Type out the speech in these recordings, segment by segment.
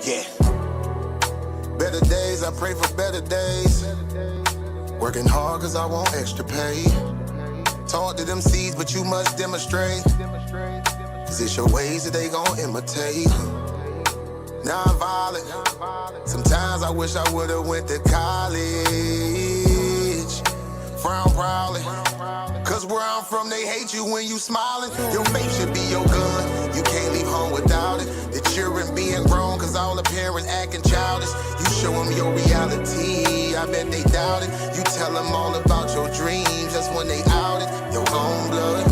Yeah. Better days, I pray for better days. Working hard cause I want extra pay. Talk to them seeds, but you must demonstrate. Is it your ways that they gon' imitate? Non-violent. Sometimes I wish I would've went to college. Frown proudly. Cause where I'm from, they hate you when you smiling. Your faith should be your gun. You can't leave home without it. The children being grown, cause all the parents acting childish. You show them your reality, I bet they doubt it. You tell them all about your dreams, just when they out it. Your own blood.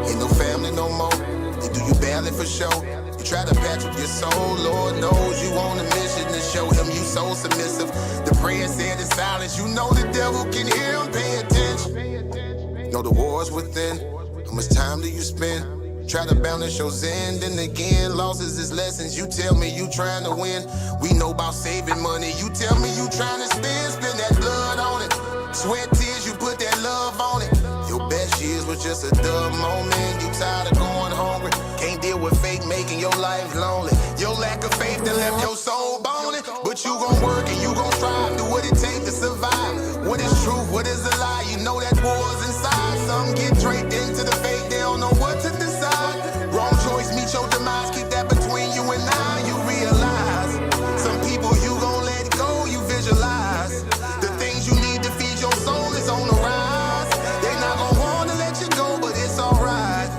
Ain't no family no more. They do you badly for show. You try to patch up your soul, Lord knows you on a mission to show him you so submissive. The prayer said in silence, you know the devil can hear him, pay attention. Know the war's within, how much time do you spend? Try to balance your zen, then again, losses is lessons. You tell me you trying to win, we know about saving money. You tell me you trying to spend that blood on it. Sweat, tears, you put that love on it. Your best years was just a dumb moment. You tired of going hungry, can't deal with fake making your life lonely. Your lack of faith that left your soul boning. But you gon' work and you gon' strive, do what it takes to survive. What is truth, what is a lie? You know that war's inside. Some get draped into the fake, they don't know what to decide. Wrong choice, meet your demise, keep that between you and I. You realize, some people you gon' let go, you visualize. The things you need to feed your soul is on the rise. They not gon' wanna let you go, but it's alright.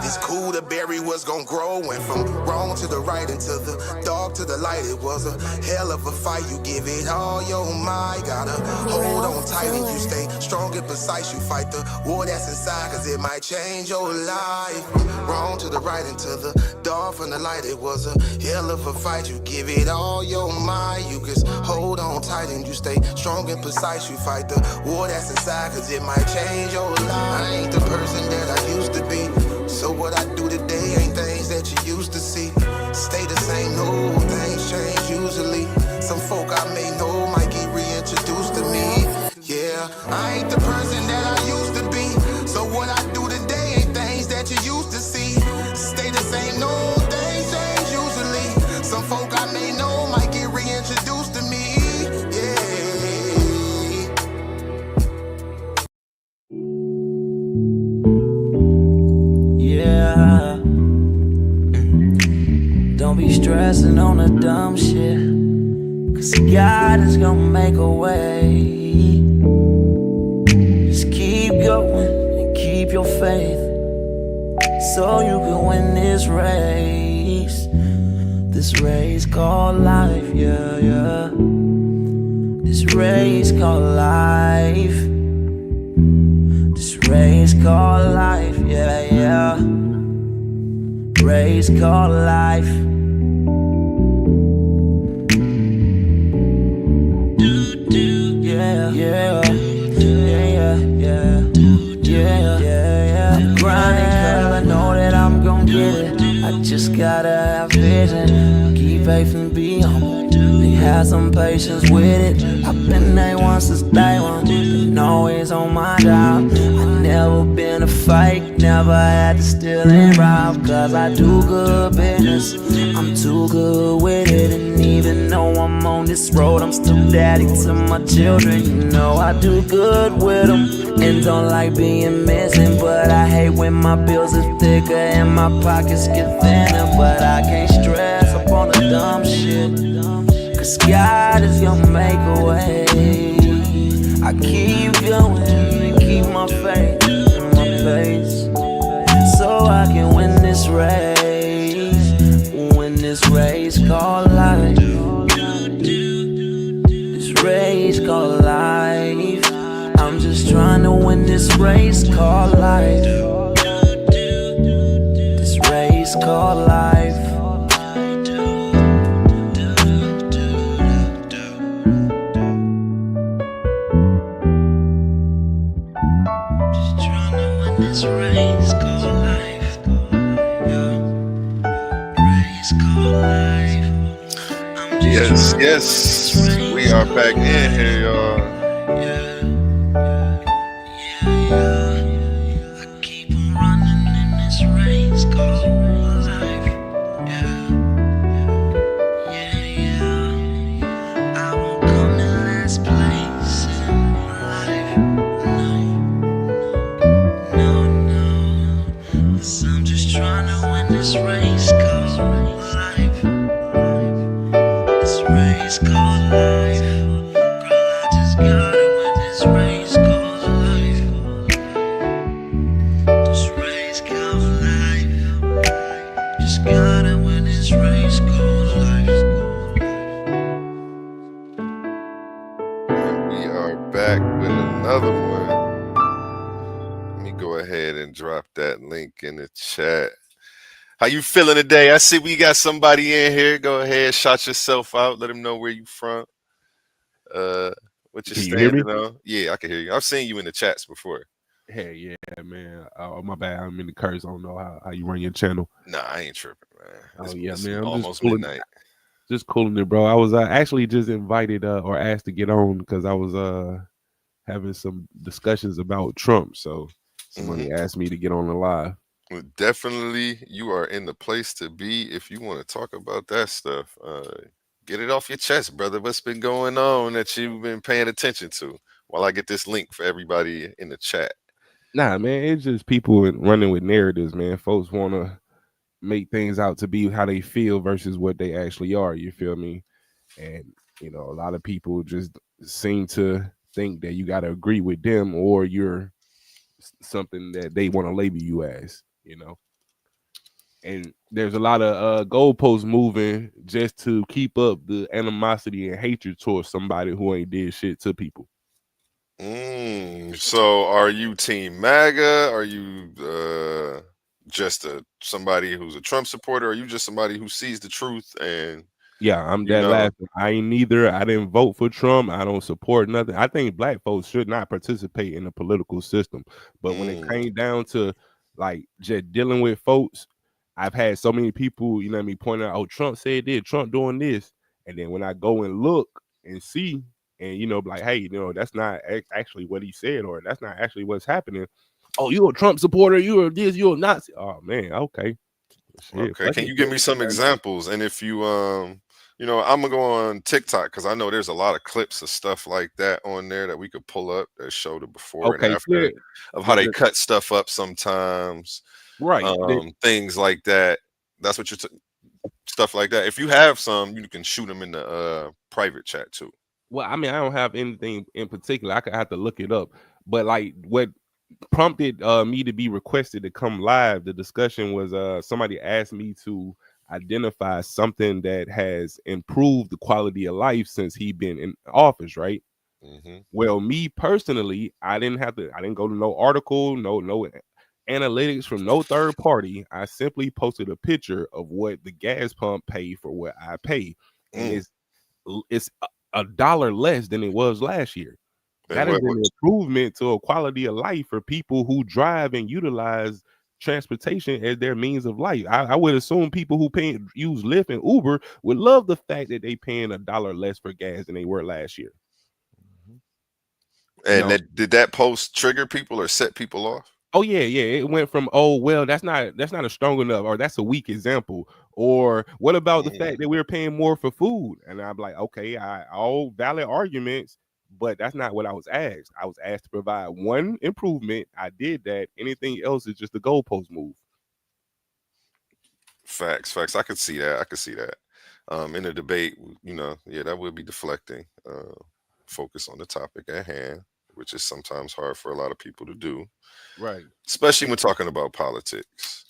It's cool to bury what's gon' grow. Went from wrong to the right and to the dark to the light. It was a hell of a fight. You give it all your might. Gotta hold on tight and you stay strong and precise. You fight the war that's inside, cause it might change your life. Wrong to the right and to the dark from the light. It was a hell of a fight. You give it all your might. You just hold on tight and you stay strong and precise. You fight the war that's inside, cause it might change your life. I ain't the person that I used to be. So what I do today ain't things that you used to see. Stay the same, no things change usually. Some folk I may know might get reintroduced to me. Yeah, I ain't the person that I used to be. So what I do today ain't things that you used to see. Stay the same, no things change usually. Some folk I may know might get reintroduced to me. Don't be stressing on the dumb shit, cause God is gonna make a way. Just keep going and keep your faith, so you can win this race. This race called life, yeah, yeah. This race called life. This race called life, yeah, yeah. Race called life. Yeah, yeah, yeah, yeah, yeah, yeah. I'm grinding 'cause I know that I'm gon' get it. I just gotta have vision, keep faith and be humble. Have some patience with it. I've been there once since day one, been always on my job. I never been a fake, never had to steal and rob. Cause I do good business, I'm too good with it. And even though I'm on this road, I'm still daddy to my children. You know I do good with them, and don't like being missing. But I hate when my bills is thicker and my pockets get thinner. But I can't stress up on the dumb shit, cause God is gonna make a way. I keep going and keep my faith in my pace, so I can win this race. Win this race called life. This race called life. I'm just trying to win this race called life. This race called life. This race called life, yeah. Race called life. Yes, we are back in here, y'all. I keep on running in this race called life, yeah. me go ahead and drop that link in the chat. How you feeling today? I see we got somebody in here. Go ahead, shout yourself out. Let them know where you from. Uh, what you're Can you hear me? standing on. Yeah, I can hear you. I've seen you in the chats before. Hey, yeah, man. Oh, my bad. I'm in the curse. I don't know how you run your channel. Nah, I ain't tripping, man. Oh yeah, man. I'm almost midnight. just cooling it, bro. I was actually just invited or asked to get on because I was having some discussions about Trump. So somebody asked me to get on the live. Well, definitely, you are in the place to be if you want to talk about that stuff. Get it off your chest, brother. What's been going on that you've been paying attention to? While I get this link for everybody in the chat. Nah, man, it's just people running with narratives, man. Folks want to make things out to be how they feel versus what they actually are. You feel me? And a lot of people just seem to think that you got to agree with them or you're something that they want to label you as. And there's a lot of goalposts moving just to keep up the animosity and hatred towards somebody who ain't did shit to people. So are you Team MAGA? Are you just somebody who's a Trump supporter? Or are you just somebody who sees the truth and yeah, I'm that last. I ain't neither. I didn't vote for Trump. I don't support nothing. I think black folks should not participate in the political system. But when it came down to like just dealing with folks, I've had so many people, pointing out, oh, Trump said this, Trump doing this. And then when I go and look and see, and like, hey, that's not actually what he said, or that's not actually what's happening. Oh, you're a Trump supporter, you're this, you're a Nazi. Oh man, okay. Shit, okay, can you give me some examples? And if you I'm gonna go on TikTok because I know there's a lot of clips of stuff like that on there that we could pull up that show the before and after of how they cut stuff up sometimes, right? Things like that. That's what you're stuff like that. If you have some, you can shoot them in the private chat too. Well, I mean, I don't have anything in particular. I could have to look it up. But like what prompted me to be requested to come live, the discussion was somebody asked me to identify something that has improved the quality of life since he been in office, right? Well, me personally, I didn't go to no article, no analytics from no third party. I simply posted a picture of what the gas pump paid for what I pay, and it's $1 less than it was last year. That is an improvement to a quality of life for people who drive and utilize transportation as their means of life. I would assume people who use Lyft and Uber would love the fact that they paying $1 less for gas than they were last year. And did that post trigger people or set people off? Oh yeah. It went from, oh well, that's not a strong enough, or that's a weak example, or what about the fact that we're paying more for food? And I'm like, okay, all valid arguments, but that's not what I was asked. I was asked to provide one improvement. I did that. Anything else is just a goalpost move. Facts. I could see that. In a debate, that would be deflecting. Focus on the topic at hand, which is sometimes hard for a lot of people to do. Right. Especially when talking about politics.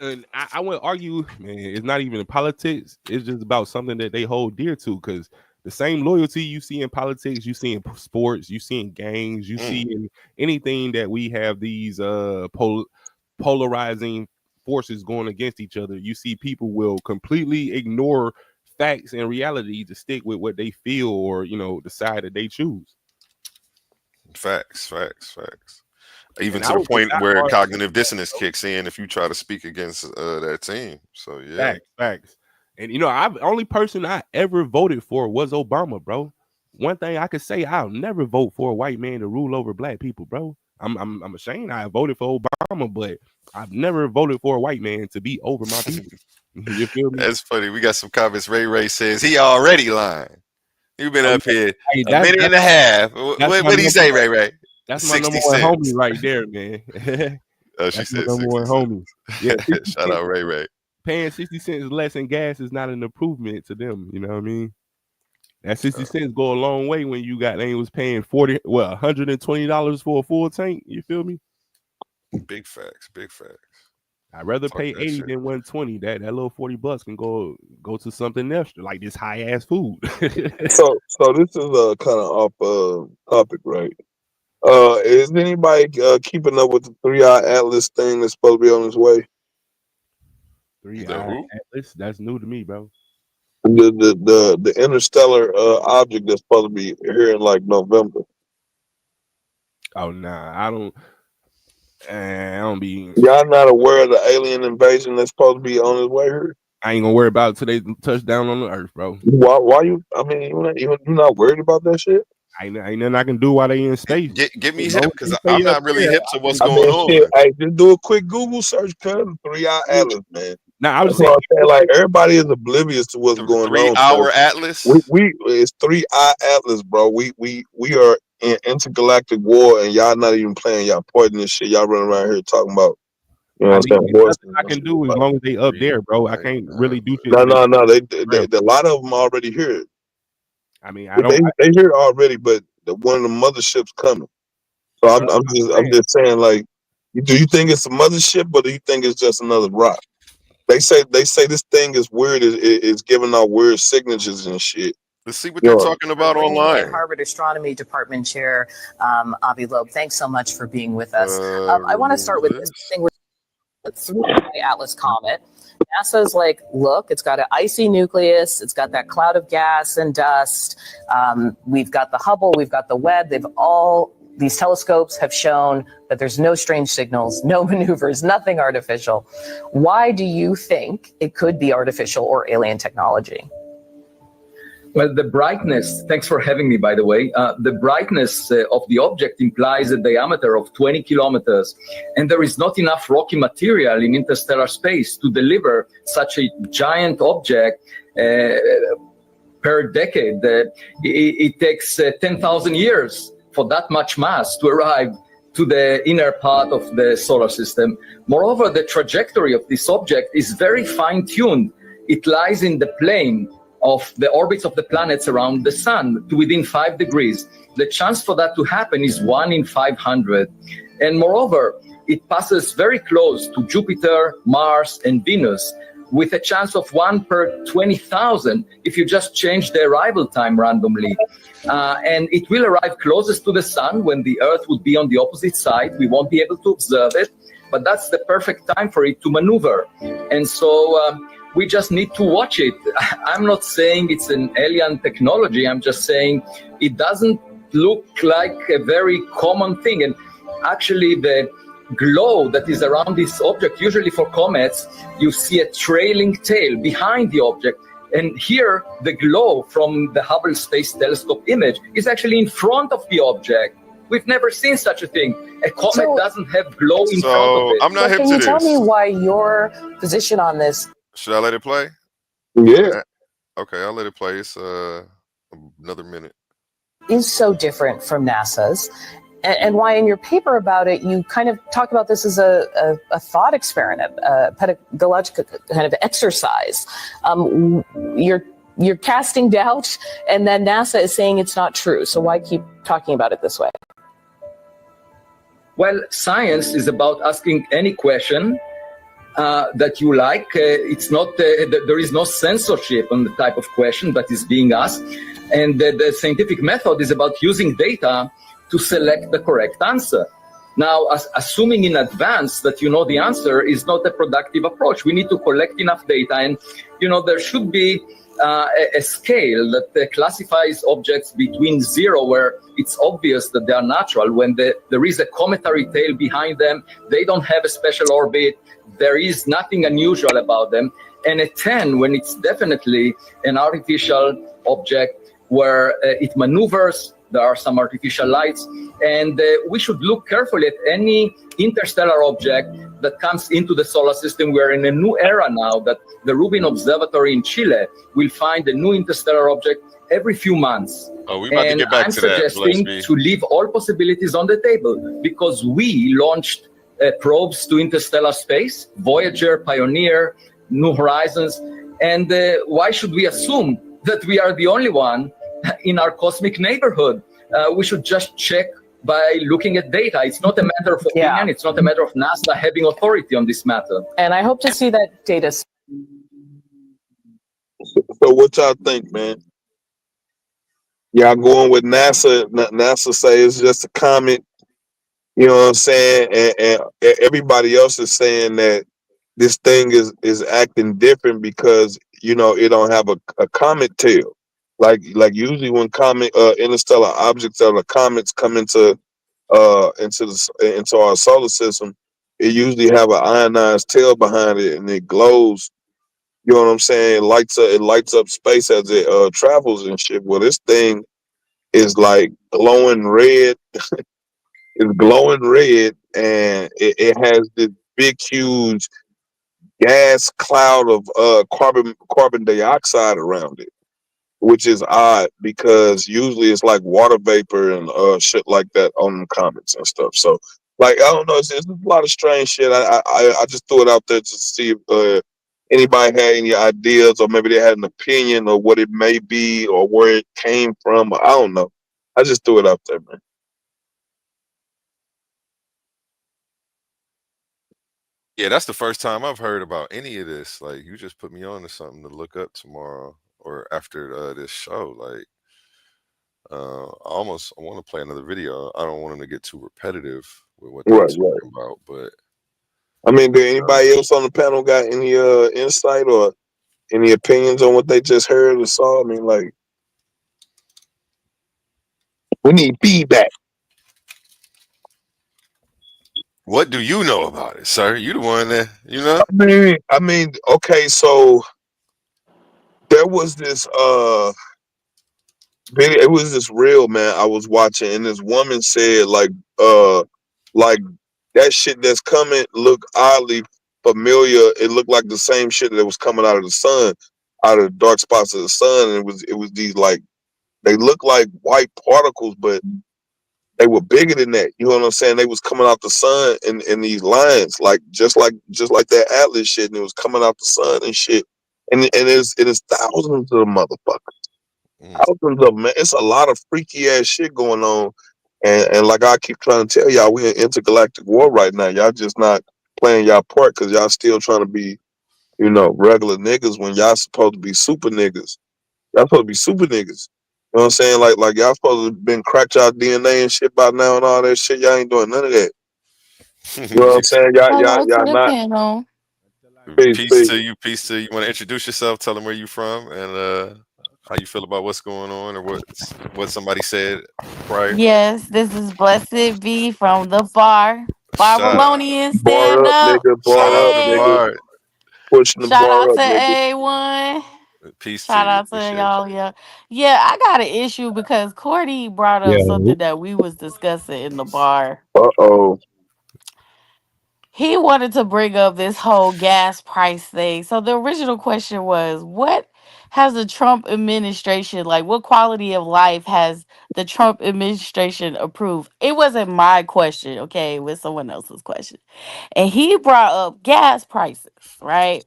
And I would argue, man, it's not even in politics. It's just about something that they hold dear to, because the same loyalty you see in politics, you see in sports, you see in gangs, you see in anything that we have these polarizing forces going against each other. You see people will completely ignore facts and reality to stick with what they feel or, the side that they choose. Facts. Even to the point where cognitive dissonance kicks in if you try to speak against that team. So yeah, facts. And the only person I ever voted for was Obama, bro. One thing I could say, I'll never vote for a white man to rule over black people, bro. I'm ashamed I voted for Obama, but I've never voted for a white man to be over my people. You feel me? That's funny. We got some comments. Ray says he already lying. You've been up here a minute and a half. What did he say, Ray? That's my number one homie right there, man. Oh, she said number one homie. Yeah, shout out Ray. Paying 60 cents less in gas is not an improvement to them. You know what I mean? That 60 cents go a long way when you was paying $120 for a full tank. You feel me? Big facts. I'd rather pay 80 than 120. That little $40 can go to something extra, like this high ass food. So this is kind of off topic, right? Is anybody keeping up with the 3-eye atlas thing that's supposed to be on its way? 3-eye atlas? That's new to me, bro. The interstellar object that's supposed to be here in like November. Oh nah, I don't be. Y'all not aware of the alien invasion that's supposed to be on its way here? I ain't gonna worry about it till they touch down on the earth, bro. Why you? I mean, you're not worried about that shit. Ain't nothing I can do while they in space. Get me hip because I'm not really hip to what's going on. Shit, hey, just do a quick Google search, cuz 3-eye atlas, man. Now I was saying, like everybody is oblivious to what's going on. 3-hour atlas. We it's 3-eye atlas, bro. We are in intergalactic war, and y'all not even playing. Y'all pointing this shit. Y'all running around here talking about. You know what I'm saying? Nothing I can do as long as they up there, bro. I can't really do shit. No. They a lot of them already here. I mean, they here already, but one of the motherships coming. So I'm just saying, like, do you think it's a mothership, or do you think it's just another rock? They say this thing is weird. It's giving out weird signatures and shit. Let's see what they're talking about online. Harvard Astronomy Department Chair Avi Loeb, thanks so much for being with us. I want to start with this thing with the 3-eye atlas comet. NASA's like, look, it's got an icy nucleus. It's got that cloud of gas and dust. We've got the Hubble. We've got the Webb. These telescopes have shown that there's no strange signals, no maneuvers, nothing artificial. Why do you think it could be artificial or alien technology? Well, the brightness, thanks for having me, by the way. The brightness of the object implies a diameter of 20 kilometers, and there is not enough rocky material in interstellar space to deliver such a giant object per decade. It takes 10,000 years for that much mass to arrive to the inner part of the solar system. Moreover, the trajectory of this object is very fine-tuned. It lies in the plane of the orbits of the planets around the sun to within 5 degrees. The chance for that to happen is 1 in 500. And moreover, it passes very close to Jupiter, Mars, and Venus, with a chance of 1 per 20,000 if you just change the arrival time randomly. And it will arrive closest to the sun when the Earth would be on the opposite side. We won't be able to observe it, but that's the perfect time for it to maneuver. And so we just need to watch it. I'm not saying it's an alien technology. I'm just saying it doesn't look like a very common thing. And actually, the glow that is around this object, usually for comets, you see a trailing tail behind the object. And here, the glow from the Hubble Space Telescope image is actually in front of the object. We've never seen such a thing. A comet doesn't have glow in front of it. I'm not hip to this. Can you tell me why your position on this? Should I let it play? Yeah. Okay, I'll let it play. It's another minute. Is so different from NASA's, and why in your paper about it, you kind of talk about this as a thought experiment, a pedagogical kind of exercise. You're casting doubt, and then NASA is saying it's not true. So why keep talking about it this way? Well, science is about asking any question that you like. It's not there is no censorship on the type of question that is being asked, and the scientific method is about using data to select the correct answer. Now, assuming in advance that you know the answer is not a productive approach. We need to collect enough data, and there should be a scale that classifies objects between 0, where it's obvious that they are natural, when there is a cometary tail behind them, they don't have a special orbit, there is nothing unusual about them, and a 10, when it's definitely an artificial object where it maneuvers, there are some artificial lights, and we should look carefully at any interstellar object that comes into the solar system. We're in a new era now that the Rubin Observatory in Chile will find a new interstellar object every few months. Oh, we about to get back to that. I'm suggesting to leave all possibilities on the table, because we launched probes to interstellar space, Voyager, Pioneer, New Horizons, and why should we assume that we are the only one in our cosmic neighborhood? We should just check by looking at data. It's not a matter of opinion. It's not a matter of NASA having authority on this matter. And I hope to see that data. So what y'all think, man? Y'all going with NASA? NASA say it's just a comet. You know what I'm saying? And everybody else is saying that this thing is acting different because it don't have a comet tail. Like usually when interstellar objects or the comets come into our solar system, it usually have an ionized tail behind it and it glows. You know what I'm saying? It lights up space as it travels and shit. Well, this thing is like glowing red. It's glowing red, and it has this big, huge gas cloud of carbon dioxide around it, which is odd because usually it's like water vapor and shit like that on the comets and stuff. So, like, I don't know, it's a lot of strange shit. I just threw it out there to see if anybody had any ideas, or maybe they had an opinion of what it may be or where it came from. I don't know. I just threw it out there, man. Yeah, that's the first time I've heard about any of this. Like, you just put me on to something to look up tomorrow or after this show. Like, I want to play another video. I don't want them to get too repetitive with what they're talking about. But I mean, did anybody else on the panel got any insight or any opinions on what they just heard or saw? I mean, like, we need feedback. what do you know about it, sir? You the one that I mean, okay, so there was this video. It was this reel, man, I was watching, and this woman said like that shit that's coming look oddly familiar. It looked like the same shit that was coming out of the sun, out of the dark spots of the sun. And it was these like, they look like white particles, but they were bigger than that. You know what I'm saying? They was coming out the sun in these lines, like just like that Atlas shit, and it was coming out the sun and shit. And it is thousands of motherfuckers. Thousands of them, man. It's a lot of freaky ass shit going on. And like I keep trying to tell y'all, we're in intergalactic war right now. Y'all just not playing y'all part because y'all still trying to be, regular niggas when y'all supposed to be super niggas. Y'all supposed to be super niggas. You know what I'm saying? Like y'all supposed to have been cracked y'all DNA and shit by now and all that shit. Y'all ain't doing none of that. You know what I'm saying? Y'all not. Panel. Peace to you. Peace to you. Want to introduce yourself? Tell them where you from and how you feel about what's going on or what somebody said prior. Yes, this is Blessed V from the bar. Babylonian, stand up, up. nigga. Bar up, nigga. Pushing the Shout bar out up, to nigga. A1. Peace Shout to you. out to y'all. Yeah, I got an issue because Cordy brought up something that we was discussing in the bar. Uh-oh. He wanted to bring up this whole gas price thing. So the original question was, what has the Trump administration, like what quality of life has the Trump administration approved? It wasn't my question, okay? It was someone else's question. And he brought up gas prices, right?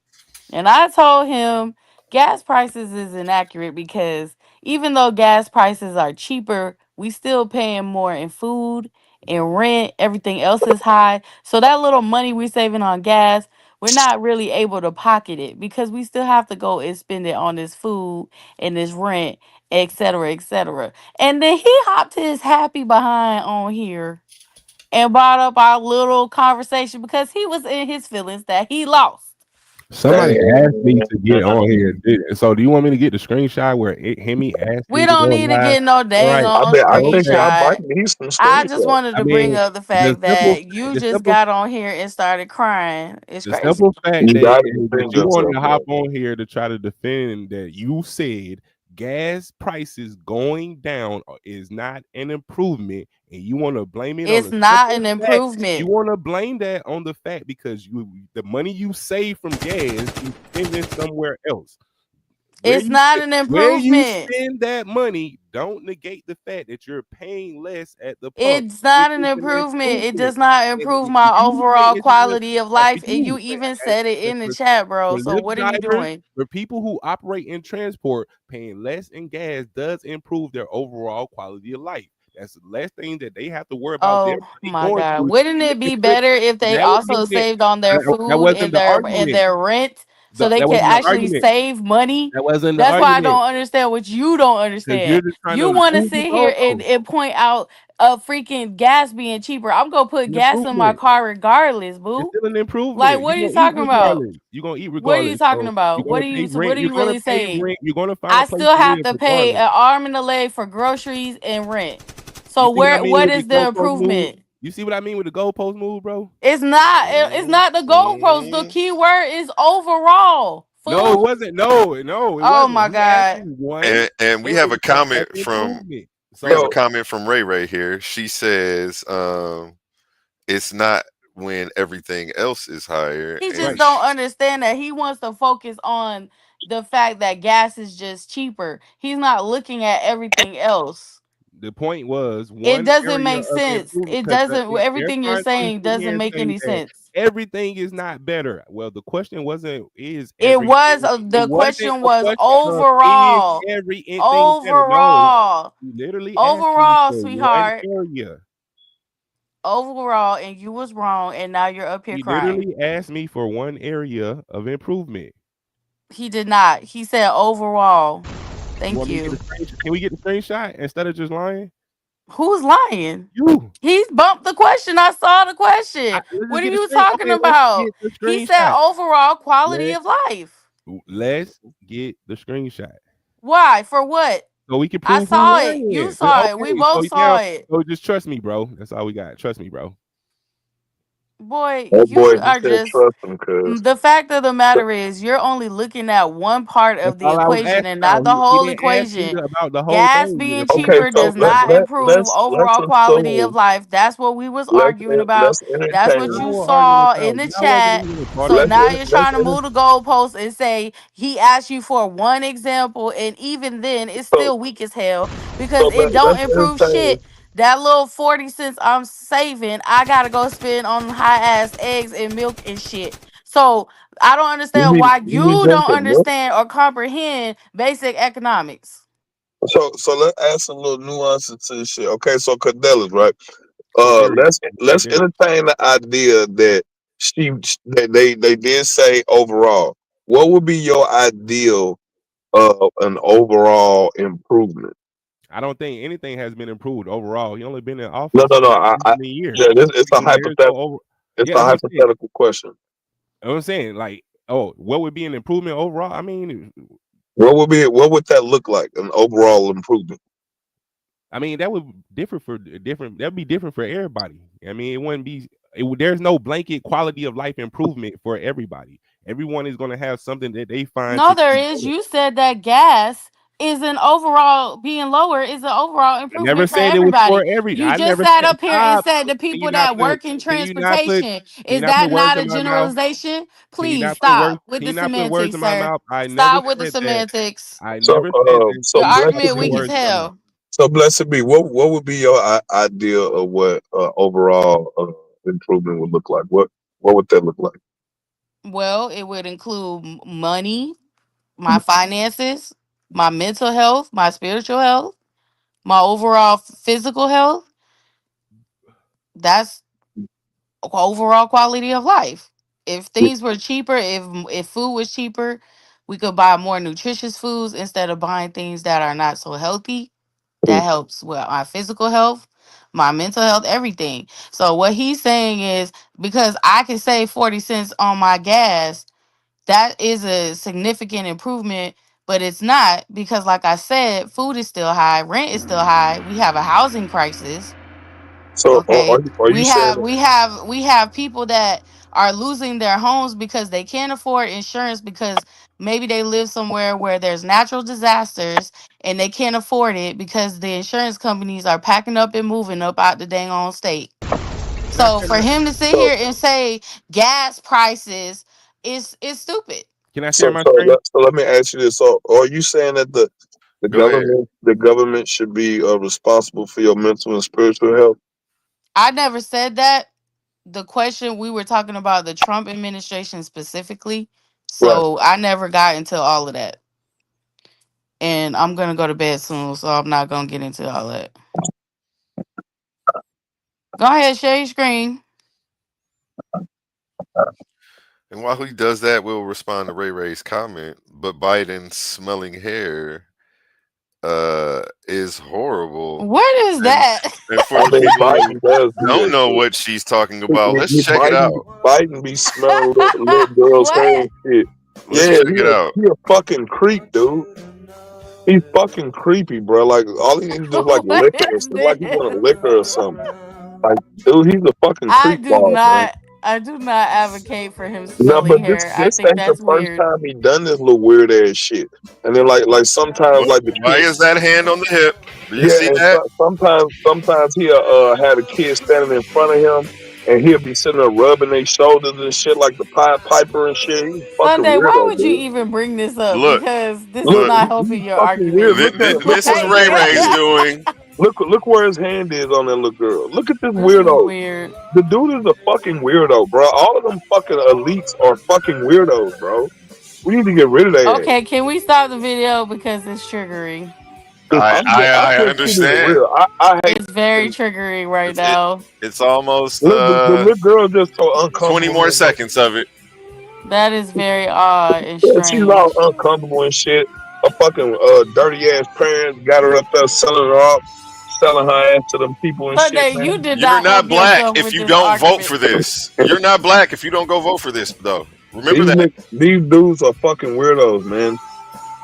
And I told him gas prices is inaccurate because even though gas prices are cheaper, we still paying more in food and rent. Everything else is high. So that little money we're saving on gas, we're not really able to pocket it because we still have to go and spend it on this food and this rent, et cetera, et cetera. And then he hopped his happy behind on here and brought up our little conversation because he was in his feelings that he lost. Somebody asked me to get on here. So do you want me to get the screenshot where Hemi asked We me to don't go need to live? get no dang on screenshot. I just wanted to bring up the fact that you just got on here and started crying. It's the crazy. simple fact that you wanted to hop on here to try to defend that you said gas prices going down is not an improvement, and you want to blame it it's on not an improvement. You want to blame that on the fact because the money you save from gas you spend it somewhere else. It's not an improvement. Where you spend that money, don't negate the fact that you're paying less at the pump. It's not an improvement. It does not improve my overall quality of life. And you even said it in the chat, bro. So what are you doing? For people who operate in transport, paying less in gas does improve their overall quality of life. That's the last thing that they have to worry about. Oh my God. Wouldn't it be better if they also saved on their food and their rent? so they That can wasn't the actually argument. save money. That wasn't the That's why I argument. don't understand what you don't Because you're understand. just trying You to want to improve the sit here goalpost. and point out a freaking gas being cheaper. I'm gonna put An gas in my improvement. car regardless, It's boo. still an Like, improvement. what are You're you gonna eat talking about? regardless. You're gonna eat What are you regardless. talking So about? you're gonna pay What rent. are You're you gonna really pay saying? rent. You're gonna find a I place still to have live to pay regardless. an arm and a leg for groceries and rent. You So see what I mean what with the is the goalpost move? improvement? You see what I mean with the goalpost move, bro? It's not the goalpost. The key word is overall. No, it Fool. wasn't. No, it Oh wasn't. my He asked God. me one And we have a area of comment from improvement. So Ray right here. She says, it's not when everything else is higher, He just and right. don't understand that he wants to focus on the fact that gas is just cheaper. He's not looking at everything else. The point was It one doesn't area make of sense. improvement It because doesn't. they're Everything you're trying to saying sit here doesn't and make say any that sense. everything is not better. Well, the question wasn't is It was everything. It the wasn't question a was question of is overall. everything better. No, Overall. you literally asked me Overall, for one sweetheart. area. Overall, and you was wrong, and now you're up here He crying. literally asked me for one area of improvement. He did not. He said overall. You Thank want me to get a you. screenshot? Can we get the screenshot instead of just lying? Who's lying? You. He's bumped the question. I saw the question. Let's just What are get a you screen. talking Okay, let's about? get the He said screenshot. overall quality Let of life. Let's get the screenshot Why? For what? so we can I prove who saw it. You lying. saw it. We Okay, so both saw now, it. so just trust me, bro. That's all we got. Trust me, bro. Boy, that boy you just are said just trust him, cause the fact of the matter is you're only looking at one part That's of the all I was equation asking and not about. the He whole didn't ask me equation. about the whole Gas thing. being okay, cheaper so does not improve let's overall quality of assume life. That's what we was arguing about. let's That's what entertain Y'all you were arguing saw in about. the Y'all wasn't chat. even a part of So the now you're let's trying to move the goalposts and say he asked you for one example, and even then it's so still weak as hell because it don't let's improve entertain. shit. That little 40 cents I'm saving, I gotta go spend on high ass eggs and milk and shit. So I don't understand why You need you them don't to look. understand or comprehend basic economics. So let's add some little nuances to this shit. Okay, so Cadella's right. It's very Let's very- entertain the idea that they did say overall. What would be your ideal of an overall improvement? I don't think anything has been improved overall. He only been in No, office no, no. for less than a year. Yeah, it's a There's no hypothetical. over. It's Yeah, a that's what I'm saying. hypothetical question. I'm saying, like, oh, what would be an improvement overall? I mean, What would that look like? An overall improvement? that would differ for different. That'd be different for everybody. I mean, it wouldn't be. There's no blanket quality of life improvement for everybody. Everyone is going to have something that they find No, to there be is. better. You said that gas is an overall being lower is an overall I never improvement for said it was for everybody. every. You I just never sat said up here and stop. said the Can you people not that put? work in Can you not put? transportation. Can you Is not put that words not in a my mouth? generalization? Can you Please not put words? stop with Can the you not put words semantics, in my sir. mouth? I never Stop with the said that. semantics. I So never said that. so Your Can you not blessed argument put weak be. as words in my mouth? hell. So blessed be. What would be your idea of what overall improvement would look like? What would that look like? Well, it would include money, my finances, my mental health, my spiritual health, my overall physical health. That's overall quality of life. If things were cheaper, if food was cheaper, we could buy more nutritious foods instead of buying things that are not so healthy. That helps with my physical health, my mental health, everything. So what he's saying is because I can save 40 cents on my gas, that is a significant improvement, but it's not because like I said, food is still high, rent is still high. We have a housing crisis. So Okay. are you saying We have people that are losing their homes because they can't afford insurance because maybe they live somewhere where there's natural disasters and they can't afford it because the insurance companies are packing up and moving up out the dang on state. Can I So share for my? him to sit so here and say gas prices is stupid. Can I share so my so screen? so let me ask you this. So are you saying that go ahead. the government should be responsible for your mental and spiritual health? I never said that. The question we were talking about the Trump administration specifically. Right. So I never got into all of that. And I'm gonna go to bed soon, so I'm not gonna get into all that. Go ahead, share your screen. And while he does that, we'll respond to Ray Ray's comment. But Biden smelling hair is horrible. What is that? And for the people Biden does who don't know what she's talking about, let's check it out. Biden be smelling little girls' hair and shit. Let's check it out. He a fucking creep, dude. He's fucking creepy, bro. Like all he needs to do is like lick her, or something. Like he want to lick her or something. Like, dude, he's a fucking creep. I do not advocate for him No, smelling but hair. I this think ain't the that's first weird. time he done this little weird ass shit. And then like sometimes like the Why is that hand on the hip? Do you see and that? sometimes he'll have a kid standing in front of him, and he'll be sitting there rubbing their shoulders and shit like the Pied Piper and shit. He's fucking Sunday, weirdo, why would you dude. even bring this up? Look, because this look, is not helping your fucking argument. weird. This is Ray Ray's doing. Look where his hand is on that little girl. Look at this This weirdo. is weird. The dude is a fucking weirdo, bro. All of them fucking elites are fucking weirdos, bro. We need to get rid of that. Okay, can we stop the video because it's triggering? I understand. I hate it's very triggering right now. It's almost the little girl just so uncomfortable. 20 more seconds of it. That is very odd and Yeah, strange. she's all uncomfortable and shit. Her fucking dirty ass parents got her up there selling her off, selling her ass to them people and Sunday, shit. you did You're not black if you don't argument. vote for this. You're not black if you don't go vote for this, though. Remember these dudes are fucking weirdos, man.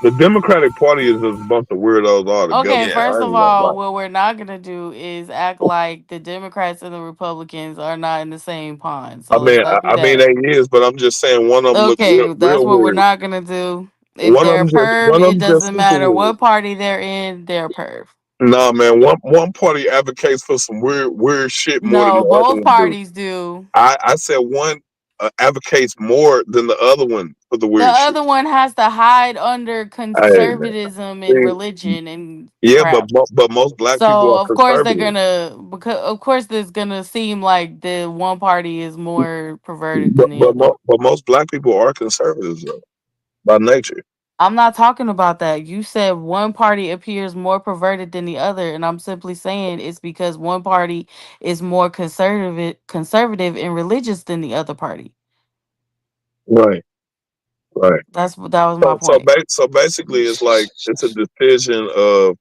The Democratic Party is just a bunch of weirdos all together. Okay, first of all, what we're not gonna do is act like the Democrats and the Republicans are not in the same pond. So I mean, they is, but I'm just saying one of them. Okay, look that's real what we're weird. not gonna do. If they're perv, it doesn't matter what party they're in. They're perv. Nah, man. One party advocates for some weird shit more than the other one. Both parties do. I said one advocates more than the other one for the weird shit. The other one has to hide under conservatism and religion and crap. but most black people are of course they're gonna, because of course it's gonna seem like the one party is more perverted than the other. But most black people are conservatives though, by nature. I'm not talking about that. You said one party appears more perverted than the other, and I'm simply saying it's because one party is more conservative and religious than the other party. Right. That was my point. So basically, it's like it's a decision of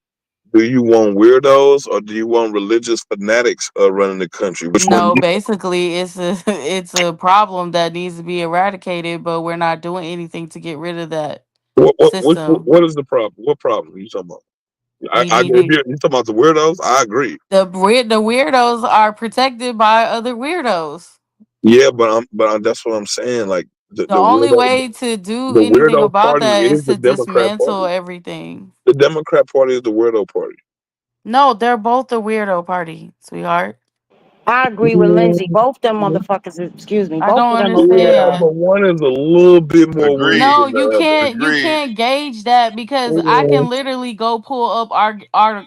do you want weirdos or do you want religious fanatics running the country? Basically, it's a problem that needs to be eradicated, but we're not doing anything to get rid of that. What is the problem? What problem are you talking about? You talking about the weirdos? I agree. The weirdos are protected by other weirdos. Yeah, but that's what I'm saying. Like the only way to do anything about that is to dismantle everything. The Democrat Party is the weirdo party. No, they're both the weirdo party, sweetheart. I agree with Lindsay. Both them motherfuckers, excuse me. I don't understand. Yeah, but one is a little bit more weird. No, you can't gauge that because I can literally go pull up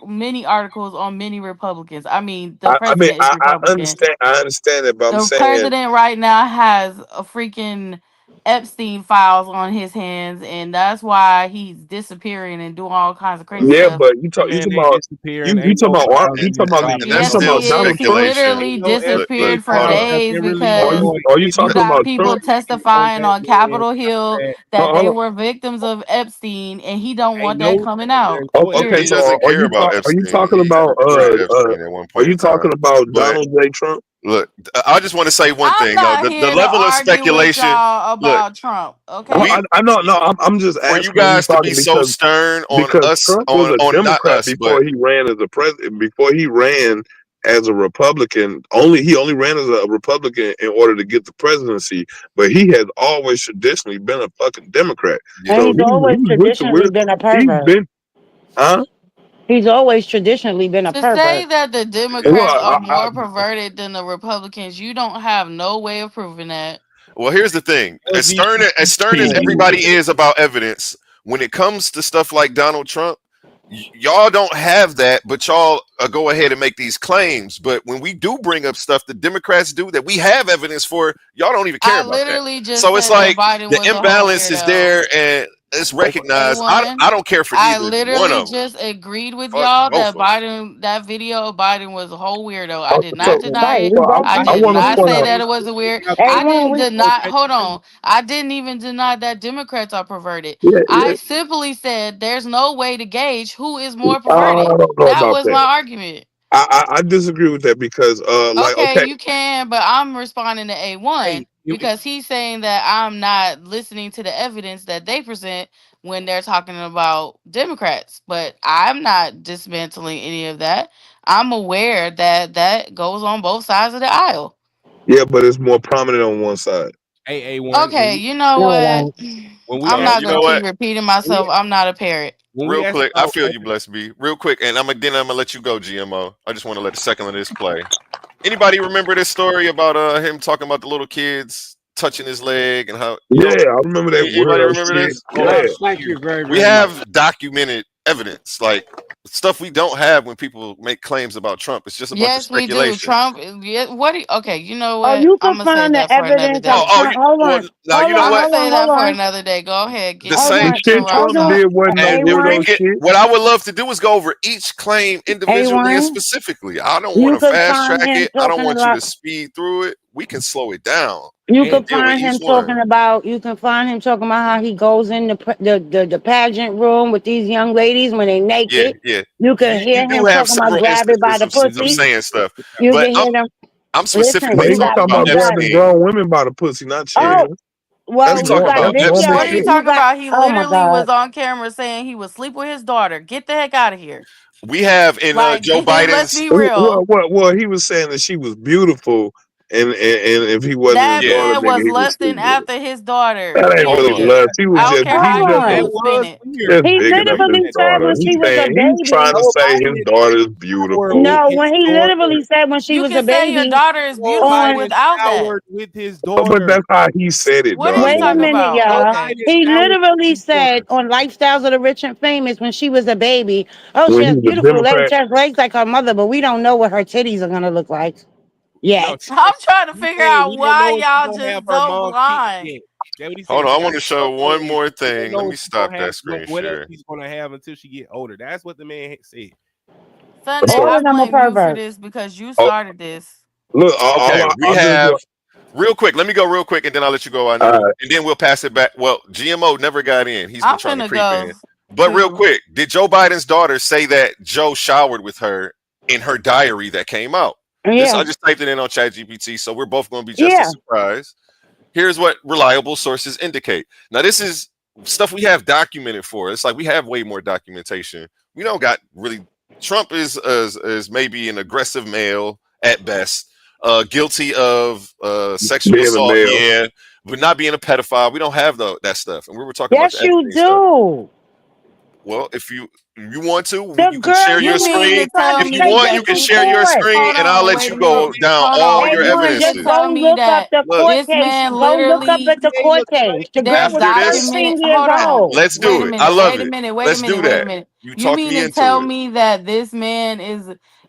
many articles on many Republicans. I mean, the president is Republican. I understand it, but I'm saying the president right now has a freaking Epstein files on his hands, and that's why he's disappearing and doing all kinds of crazy stuff. Yeah, but you talking about he literally disappeared for days because you got people testifying on Capitol Hill that they were victims of Epstein, and he don't want that coming out. Okay, so are you talking about Donald J. Trump? Look, I just want to say one thing. The level of speculation about Trump. Okay, I'm just asking for you guys to be so stern on us. Trump was a Democrat before he ran as a president. Before he ran as a Republican, he only ran as a Republican in order to get the presidency. But he has always traditionally been a fucking Democrat. And he's always traditionally been a pervert. He's always traditionally been a pervert. To say that the Democrats are more perverted than the Republicans, you don't have no way of proving that. Well, here's the thing. As stern as everybody is about evidence, when it comes to stuff like Donald Trump, y'all don't have that, but y'all go ahead and make these claims. But when we do bring up stuff the Democrats do that we have evidence for, y'all don't even care about that. Just so it's like the imbalance is there, and It's recognized. A1, I don't care for I either one literally of them. just agreed with Fuck y'all both that of them. Biden, that video of Biden was a whole weirdo. I did So, not deny Right. it. We both I I did want to not point say out. that it wasn't weird. I A1, didn't we deny. Hold on. I didn't even deny that Democrats are perverted. Yeah, yeah. I simply said there's no way to gauge who is more I perverted. don't know That about was my that. argument. I disagree with that because like Okay, okay, you can, but I'm responding to A1 Hey, because he's saying that I'm not listening to the evidence that they present when they're talking about Democrats. But I'm not dismantling any of that. I'm aware that that goes on both sides of the aisle. yeah, but it's more prominent on one side. A1 Okay, you know no, it what? ain't. I'm not You know going to keep what? repeating myself. I'm not a parrot. when we Real ask quick, I about feel you, Bless B. Real quick, and I'm gonna let you go, GMO. I just want to let a second of this play. Anybody remember this story about him talking about the little kids touching his leg and how Yeah, I remember that anybody weirdo remember shit. this? Hold on. Yeah, Thank you very, We very much. have documented evidence, like stuff we don't have when people make claims about Trump. It's just a bunch of Yes, we do. speculation. Trump. Yeah, what? Okay, you know Oh, what? you I'm can gonna say find the that for another evidence of Oh, day. oh, Trump. you Hold well on. now Hold you know on. I'm what? gonna Hold on. say Hold that for on. another day. Go ahead, The get Hold same the on. get your shit rocks Trump Hold off. did on. wasn't no and weirdo A1. shit. what I would love to do is go over each claim individually and A1. specifically. I don't want You to can fast find track him it. I don't talking want you to about. speed through it. We can slow it down You and can and deal with find each him one. talking about. You can find him talking about how he goes in the pageant room with these young ladies when they Yeah, naked. yeah. You can You hear do him have talking about several grab it by instances the of pussy. saying stuff, You but can hear them. I'm Listen, But specifically he you was got talking talking about you about got. grabbing Epstein. grown women by the pussy, not Yeah, Oh, children. That's well, he's you talking normal. got about That's video. normal What are you Epstein. shit. You talking got. about? He Oh my literally God. was on camera saying he was sleep with his daughter. Get the heck out of here. We have in Like, Joe let's Biden's be real. Well, he was saying that she was beautiful, and if he wasn't his That yeah. daughter, man nigga, was he would sleep lusting with her. after his daughter. That ain't really Hold on. Period. lust. He was I don't just care Hold how he's you just want that on. to spin was it. weird. just He bigging up literally his said daughter. when He's she was a saying he's trying baby. to Joe say his Biden is daughter is showered beautiful. with No, his when he daughter. literally said when she You was a can say your baby daughter is Joe beautiful on. Biden without that. showered with his But daughter. that's how he said it, What are though. I you Wait a talking mean, minute, about? Joe y'all. Okay. Biden He showered with literally his said daughter. on Lifestyles of the Rich and Famous when she was a baby, oh, she when has he's a beautiful legs, Democrat, she has legs like her mother, but we don't know what her titties are gonna look like No, yet. I'm trying to he figure said out we don't why know if she's y'all gonna have just her so mom's titty blind. yet. That's what he Hold said. on. She I got want to show her one legs. more We don't thing. Let know me if she's gonna stop have that screen what else share. she's gonna have until she get older. That's what the man said. Sunday, All so I of them are blame you for perverts. this because you oh, started this. look, Okay, we I'll just have real quick. Let me go real quick, and then I'll let you go. I know, and then we'll pass it back. Well, GMO never got in. He's been I'm trying to finna creep go in. But real too. quick, did Joe Biden's daughter say that Joe showered with her in her diary that came out? This Yeah, I just typed it in on ChatGPT, so we're both going to be just as yeah. surprised. Here's what reliable sources indicate. Now, this is stuff we have documented for. It's like we have way more documentation. We don't got really. Trump is maybe an aggressive male at best, guilty of sexual being a assault, male. yeah, but not being a pedophile. We don't have that stuff, and we were talking about Yes, the you Epstein stuff. do. Well, if you want to, The you can girl share your You literally mean screen. to tried tell to If you me take want, this you that can in you share your court. screen, hold and I'll on, let wait you a minute. go down Hold all on. your You A1, mean to just evidences. go tell me look up that the Look, court this case. man Go look up literally at the He ain't court looking case. like The that. girl that's was after this, 13 documented? years Hold on. old. let's Wait do a it. I minute. love Wait a it. minute. Wait a Let's minute. do Wait a that. minute. You You talk mean me to into tell it. me that this man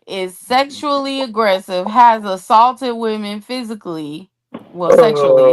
is sexually aggressive, has assaulted women physically, well, sexually,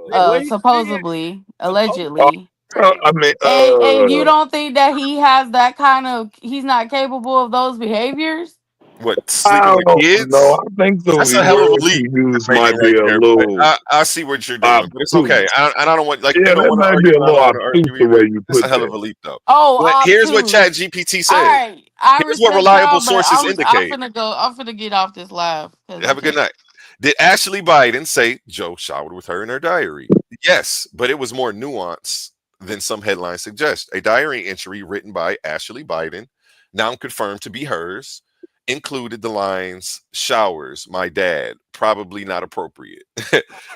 What he said, supposedly, Uh, allegedly, I mean, and you don't think that he has that kind of he's not capable of those behaviors? What, I sleeping with don't know. kids? I think the That's a hell of a words leap he you're used making might right be a there. But little I see what you're doing, but it's okay. obtuse. I don't want, like, you Yeah, don't that want to might be a argue. I little don't want to obtuse argue the way either. you It's a put hell of that. a leap, though. Oh, But here's what obtuse. ChatGPT All said. right, I Here's what respect y'all, reliable but sources I'm indicate. finna go. I'm finna get off this live because I Have a good can't. night. Did Ashley Biden say Joe showered with her in her diary? Yes, but it was more nuanced than some headlines suggest. A diary entry written by Ashley Biden, now confirmed to be hers, included the lines "showers, my dad, probably not appropriate."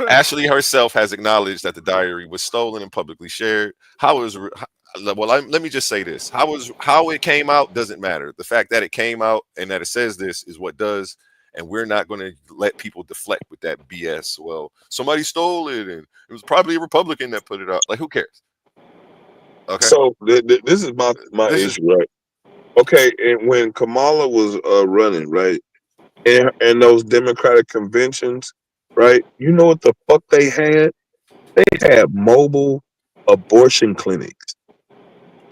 Ashley herself has acknowledged that the diary was stolen and publicly shared. Let me just say this: how it came out doesn't matter. The fact that it came out and that it says this is what does. And we're not going to let people deflect with that BS. Well, somebody stole it, and it was probably a Republican that put it out. Like, who cares? Okay, So this is my this is issue, right? Okay, and when Kamala was running, right, and those Democratic conventions, right? You know what the fuck they had? They had mobile abortion clinics.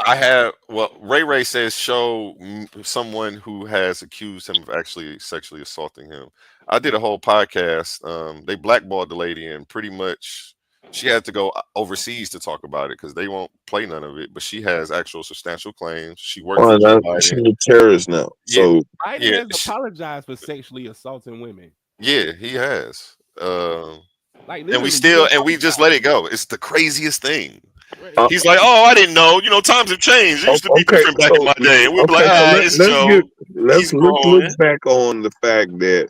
I have, well, Ray says show someone who has accused him of actually sexually assaulting him. I did a whole podcast. They blackballed the lady, and pretty much she had to go overseas to talk about it because they won't play none of it. But she has actual substantial claims. She worked for Joe Biden. She's a terrorist now. So Biden has apologized for sexually assaulting women. Yeah, he has. And we just let it go. It's the craziest thing. He's like, oh, I didn't know. Times have changed. It used to be different back in my day. And we're let's look back on the fact that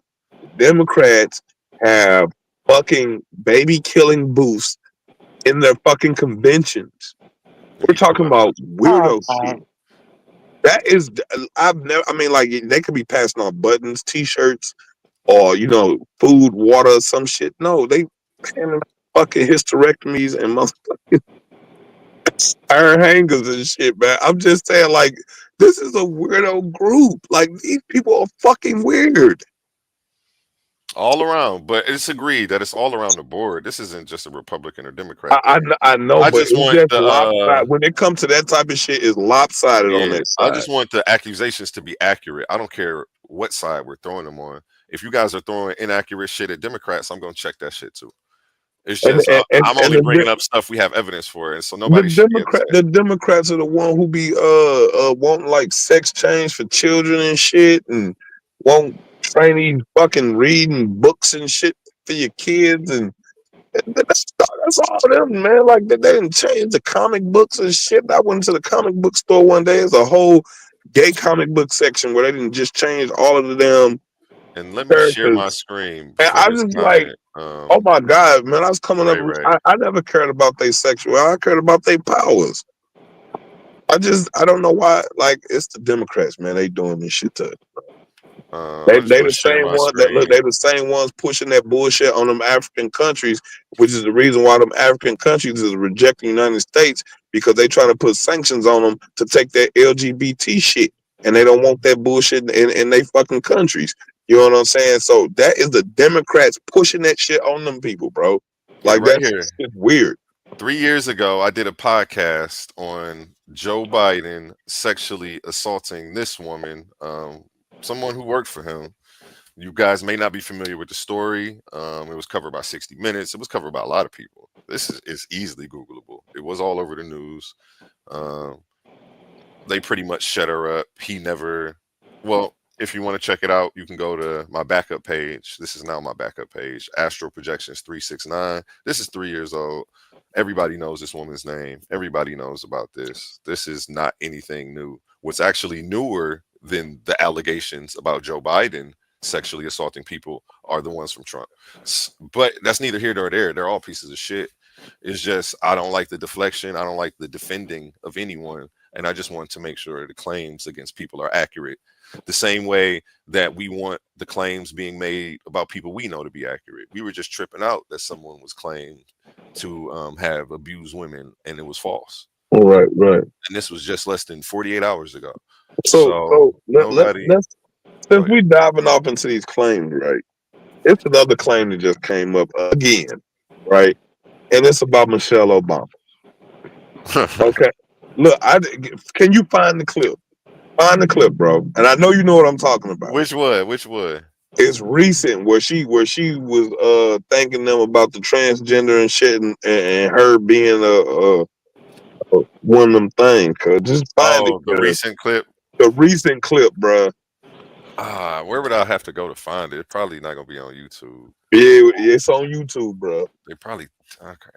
Democrats have fucking baby killing booths in their fucking conventions. We're talking about weirdo shit. That is, they could be passing off buttons, t-shirts, or food, water, some shit. No, they having fucking hysterectomies and motherfucking iron hangers and shit, man. I'm just saying, like, this is a weirdo group. Like, these people are fucking weird. All around, but it's agreed that it's all around the board. This isn't just a Republican or Democrat. I know, but it's just lopsided. When it comes to that type of shit, it's lopsided on that side. I just want the accusations to be accurate. I don't care what side we're throwing them on. If you guys are throwing inaccurate shit at Democrats, I'm going to check that shit too. It's just I'm only bringing up stuff we have evidence for, and so nobody. The Democrats are the one who be wanting like sex change for children and shit, and won't train these fucking reading books and shit for your kids, and that's all them, man. Like they didn't change the comic books and shit. I went to the comic book store one day. There's a whole gay comic book section where they didn't just change all of them. And let me share my screen. And I was like, oh my God, man, I was coming up. I never cared about their sexuality. I cared about their powers. I don't know why. Like, it's the Democrats, man. They doing this shit to they the same ones they the same ones pushing that bullshit on them African countries, which is the reason why them African countries is rejecting the United States, because they trying to put sanctions on them to take that LGBT shit, and they don't want that bullshit in their fucking countries. You know what I'm saying? So that is the Democrats pushing that shit on them people, bro. Like right that's weird. 3 years ago, I did a podcast on Joe Biden sexually assaulting this woman, someone who worked for him. You guys may not be familiar with the story. It was covered by 60 Minutes. It was covered by a lot of people. This is easily Googleable. It was all over the news. They pretty much shut her up. If you want to check it out, you can go to my backup page. This is now my backup page, Astro Projections 369. This is 3 years old. Everybody knows this woman's name. Everybody knows about this. This is not anything new. What's actually newer than the allegations about Joe Biden sexually assaulting people are the ones from Trump. But that's neither here nor there. They're all pieces of shit. It's just I don't like the deflection. I don't like the defending of anyone. And I just want to make sure the claims against people are accurate. The same way that we want the claims being made about people we know to be accurate. We were just tripping out that someone was claimed to have abused women, and it was false. Right. And this was just less than 48 hours ago. So since we diving off into these claims, right? It's another claim that just came up again, right? And it's about Michelle Obama. Okay. Look, can you find the clip? Find the clip, bro. And I know you know what I'm talking about. Which one? It's recent where she was thanking them about the transgender and shit, and her being a one of them things. Just find it. The recent clip. The recent clip, bro. Where would I have to go to find it? It's probably not gonna be on YouTube. Yeah, it's on YouTube, bro. They probably okay.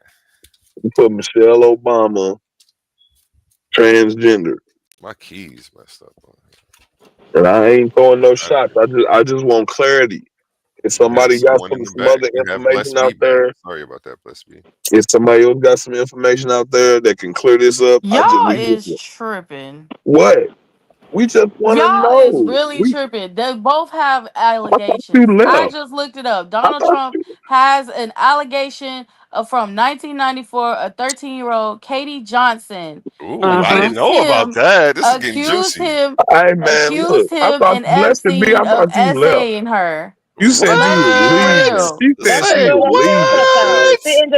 You put Michelle Obama transgender. My keys messed up on here. And I ain't throwing no shots. I just want clarity. If somebody got some other information out there, sorry about that, bless me. If somebody else got some information out there that can clear this up, y'all is tripping. What? We just want to know. Y'all is really tripping. They both have allegations. I just looked it up. Donald Trump has an allegation from 1994. A 13-year-old Katie Johnson. Ooh, I didn't know about that. This is getting juicy. Accused him and Epstein of essaying her. You said you were leaving. She said she was leaving.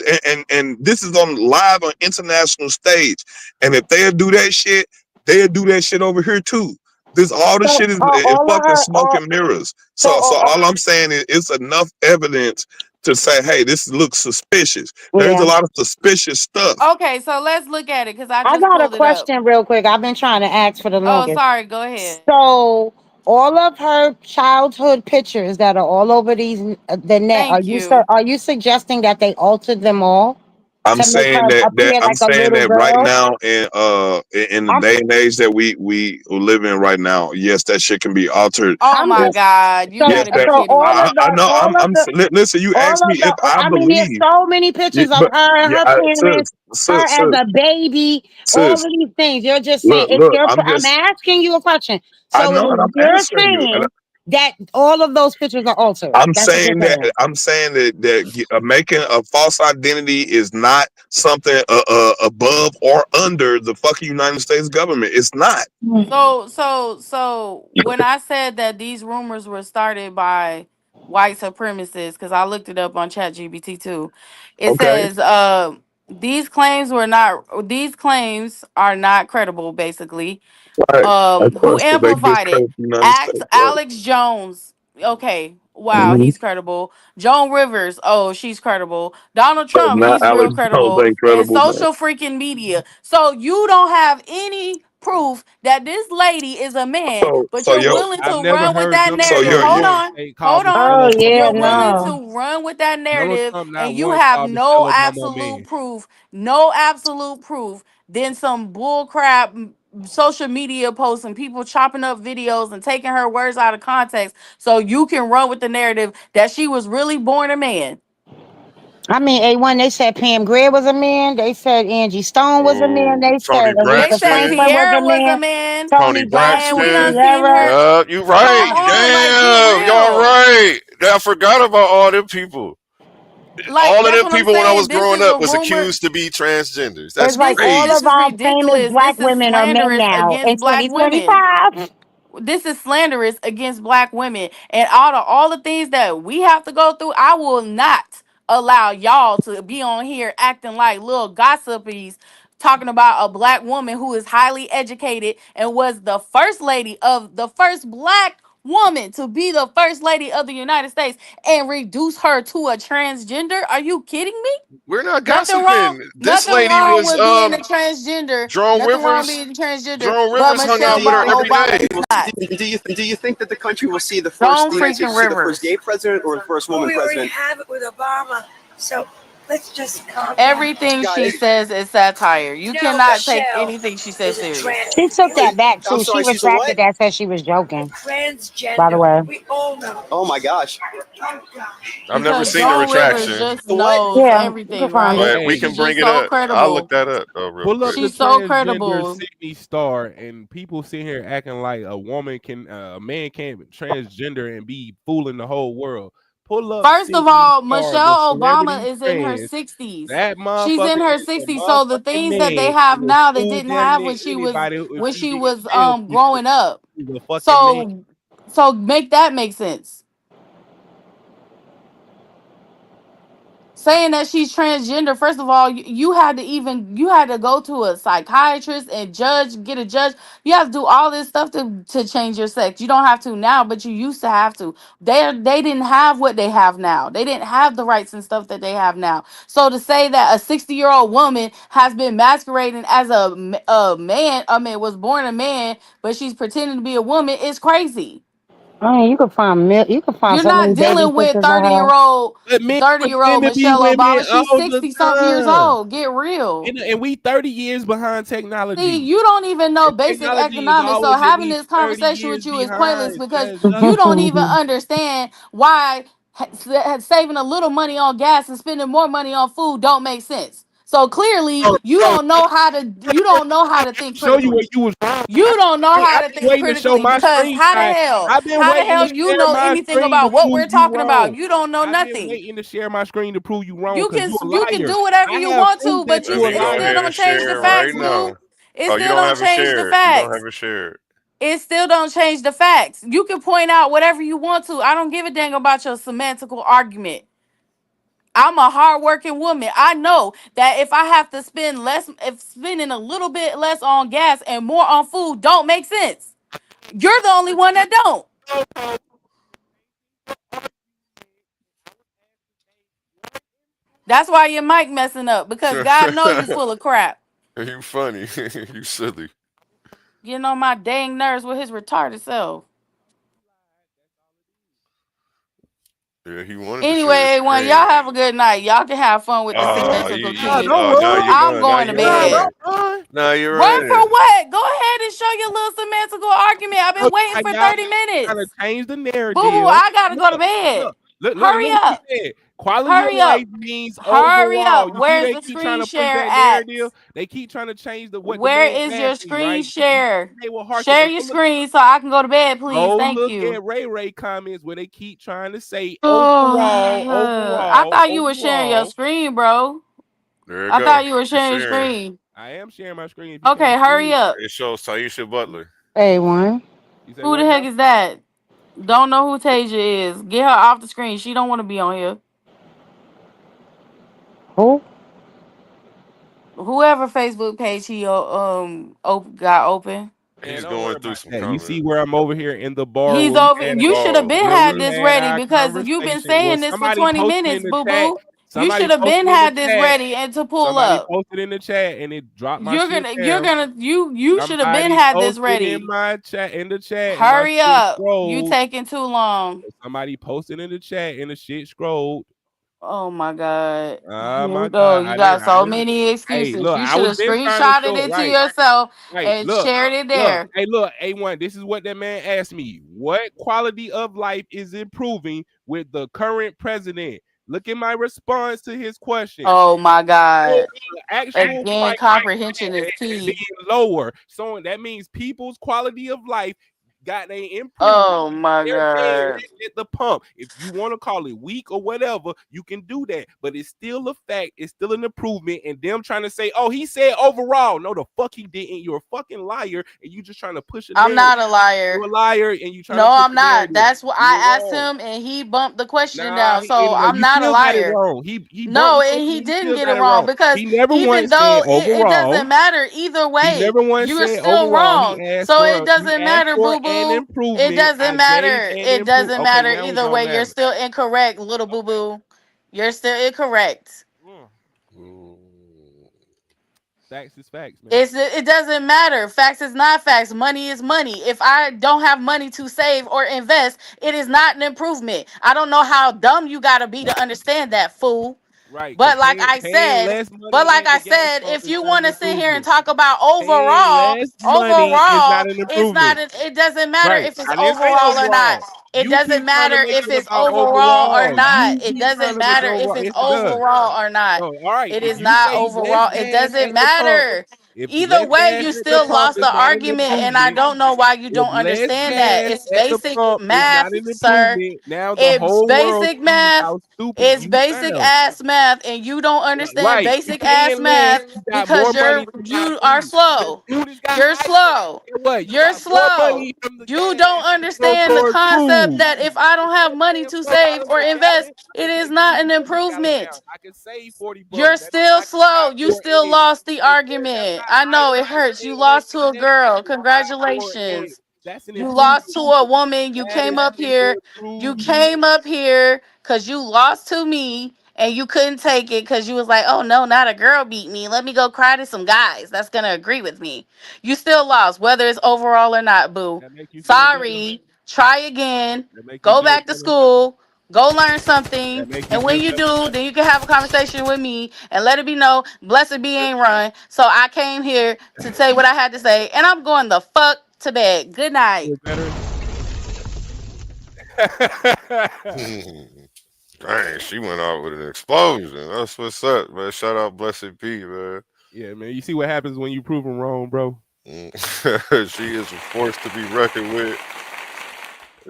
and this is on live on international stage. And if they'll do that shit, they'll do that shit over here too. This all the shit is fucking smoke and mirrors. So all I'm saying is it's enough evidence to say, hey, this looks suspicious. There's a lot of suspicious stuff. Okay, so let's look at it because I got a pulled it up. question real quick. I've been trying to ask for the longest. Oh, sorry. Go ahead. So all of her childhood pictures that are all over the net. Thank you. Are you suggesting that they altered them all I'm to make saying her that appear I'm like a saying little that right girl? now in the I'm day and age that we live in right now, yes, that shit can be altered. Oh I'm my And just God, you yes, got to be that so kidding me. I know. Listen. You asked me if I I mean, there's believe. so many Yeah, pictures of but her and yeah, her sis, parents, her sis, as sis, a baby, all sis. of these things. You're just saying if Look. I'm I'm just. asking you a question. I So know, and if I'm you're answering you. saying that all of those pictures are altered. That's what you're saying. I'm saying that making a false identity is not something above or under the fucking United States government. It's not. So when I said that these rumors were started by white supremacists, because I looked it up on ChatGPT too, it Okay. says these claims are not credible, basically. Right. Of Who course, because they amplified it? discredit the United States. Right. Alex Jones. Okay, wow, Mm-hmm. he's credible. Joan Rivers, oh, she's credible. Donald So Trump, now he's real Alex Jones credible. ain't And credible, man. social freaking media. So you don't have any proof that this lady is a man, but So you're yo, willing I've to never run with heard that Donald so narrative. Trump you're Hold once on. say call Hold me on. Oh fellow yeah, You're homo willing man. no. to run with that Donald narrative Trump and not you once have called me no fellow homo absolute man. proof. No absolute proof. Then some bull crap social media posts and people chopping up videos and taking her words out of context so you can run with the narrative that she was really born a man. I mean, A1, they said Pam Grier was a man. They said Angie Stone was a man. Ooh, They Tony said They Aretha said Braxton. Franklin was a Kiara was a man. man, Tony Tony and Braxton, we done Braxton. seen Kiara. her. Yeah, you Come right. on, like be Damn, y'all real. right. I forgot about all them people. Like All of that's them what I'm people when I was saying. This growing is a up was rumor. accused to be transgenders. That's It's like all This of crazy. is our famous ridiculous. black This is women are men slanderous now in against black women. 2025. This is slanderous against black women, and all the things that we have to go through. I will not allow y'all to be on here acting like little gossipies, talking about a black woman who is highly educated and was the first lady of the first black woman to be the first lady of the United States and reduce her to a transgender. Are you kidding me? We're not Nothing wrong. gossiping. This Nothing lady wrong was with being a transgender. Jerome Nothing wrong Rivers. being transgender. Jerome But Rivers hung Michelle out Do you with her think every that the Obama day. country is will? not. Do you think that the country will see the first? Joan The United States freaking will see the first Rivers. gay president or the first woman We already president? have it with Obama, so let's just calm down. Everything Got she it. says is satire. You No, cannot take Michelle anything she says is a serious. She took that back I'm too. She sorry, she's a retracted what? that, said she was a joking, by the transgender. way. We all know. Oh my gosh. Oh gosh. I've never Because seen the Joan Rivers retraction, just The what? knows Yeah, you can everything, find right? it. but we Hey, can She's bring just it so up. I'll look credible. that up though, real pull up quick. the She's so transgender credible. Sydney Star, and people sit here acting like a man can't transgender and be fooling the whole world. Pull up First of Sydney all, Star with Michelle Obama celebrity is in her friends. 60s. That She's in motherfucker her is a 60s. So the motherfucking things that they man have and will now they fool didn't damn have near anybody if when he she get was tell people growing up. he's a fucking man. So make that make sense. Saying that she's transgender, first of all, you had to go to a psychiatrist and get a judge. You have to do all this stuff to change your sex. You don't have to now, but you used to have to. They didn't have what they have now. They didn't have the rights and stuff that they have now. So to say that a 60-year-old woman has been masquerading as a man, I mean was born a man, but she's pretending to be a woman is crazy. I mean, you can find You're so not many baby dealing with pictures of her. Men 30-year-old pretend to be Michelle women Obama. She's all the 60 something years time. old. Get real. And we 30 years behind See, technology. you don't even know And basic technology is economics. So always at having least this 30 conversation years with you is pointless behind. because Just you don't even understand why saving a little money on gas and spending more money on food don't make sense. So clearly, you don't know how to think show you where critically. you was wrong. You don't know how I've to been think waiting to show critically my because screen time. I've been how the waiting to hell you share know my anything screen to about what prove we're you talking wrong. about? You don't know I've been nothing. waiting to share my screen to prove you wrong because you a You can liar. do whatever I you have want proof to, that but Let you a me it go still ahead liar. don't and change the share right facts, boo. now. It Oh, you still don't don't have it change the shared. You don't have facts. it shared. It still don't change the facts. You can point out whatever you want to. I don't give a dang about your semantical argument. I'm a hardworking woman. I know that if I have to spend less, if spending a little bit less on gas and more on food don't make sense. You're the only one that don't. That's why your mic messing up because God know you full of crap. You funny. You silly. Getting on my dang nerves with his retarded self. Yeah, he wanted Anyway, to A1, y'all have a good night. Y'all can have fun with the symmetrical kids. now you're I'm done. Now going to you're bed. running. Now you're Run for running. what? Go ahead and show your little symmetrical argument. I've been waiting for 30 minutes. Trying to change the narrative. Boo boo, I gotta go to bed. Hurry up. Quality Hurry of up. life means Hurry overall. up. You see, Where's they the keep screen trying to push share that at? narrative. They keep trying to change what the Where man is your asked me, screen right? share? They will hearken. Share your screen so I can go to bed, please. Go Thank look you. at Ray comments where they keep trying to say Oh, I overall. thought you were sharing your screen, bro. There you I go. thought you were You're sharing your screen. I am sharing my screen. If you Okay, can't hurry see up. It shows Taisha Butler. A1. You say Who the what heck now? is that? Don't know who Tasia is. Get her off the screen. She don't want to be on here. Who? Whoever Facebook page he got open. He's going through some You comments. see where I'm over here in the bar. He's where we over. had You should have been had this ready our because you've been conversation. saying this for Somebody 20 posted minutes, in the boo chat. boo. You Somebody should have been posted in the had this chat. ready and to pull Somebody up. posted in the chat and it dropped my You shit down. should have been Somebody had this posted ready. in my chat and my Hurry shit up. You scrolled. taking too long. Somebody posted in the chat and the shit scrolled. Oh my God. Oh Here my we go. God. You got so many Hey, excuses. look, You I should was have been trying to screenshotted show it to yourself and look, shared it there. Hey, look, A1, this is what that man asked me. What quality of life is improving with the current president? Look at my response to his question. Oh my God. The actual Again, comprehension is key. being lower. So that means people's quality of life got a improvement. Oh my They're paying God. less at the pump. If you want to call it weak or whatever, you can do that. But it's still a fact. It's still an improvement. And them trying to say, oh, he said overall. No, the fuck he didn't. You're a fucking liar. And you just trying to push a I'm narrative. not a liar. You're a liar and you trying No, to push I'm a not. narrative. That's what I asked wrong. him and he bumped the question Nah, down. So I'm you not a still got it liar. wrong. He No, bumped and he it, didn't still get got it wrong because He never even once though said overall. it doesn't matter either He way, never once you're said still overall. wrong. He asked So for it doesn't matter, boo an boo. improvement. It doesn't I matter. gave an It doesn't improvement. matter Okay, now we either don't way. You're matter. still incorrect, little boo boo. You're still incorrect. Facts is facts, man. It doesn't matter. Facts is not facts. Money is money. If I don't have money to save or invest, it is not an improvement. I don't know how dumb you gotta be to understand that, fool. Right. But like Paying I said, less money at the gas pump if is you not want an to sit here and improvement. talk about Paying less money is not an it's not. improvement. It doesn't matter Right. if it's I didn't say overall or not. overall. It You doesn't keep trying to matter make if it it's about overall or overall. not. You It keep trying doesn't to make it matter if overall. it's Yes, it does. overall or not. No, all right. It If is you not say less overall. It gas doesn't at the pump, matter. if Either less way, gas you at the still pump lost is the not an argument, and I improvement, don't know why you if don't less understand that. gas It's at the basic pump is math, not an sir. improvement, now the It's whole world basic sees math. how stupid It's you basic sound. ass math, and you don't understand Right. You basic ass paying less, math you got because more money to buy you are food. The slow. food has got You're higher. slow. And what? You You're got more slow. money from the You gas don't to go understand the towards concept food. that if I don't have money to save or invest, I it can is take you not to an $40 now. improvement. I can save $40. You're That means still I can buy slow. You four still eggs. lost the And yes, that's argument. not I know it higher. I'm hurts. You paying less lost to a today. I girl. can buy four eggs. Congratulations. That's an You improvement. lost to a woman. You That came is up an here. You improvement. came up here because you lost to me and you couldn't take it because you was like, oh no, not a girl beat me. Let me go cry to some guys that's going to agree with me. You still lost, whether it's overall or not, boo. That make you feel better. Sorry. Try again. That make you Go feel back to better. school. Go learn something. That make you And when feel you better. do, then you can have a conversation with me and let it be known, blessed be ain't run. So I came here to say what I had to say. And I'm going the fuck to bed. Good night. Feel better. Dang, she went out with an explosion. That's what's up, man. Shout out Blessed P, man. Yeah, man. You see what happens when you prove them wrong, bro. She is a force to be reckoned with.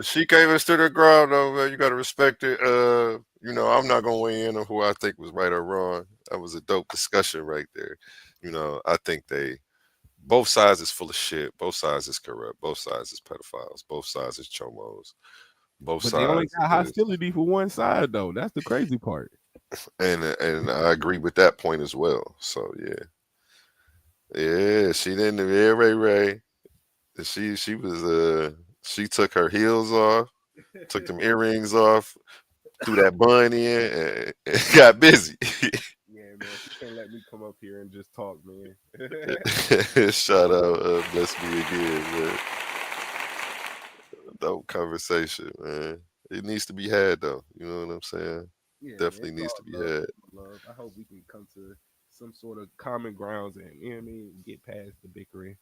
She came and stood her ground, though, man. You gotta respect it. I'm not gonna weigh in on who I think was right or wrong. That was a dope discussion right there. I think both sides is full of shit. Both sides is corrupt. Both sides is pedophiles. Both sides is chomos. Both But sides. they only got hostility for one side, though. That's the crazy part. And I agree with that point as well. So yeah, she didn't. Yeah, Ray. She was she took her heels off, took them earrings off, threw that bun in, and got busy. Yeah, man. She can't let me come up here and just talk, man. Shout out, bless me again, man. Dope conversation, man. It needs to be had, though. You know what I'm saying? Yeah, Definitely needs to be had. Love. I hope we can come to some sort of common grounds and you know what I mean, get past the bickering.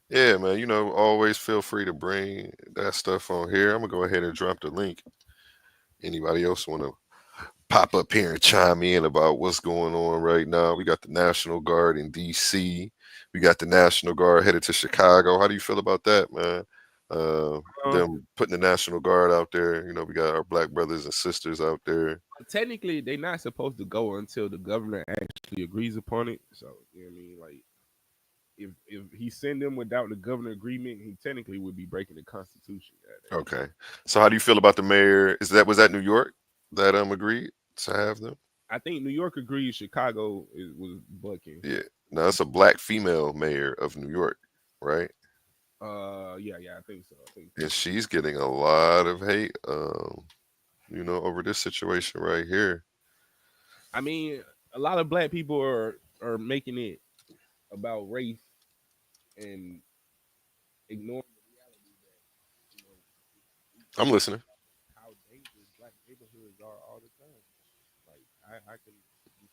Yeah, man. You know, always feel free to bring that stuff on here. I'm gonna go ahead and drop the link. Anybody else want to pop up here and chime in about what's going on right now? We got the National Guard in D.C. We got the National Guard headed to Chicago. How do you feel about that, man? Them putting the National Guard out there. You know, we got our black brothers and sisters out there. Technically, they're not supposed to go until the governor actually agrees upon it. So, you know what I mean? Like, if he send them without the governor agreement, he technically would be breaking the Constitution. Okay. So how do you feel about the mayor? Was that New York that agreed to have them? I think New York agreed. Chicago was bucking. Yeah. Now that's a black female mayor of New York, right? Yeah, I think so. And she's getting a lot of hate, you know, over this situation right here. I mean, a lot of black people are making it about race and ignoring the reality that, you know, I'm listening. How dangerous black neighborhoods are all the time. Like I can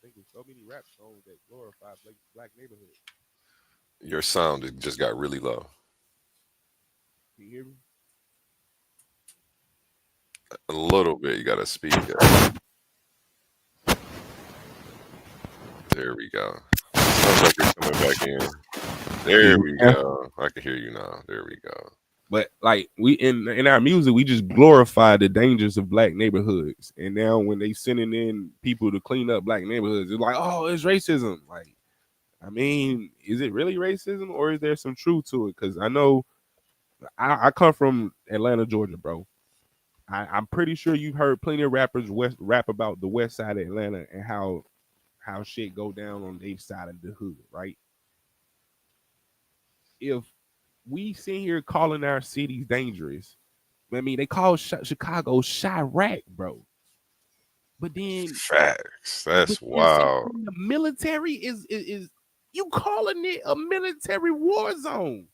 think of so many rap songs that glorify black neighborhoods. Your sound just got really low. Can you hear me? A little bit. You got to speak up. There we go. Sounds like you're coming back in. There we go. I can hear you now. There we go. But like we in our music, we just glorify the dangers of black neighborhoods. And now when they sending in people to clean up black neighborhoods, it's like, oh, it's racism. Like, I mean, is it really racism or is there some truth to it? Because I know I come from Atlanta, Georgia, bro. I'm pretty sure you've heard plenty of rappers rap about the west side of Atlanta and how shit go down on their side of the hood, right? If we sit here calling our cities dangerous, I mean, they call Chicago Chirac, bro. But then facts. That's wild. The military is you calling it a military war zone.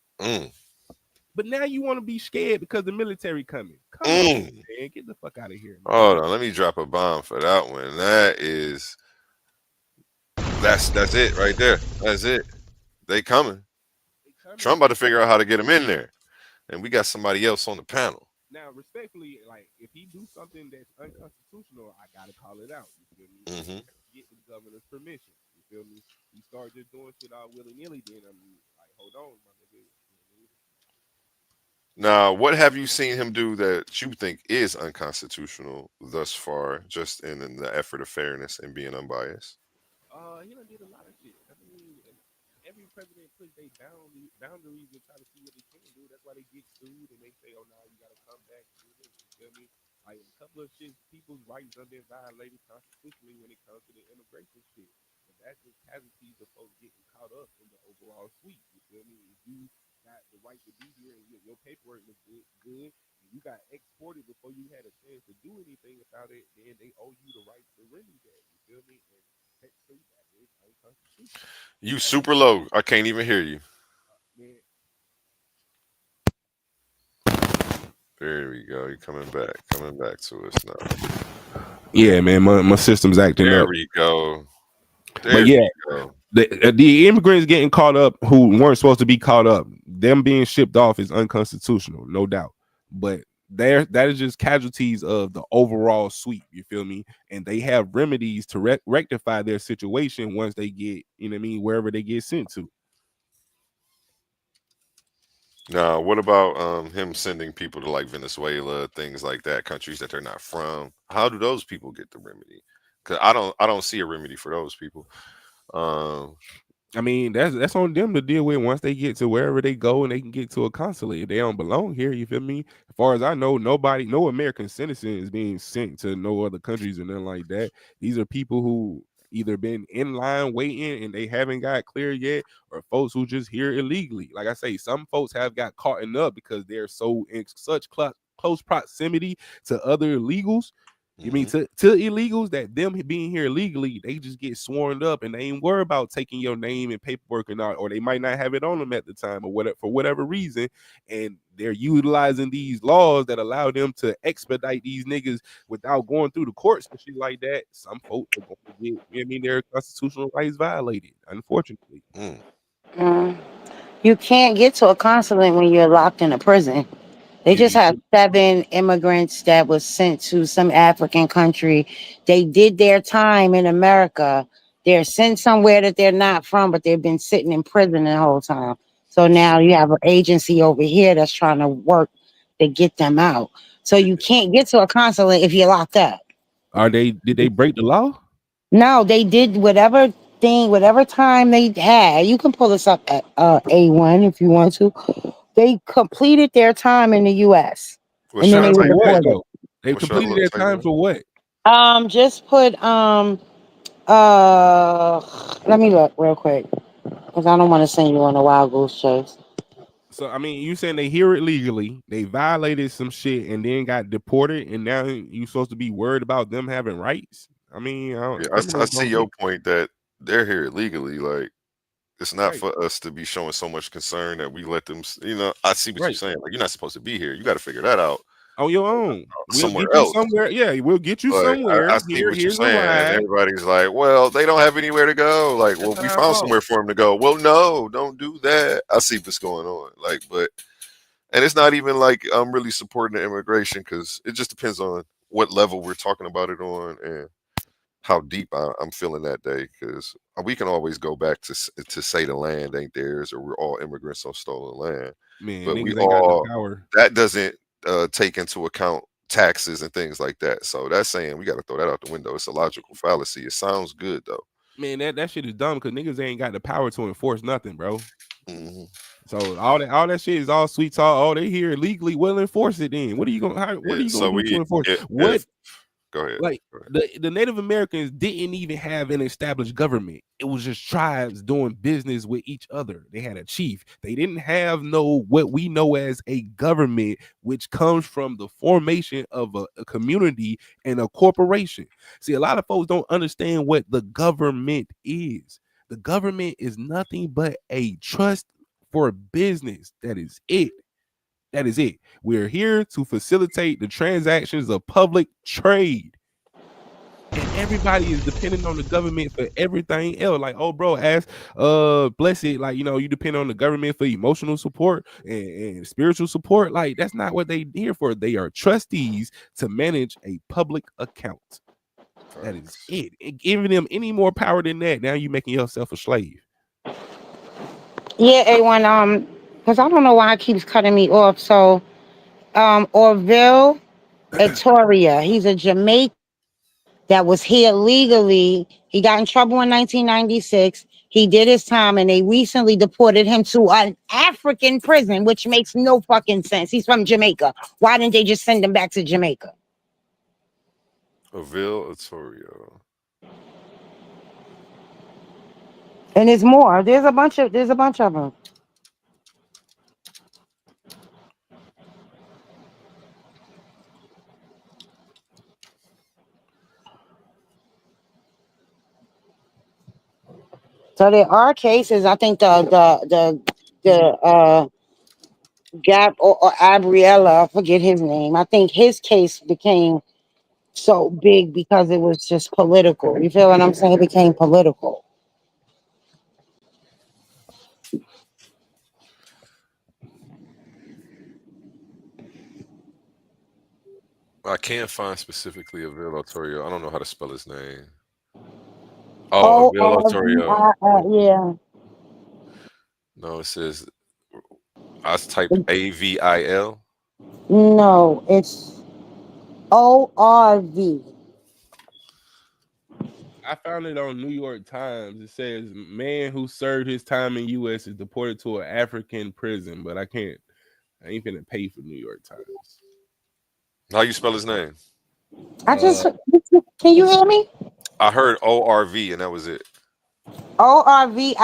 But now you want to be scared because the military coming. Come on, man. Get the fuck out of here. Man. Hold on, let me drop a bomb for that one. That's it right there. That's it. They coming. Trump about to figure out how to get them in there. And we got somebody else on the panel. Now, respectfully, like if he do something that's unconstitutional, I gotta call it out. You feel me? Get the governor's permission. You feel me? You start just doing shit all willy nilly, then I'm like, hold on, my nigga. Now, what have you seen him do that you think is unconstitutional thus far, just in the effort of fairness and being unbiased? He done did a lot of shit. I mean, every president puts their boundaries and try to see what they can do. That's why they get sued and they say, "Oh, now you got to come back." You feel me? Like a couple of shit, people's rights have been violated constitutionally when it comes to the immigration shit. But that's just casualties of folks getting caught up in the overall sweep. You feel me? If you got the right to be here and your paperwork was good, and you got exported before you had a chance to do anything about it, then they owe you the right to remedy that. You feel me? And technically, that is unconstitutional. You super low. I can't even hear you. There we go. You're coming back to us now. Yeah, man, my system's acting there up. We go. There but yeah, we go. The immigrants getting caught up who weren't supposed to be caught up, them being shipped off is unconstitutional, no doubt. But that is just casualties of the overall sweep. You feel me? And they have remedies to rectify their situation once they get, you know what I mean, wherever they get sent to. Now, what about him sending people to like Venezuela, things like that, countries that they're not from? How do those people get the remedy? Because I don't see a remedy for those people. I mean, that's on them to deal with once they get to wherever they go and they can get to a consulate. If they don't belong here, you feel me? As far as I know, no American citizen is being sent to no other countries or nothing like that. These are people who either been in line waiting and they haven't got cleared yet, or folks who just here illegally. Like I say, some folks have got caught up because they're so in such close proximity to other illegals You mean to illegals that them being here illegally, they just get sworn up and they ain't worried about taking your name and paperwork and all, or they might not have it on them at the time or whatever for whatever reason, and they're utilizing these laws that allow them to expedite these niggas without going through the courts and shit like that. Some folks are going to get, I mean, their constitutional rights violated, unfortunately. You can't get to a consulate when you're locked in a prison. They just had 7 immigrants that was sent to some African country. They did their time in America. They're sent somewhere that they're not from, but they've been sitting in prison the whole time. So now you have an agency over here that's trying to work to get them out. So you can't get to a consulate if you're locked up. Did they break the law? No, they did whatever time they had. You can pull this up at A1 if you want to. They completed their time in the U.S. What and then they were what, deported. They completed their time for what? Just put let me look real quick because I don't want to send you on a wild goose chase. So I mean, you saying they hear it legally, they violated some shit and then got deported, and now you supposed to be worried about them having rights? I mean, I see your point that they're here illegally. Like, it's not for us to be showing so much concern that we let them. You know, I see what you're saying. Like, you're not supposed to be here. You got to figure that out on your own. Somewhere else. Somewhere. Yeah, we'll get you somewhere. I see what you're saying. And everybody's like, well, they don't have anywhere to go. Like, well, we found somewhere for them to go. Well, no, don't do that. I see what's going on. Like, and it's not even like I'm really supporting the immigration because it just depends on what level we're talking about it on and how deep I'm feeling that day. Because we can always go back to say the land ain't theirs or we're all immigrants on stolen land. Man, but we ain't got the power. That doesn't take into account taxes and things like that. So that's saying we got to throw that out the window. It's a logical fallacy. It sounds good though. Man, that shit is dumb because niggas ain't got the power to enforce nothing, bro. So all that shit is all sweet talk. Oh, they here illegally. Well, enforce it then. What are you gonna do to enforce? Go ahead. Like the Native Americans didn't even have an established government. It was just tribes doing business with each other. They had a chief. They didn't have what we know as a government, which comes from the formation of a community and a corporation. See, a lot of folks don't understand what the government is. The government is nothing but a trust for business. That is it. That is it. We're here to facilitate the transactions of public trade. And everybody is dependent on the government for everything else. Like, oh, bro, bless it. Like, you depend on the government for emotional support and spiritual support. Like, that's not what they're here for. They are trustees to manage a public account. That is it. Giving them any more power than that, now you're making yourself a slave. Yeah, A1, because I don't know why it keeps cutting me off. So, Orville Etoria, he's a Jamaican that was here legally. He got in trouble in 1996. He did his time, and they recently deported him to an African prison, which makes no fucking sense. He's from Jamaica. Why didn't they just send him back to Jamaica? Orville Etoria. And there's more. There's a bunch of them. So there are cases. I think the Gap or Abriella, I forget his name. I think his case became so big because it was just political. You feel what I'm saying? It became political. I can't find specifically Orville Etoria. I don't know how to spell his name. Oh, Orville Etoria. Yeah. No, it says I typed AVIL. No, it's ORV. I found it on New York Times. It says man who served his time in U.S. is deported to an African prison, but I ain't finna pay for New York Times. How you spell his name? Can you hear me? I heard ORV and that was it. ORVILLE.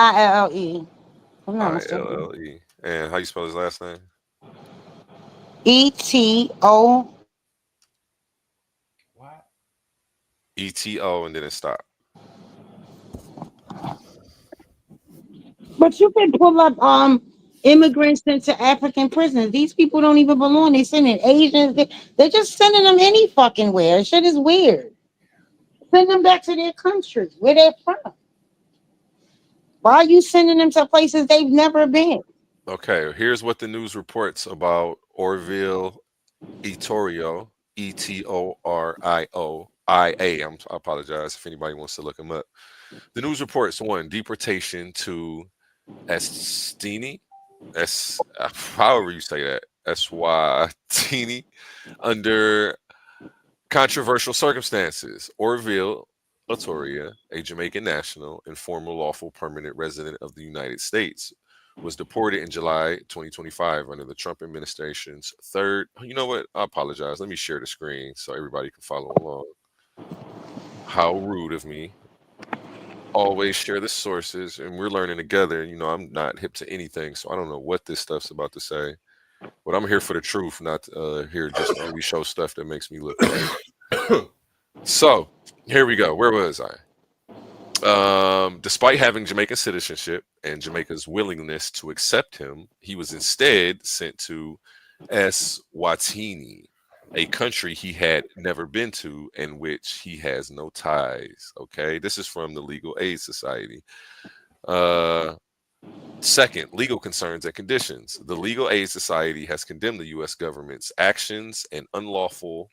I'm not mistaken. ILLE. And how you spell his last name? ETO. What? ETO, and then it stopped. But you can pull up immigrants into African prisons. These people don't even belong. They sending Asians. They're just sending them any fucking where. Shit is weird. Send them back to their countries where they're from. Why are you sending them to places they've never been? Okay, here's what the news reports about Orville Itorio, Etorioia. I apologize if anybody wants to look him up. The news reports: 1, deportation to Eswatini, however you say that, Eswatini, under controversial circumstances. Orville Itoria, a Jamaican national and former lawful permanent resident of the United States, was deported in July 2025 under the Trump administration's third. You know what? I apologize. Let me share the screen so everybody can follow along. How rude of me. Always share the sources, and we're learning together. You know, I'm not hip to anything, so I don't know what this stuff's about to say. But I'm here for the truth, not here just to only show stuff that makes me look right. So here we go. Where was I? Despite having Jamaican citizenship and Jamaica's willingness to accept him, he was instead sent to Eswatini, a country he had never been to and which he has no ties. Okay, this is from the Legal Aid Society. Second, legal concerns and conditions. The Legal Aid Society has condemned the U.S. government's actions as unlawful,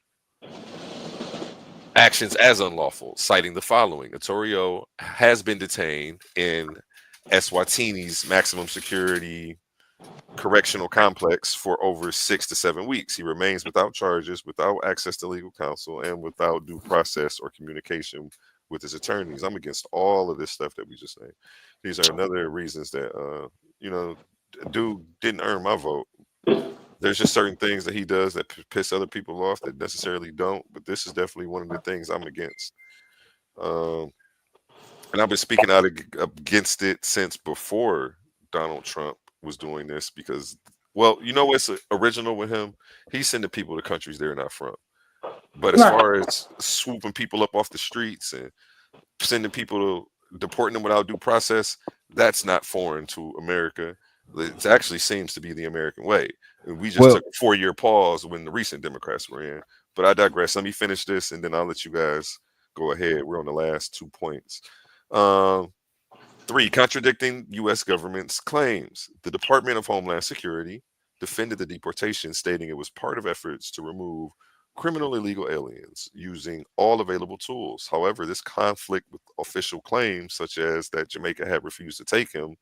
citing the following. Itorio has been detained in Eswatini's maximum security correctional complex for over 6 to 7 weeks. He remains without charges, without access to legal counsel, and without due process or communication with his attorneys. I'm against all of this stuff that we just named. These are another reasons that dude didn't earn my vote. There's just certain things that he does that piss other people off that necessarily don't, but this is definitely one of the things I'm against. And I've been speaking out against it since before Donald Trump was doing this because, well, you know what's original with him? He's sending people to countries they're not from. But as far as swooping people up off the streets and sending people to deporting them without due process, that's not foreign to America. It actually seems to be the American way. We just took a 4-year pause when the recent Democrats were in. But I digress. Let me finish this, and then I'll let you guys go ahead. We're on the last 2 points. 3, contradicting U.S. government's claims. The Department of Homeland Security defended the deportation, stating it was part of efforts to remove criminal illegal aliens using all available tools. However, this conflict with official claims, such as that Jamaica had refused to take him,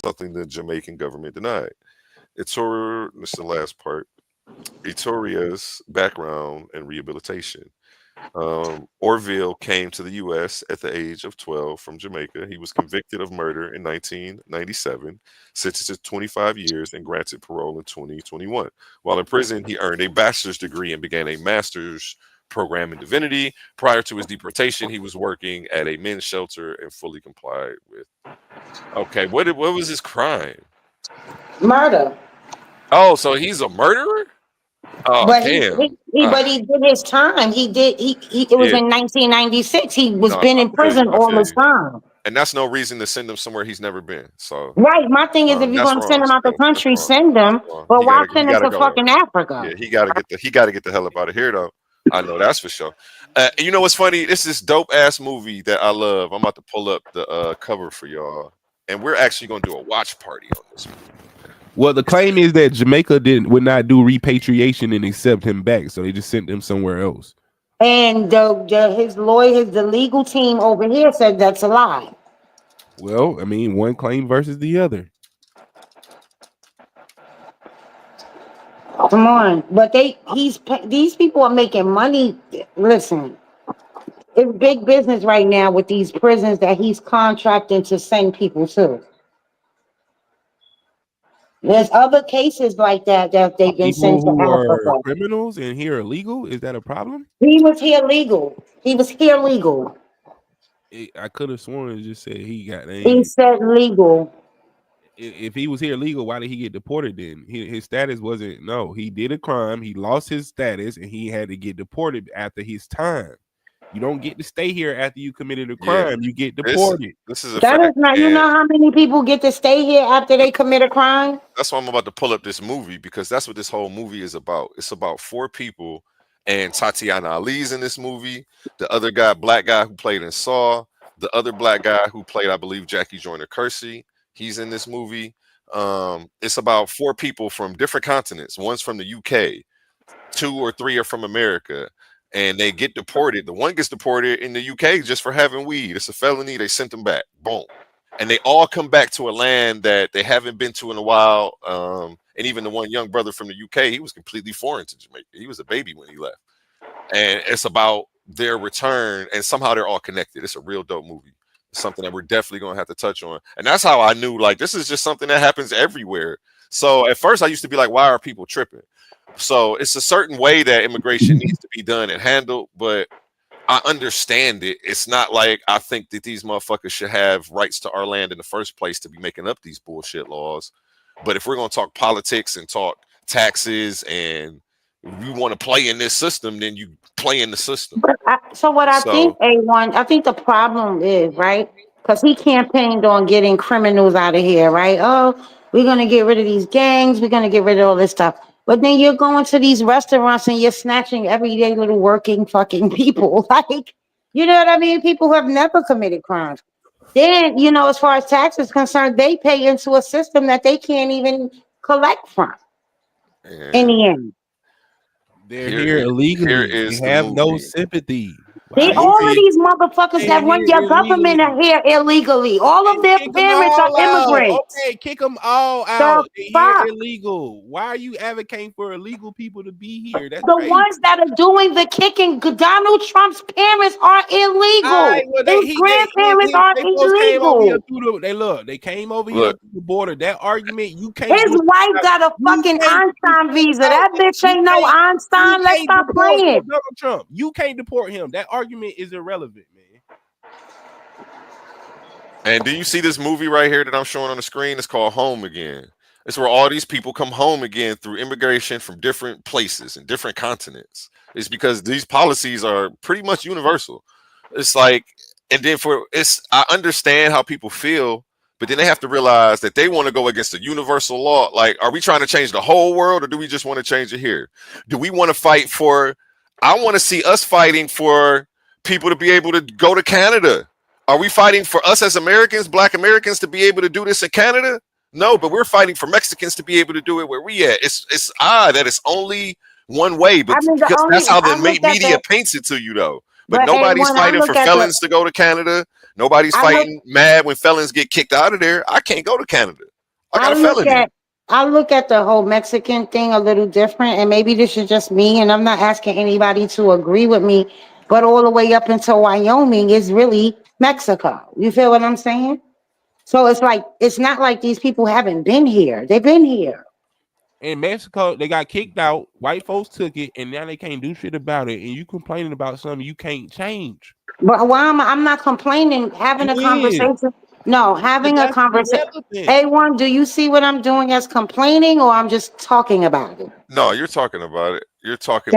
something the Jamaican government denied. This is the last part. Itoria's background and rehabilitation. Orville came to the U.S. at the age of 12 from Jamaica. He was convicted of murder in 1997, sentenced to 25 years, and granted parole in 2021. While in prison, he earned a bachelor's degree and began a master's program in divinity. Prior to his deportation, he was working at a men's shelter and fully complied with. Okay, what was his crime? Murder. Oh, so he's a murderer? Oh, but damn. But he did his time. It was in 1996. He was been in prison all this time. And that's no reason to send him somewhere he's never been. So right. My thing is, if you're going to send him out the country, send him. But why send him to fucking Africa? Yeah, he got to get the hell up out of here, though. I know that's for sure. You know what's funny? This is dope ass movie that I love. I'm about to pull up the cover for y'all, and we're actually going to do a watch party on this movie. Well, the claim is that Jamaica would not do repatriation and accept him back, so they just sent him somewhere else. And his the legal team over here said that's a lie. Well, I mean, one claim versus the other. Come on, but these people are making money. Listen, it's big business right now with these prisons that he's contracting to send people to. There's other cases like that they've been sent to Africa. Criminals and here illegal? Is that a problem? He was here legal. He was here legal. I could have sworn it just said he got. He said legal. If he was here legal, why did he get deported then? His status wasn't. No, he did a crime. He lost his status, and he had to get deported after his time. You don't get to stay here after you committed a crime. You get deported. This is a that fact. Is not. You know how many people get to stay here after they commit a crime? That's why I'm about to pull up this movie, because that's what this whole movie is about. It's about 4 people, and Tatiana Ali's in this movie. The other guy, black guy who played in Saw. The other black guy who played, I believe, Jackie Joyner Kersey. He's in this movie. It's about 4 people from different continents. One's from the UK, 2 or 3 are from America, and they get deported. The one gets deported in the UK just for having weed. It's a felony. They sent them back. Boom. And they all come back to a land that they haven't been to in a while. And even the one young brother from the UK, he was completely foreign to Jamaica. He was a baby when he left. And it's about their return, and somehow they're all connected. It's a real dope movie. It's something that we're definitely going to have to touch on. And that's how I knew, like, this is just something that happens everywhere. So at first I used to be like, why are people tripping? So it's a certain way that immigration needs to be done and handled, but I understand it. It's not like I think that these motherfuckers should have rights to our land in the first place to be making up these bullshit laws. But if we're going to talk politics and talk taxes, and we want to play in this system, then you play in the system. But I think, A1, I think the problem is, right, because he campaigned on getting criminals out of here, right? Oh, we're going to get rid of these gangs. We're going to get rid of all this stuff. But then you're going to these restaurants and you're snatching everyday little working fucking people. Like, you know what I mean? People who have never committed crimes. Then, you know, as far as taxes concerned, they pay into a system that they can't even collect from in the end. They're here illegally. They have no sympathy. All of these motherfuckers that run your government are here illegally. All of their parents are immigrants. Okay, kick them all out. They're here illegal. Why are you advocating for illegal people to be here? That's the ones that are doing the kicking. Donald Trump's parents are illegal. His grandparents are illegal. They came over here through the border. That argument, you can't. His wife got a fucking Einstein visa. That bitch ain't no Einstein. Let's stop playing. Donald Trump, you can't deport him. That argument is irrelevant, man. And do you see this movie right here that I'm showing on the screen? It's called Home Again. It's where all these people come home again through immigration from different places and different continents. It's because these policies are pretty much universal. It's like, and then I understand how people feel, but then they have to realize that they want to go against the universal law. Like, are we trying to change the whole world, or do we just want to change it here? Do we want to fight for? I want to see us fighting for people to be able to go to Canada. Are we fighting for us as Americans, Black Americans, to be able to do this in Canada? No, but we're fighting for Mexicans to be able to do it where we at. It's odd that it's only one way, but because that's how the media paints it to you, though. But nobody's fighting for felons to go to Canada. Nobody's fighting mad when felons get kicked out of there. I can't go to Canada. I got a felony. I look at the whole Mexican thing a little different, and maybe this is just me, and I'm not asking anybody to agree with me, but all the way up until Wyoming is really Mexico. You feel what I'm saying? So it's like, it's not like these people haven't been here. They've been here. In Mexico, they got kicked out. White folks took it, and now they can't do shit about it. And you complaining about something you can't change. But why I'm not complaining, having a conversation. No, having a conversation. A1, do you see what I'm doing as complaining, or I'm just talking about it? No, you're talking about it. You're talking.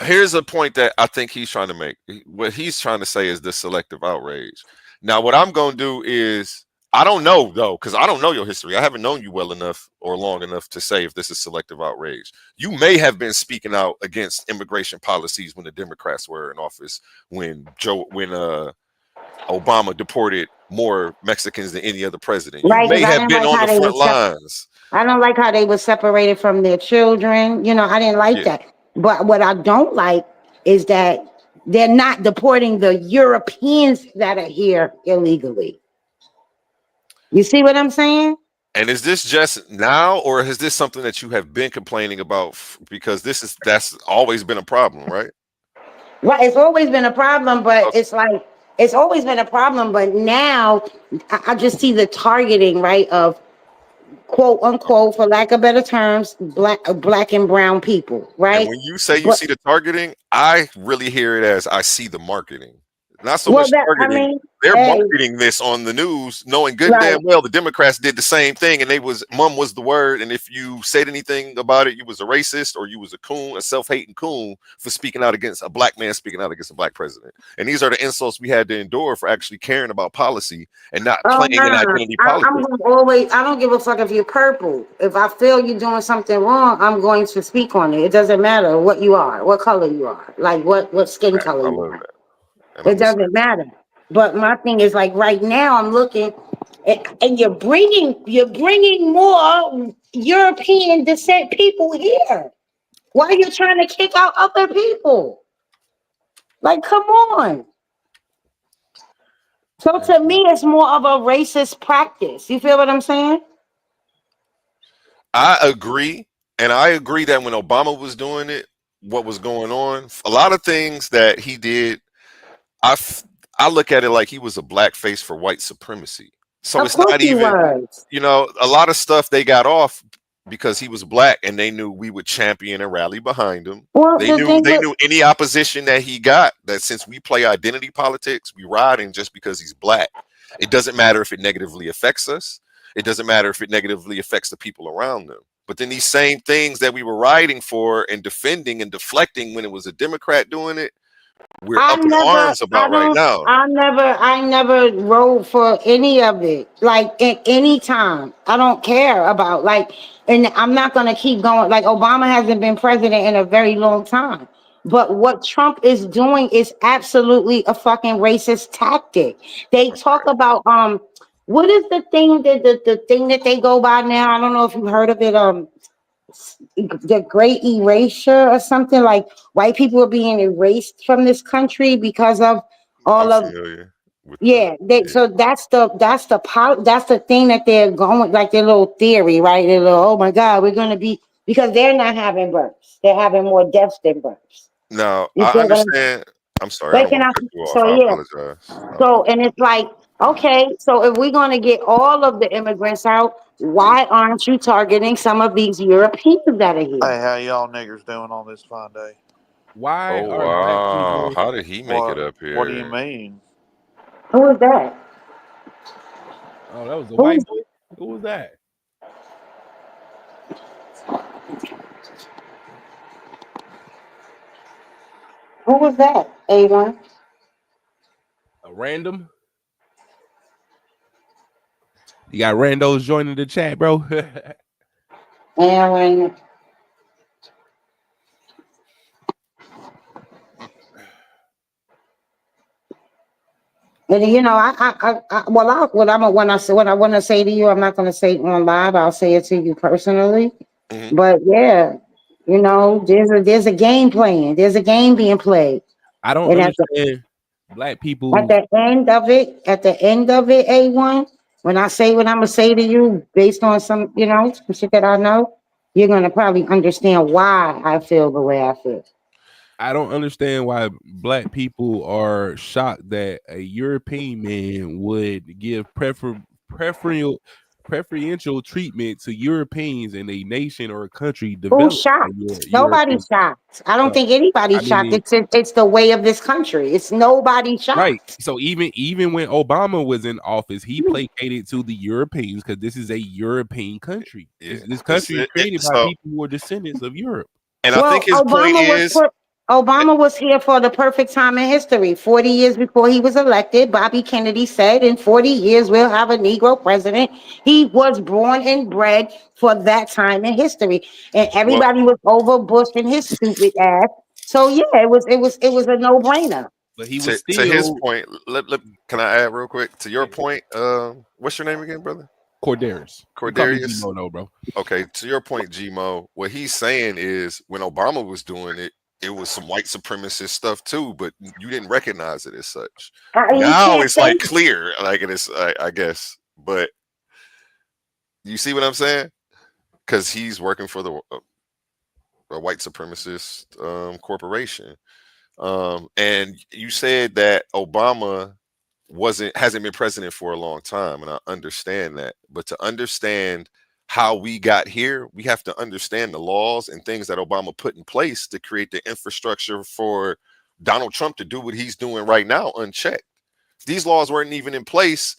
Here's a point that I think he's trying to make. What he's trying to say is the selective outrage. Now, what I'm going to do is, I don't know, though, because I don't know your history. I haven't known you well enough or long enough to say if this is selective outrage. You may have been speaking out against immigration policies when the Democrats were in office, when Obama deported more Mexicans than any other president. You may have been on the front lines. I don't like how they were separated from their children. You know, I didn't like that. But what I don't like is that they're not deporting the Europeans that are here illegally. You see what I'm saying? And is this just now, or is this something that you have been complaining about? Because that's always been a problem, right? Right, it's always been a problem, but it's like, it's always been a problem, but now I just see the targeting, right, of quote unquote, for lack of better terms, black and brown people, right? And when you say you see the targeting, I really hear it as I see the marketing. Not so much targeting. They're marketing this on the news, knowing good and damn well the Democrats did the same thing, and mum was the word. And if you said anything about it, you was a racist or you was a coon, a self-hating coon for speaking out against a black man speaking out against a black president. And these are the insults we had to endure for actually caring about policy and not playing in identity politics. I'm gonna always. I don't give a fuck if you're purple. If I feel you're doing something wrong, I'm going to speak on it. It doesn't matter what you are, what color you are, like what skin color you are. It doesn't matter. But my thing is like right now I'm looking and you're bringing more European descent people here. Why are you trying to kick out other people? Like, come on. So to me, it's more of a racist practice. You feel what I'm saying? I agree. And I agree that when Obama was doing it, what was going on, a lot of things that he did, I look at it like he was a blackface for white supremacy. So it's not even, you know, a lot of stuff they got off because he was black and they knew we would champion and rally behind him. Well, they knew any opposition that he got, that since we play identity politics, we ride him just because he's black. It doesn't matter if it negatively affects us. It doesn't matter if it negatively affects the people around them. But then these same things that we were riding for and defending and deflecting when it was a Democrat doing it, we're up in arms about right now. I never wrote for any of it. Like at any time. I don't care about and I'm not gonna keep going. Like Obama hasn't been president in a very long time. But what Trump is doing is absolutely a fucking racist tactic. They talk about what is the thing that the thing that they go by now? I don't know if you heard of it. The Great Erasure or something, like white people are being erased from this country because of all of so that's the thing that they're going, like their little theory, right? Their little, oh my God, we're gonna be, because they're not having births, they're having more deaths than births. No, I understand. I'm sorry, I don't want to cut you off. I apologize. So and it's like, okay, so if we're gonna get all of the immigrants out, why aren't you targeting some of these Europeans that are here? Hey, how y'all niggers doing on this fine day? Why are black people? How did he make it up here? What do you mean? Who is that? Oh, that was a white boy. Who was that? Who was that, A1? A random? You got randos joining the chat, bro. And you know, what I want to say to you, I'm not going to say it on live. I'll say it to you personally. Mm-hmm. But yeah, you know, there's a game playing. There's a game being played. I don't understand black people. At the end of it, A1, when I say what I'm gonna say to you, based on some shit that I know, you're gonna probably understand why I feel the way I feel. I don't understand why black people are shocked that a European man would give preferential treatment to Europeans in a nation or a country developed. Who's shocked? Nobody's shocked. I don't think anybody's shocked. It's the way of this country. It's nobody shocked. Right. So even when Obama was in office, he placated to the Europeans because this is a European country. Yeah. This country is created by people who are descendants of Europe. And I think his point is Obama was here for the perfect time in history. 40 years before he was elected, Bobby Kennedy said, in 40 years, we'll have a Negro president. He was born and bred for that time in history. And everybody was over Bush and his stupid ass. So yeah, it was a no-brainer. But he was to his point, can I add real quick? To your point, what's your name again, brother? Cordarius. No, bro. Okay, to your point, G-Mo, what he's saying is when Obama was doing it, it was some white supremacist stuff too, but you didn't recognize it as such. Now it's like clear, like it is, I guess. But you see what I'm saying? Because he's working for the white supremacist corporation. And you said that Obama hasn't been president for a long time, and I understand that. But to understand how we got here, we have to understand the laws and things that Obama put in place to create the infrastructure for Donald Trump to do what he's doing right now unchecked. If these laws weren't even in place,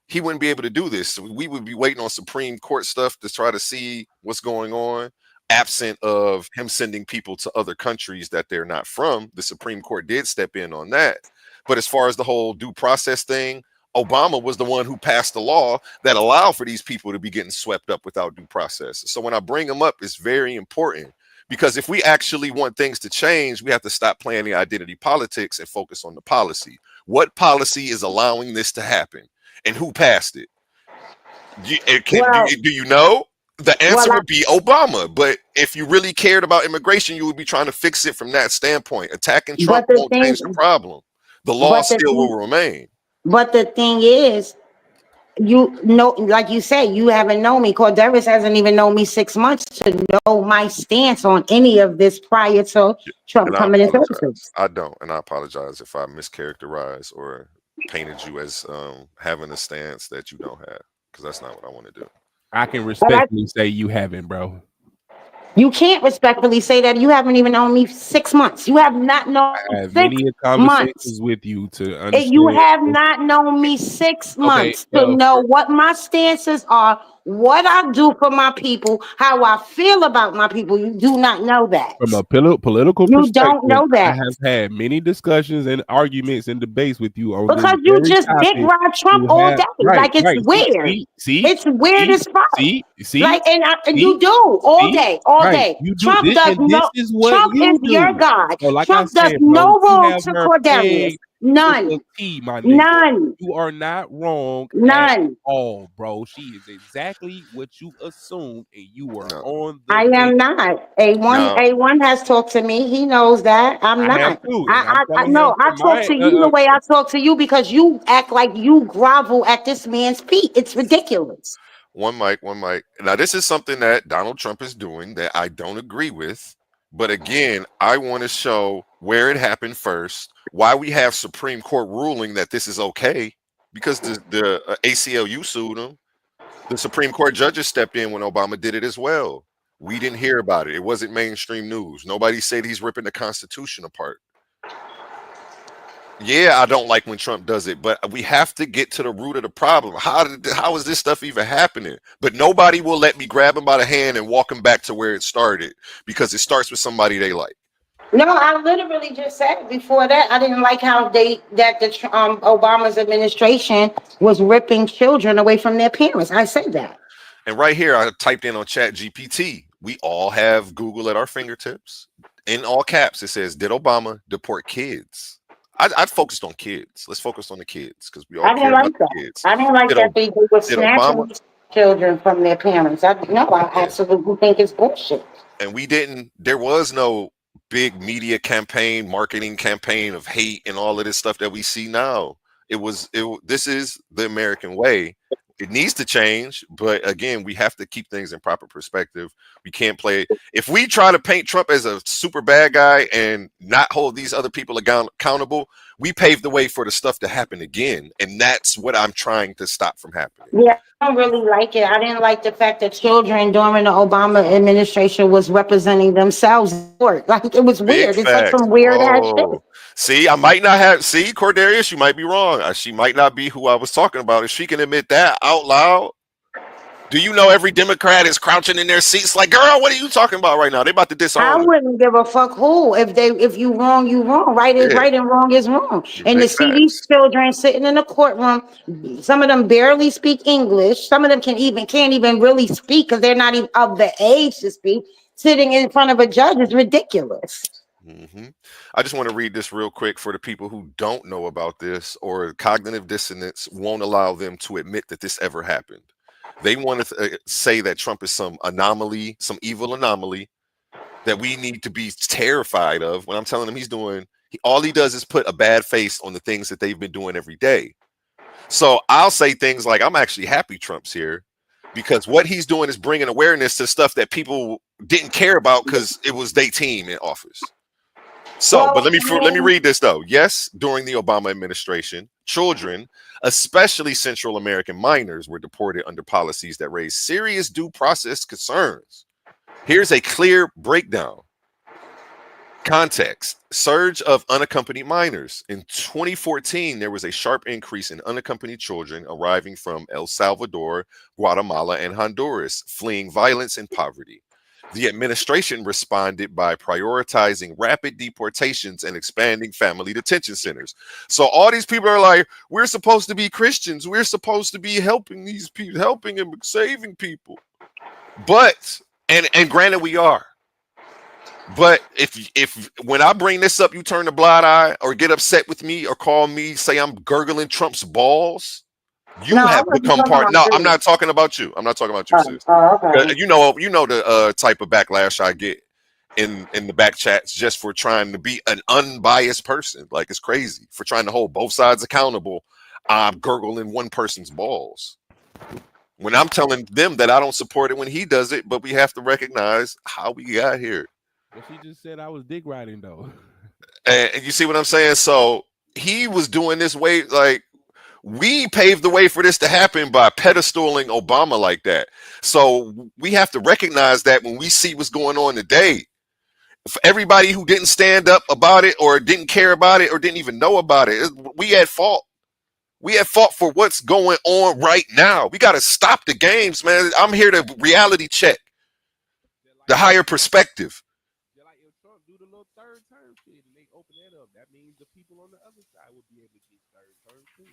he wouldn't be able to do this. We would be waiting on Supreme Court stuff to try to see what's going on, absent of him sending people to other countries that they're not from. The Supreme Court did step in on that. But as far as the whole due process thing, Obama was the one who passed the law that allowed for these people to be getting swept up without due process. So when I bring them up, it's very important, because if we actually want things to change, we have to stop playing the identity politics and focus on the policy. What policy is allowing this to happen, and who passed it? Do you know? The answer would be Obama. But if you really cared about immigration, you would be trying to fix it from that standpoint. Attacking Trump won't change the problem. The law still will remain. But the thing is, you know, like you say, you haven't known me. Corderis hasn't even known me 6 months to know my stance on any of this prior to Trump coming into office. I don't, and I apologize if I mischaracterized or painted you as having a stance that you don't have, because that's not what I want to do. I can respectfully say you haven't, bro. You can't respectfully say that. You haven't even known me 6 months. You have not known I have 6 many conversations months with you to understand. You have not known me 6 months to know what my stances are, what I do for my people, how I feel about my people. You do not know that. From a political you perspective, don't know that. I have had many discussions and arguments and debates with you on because you just dick ride Trump all day. Like it's weird. See, it's weird as fuck. See, like and you do all day. You do Trump this, does no. Trump is your God. So like Trump I said, does no wrong to Cordelius. None. None. You are not wrong. None. At all, bro. She is exactly what you assumed, and you were on the I am not. A1 has talked to me. He knows that. I'm not. I know. I talk to you the way I talk to you because you act like you grovel at this man's feet. It's ridiculous. One mic. Now, this is something that Donald Trump is doing that I don't agree with. But again, I want to show where it happened first, why we have Supreme Court ruling that this is okay, because the ACLU sued him. The Supreme Court judges stepped in when Obama did it as well. We didn't hear about it. It wasn't mainstream news. Nobody said he's ripping the Constitution apart. Yeah, I don't like when Trump does it, but we have to get to the root of the problem. How is this stuff even happening? But nobody will let me grab him by the hand and walk him back to where it started, because it starts with somebody they like. No, I literally just said before that I didn't like how the Obama's administration was ripping children away from their parents. I said that. And right here, I typed in on Chat GPT. We all have Google at our fingertips. In all caps, it says, "Did Obama deport kids?" I focused on kids. Let's focus on the kids because we all care about the kids. I didn't like that they were snatching children from their parents. I absolutely think it's bullshit. And there was no big media campaign, marketing campaign of hate and all of this stuff that we see now. This is the American way. It needs to change, but again, we have to keep things in proper perspective. We can't play. If we try to paint Trump as a super bad guy and not hold these other people accountable, we pave the way for the stuff to happen again. And that's what I'm trying to stop from happening. Yeah, I don't really like it. I didn't like the fact that children during the Obama administration was representing themselves. Like it was weird. It's like some weird ass shit. See, I might not have. See, Cordarius, you might be wrong. She might not be who I was talking about. If she can admit that out loud, do you know every Democrat is crouching in their seats like, girl, what are you talking about right now? They about to disown I wouldn't give a fuck who. If you wrong, you wrong. Right is right and wrong is wrong. And to see these children sitting in the courtroom, some of them barely speak English. Some of them can't even really speak because they're not even of the age to speak. Sitting in front of a judge is ridiculous. I just want to read this real quick for the people who don't know about this, or cognitive dissonance won't allow them to admit that this ever happened. They want to say that Trump is some anomaly, some evil anomaly that we need to be terrified of. When I'm telling them all he does is put a bad face on the things that they've been doing every day. So I'll say things like, I'm actually happy Trump's here, because what he's doing is bringing awareness to stuff that people didn't care about because it was their team in office. So, but let me read this though. Yes, during the Obama administration, children, especially Central American minors, were deported under policies that raised serious due process concerns. Here's a clear breakdown. Context: surge of unaccompanied minors. In 2014, there was a sharp increase in unaccompanied children arriving from El Salvador, Guatemala, and Honduras, fleeing violence and poverty. The administration responded by prioritizing rapid deportations and expanding family detention centers. So all these people are like, we're supposed to be Christians. We're supposed to be helping these people, helping and saving people. But, and granted we are. But if when I bring this up, you turn a blind eye or get upset with me or call me, say I'm gurgling Trump's balls, you have become part. No, I'm not talking about you. I'm not talking about you, sis. Okay. You know the type of backlash I get in the back chats just for trying to be an unbiased person. Like, it's crazy for trying to hold both sides accountable. I'm gurgling one person's balls when I'm telling them that I don't support it when he does it, but we have to recognize how we got here. Well, she just said I was dick riding though. And you see what I'm saying? So he was doing this way, like, we paved the way for this to happen by pedestaling Obama like that. So we have to recognize that when we see what's going on today. For everybody who didn't stand up about it or didn't care about it or didn't even know about it, we at fault. We at fault for what's going on right now. We got to stop the games, man. I'm here to reality check the higher perspective. Like if Trump do the little third term shit and they open that up, that means the people on the other side will be able to get third term too.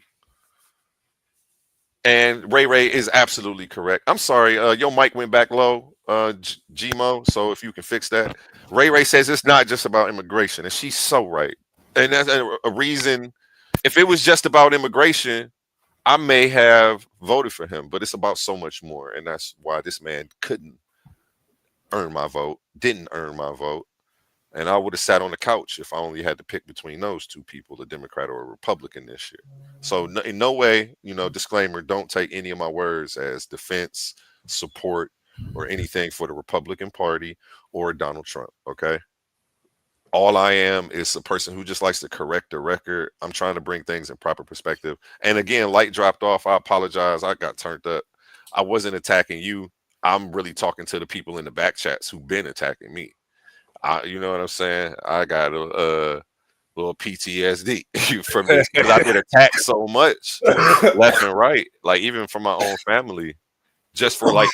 And Ray is absolutely correct. I'm sorry, your mic went back low, Gmo. So if you can fix that. Ray says it's not just about immigration, and she's so right. And that's a reason. If it was just about immigration, I may have voted for him, but it's about so much more, and that's why this man couldn't earn my vote, didn't earn my vote, and I would have sat on the couch if I only had to pick between those two people, a Democrat or a Republican this year. So in no way, disclaimer, don't take any of my words as defense, support, or anything for the Republican Party or Donald Trump, okay? All I am is a person who just likes to correct the record. I'm trying to bring things in proper perspective. And again, light dropped off. I apologize. I got turned up. I wasn't attacking you. I'm really talking to the people in the back chats who've been attacking me. You know what I'm saying? I got a little PTSD from this because I get attacked so much left and right, like even from my own family, just for like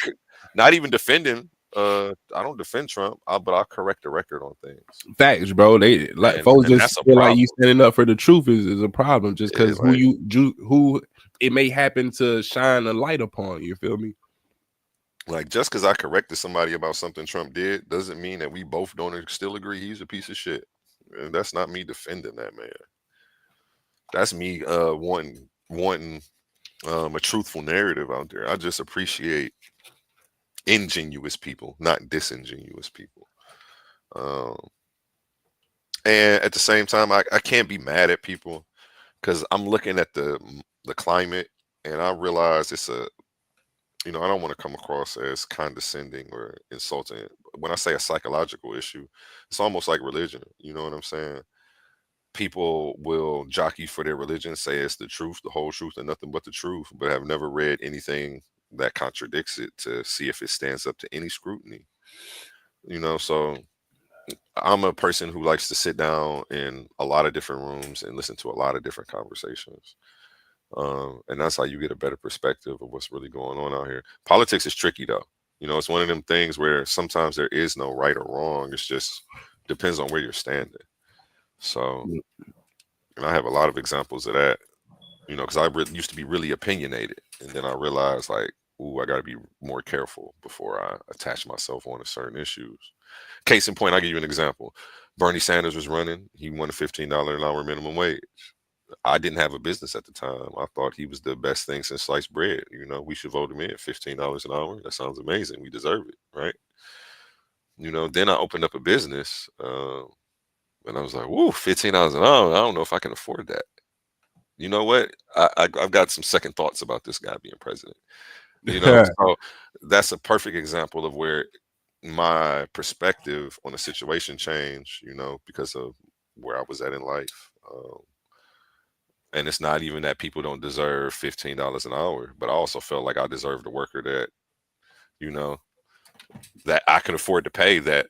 not even defending. I don't defend Trump, but I'll correct the record on things. Facts, bro. They like folks just feel like you standing up for the truth is a problem just because who it may happen to shine a light upon. You feel me? Like, just because I corrected somebody about something Trump did doesn't mean that we both don't still agree he's a piece of shit. And that's not me defending that man. That's me wanting a truthful narrative out there. I just appreciate ingenuous people, not disingenuous people. And at the same time, I can't be mad at people because I'm looking at the climate and I realize it's I don't want to come across as condescending or insulting. When I say a psychological issue, it's almost like religion. You know what I'm saying? People will jockey for their religion, say it's the truth, the whole truth, and nothing but the truth, but have never read anything that contradicts it to see if it stands up to any scrutiny. So I'm a person who likes to sit down in a lot of different rooms and listen to a lot of different conversations. And that's how you get a better perspective of what's really going on out here. Politics is tricky though. It's one of them things where sometimes there is no right or wrong. It's just depends on where you're standing. So, and I have a lot of examples of that, because I used to be really opinionated. And then I realized like, I got to be more careful before I attach myself onto certain issues. Case in point, I'll give you an example. Bernie Sanders was running. He won a $15 an hour minimum wage. I didn't have a business at the time. I thought he was the best thing since sliced bread. We should vote him in. $15 an hour. That sounds amazing. We deserve it, right? Then I opened up a business, and I was like, "Woo, $15 an hour. I don't know if I can afford that." You know what? I've got some second thoughts about this guy being president. So that's a perfect example of where my perspective on the situation changed. Because of where I was at in life. And it's not even that people don't deserve $15 an hour, but I also felt like I deserved a worker that, that I can afford to pay that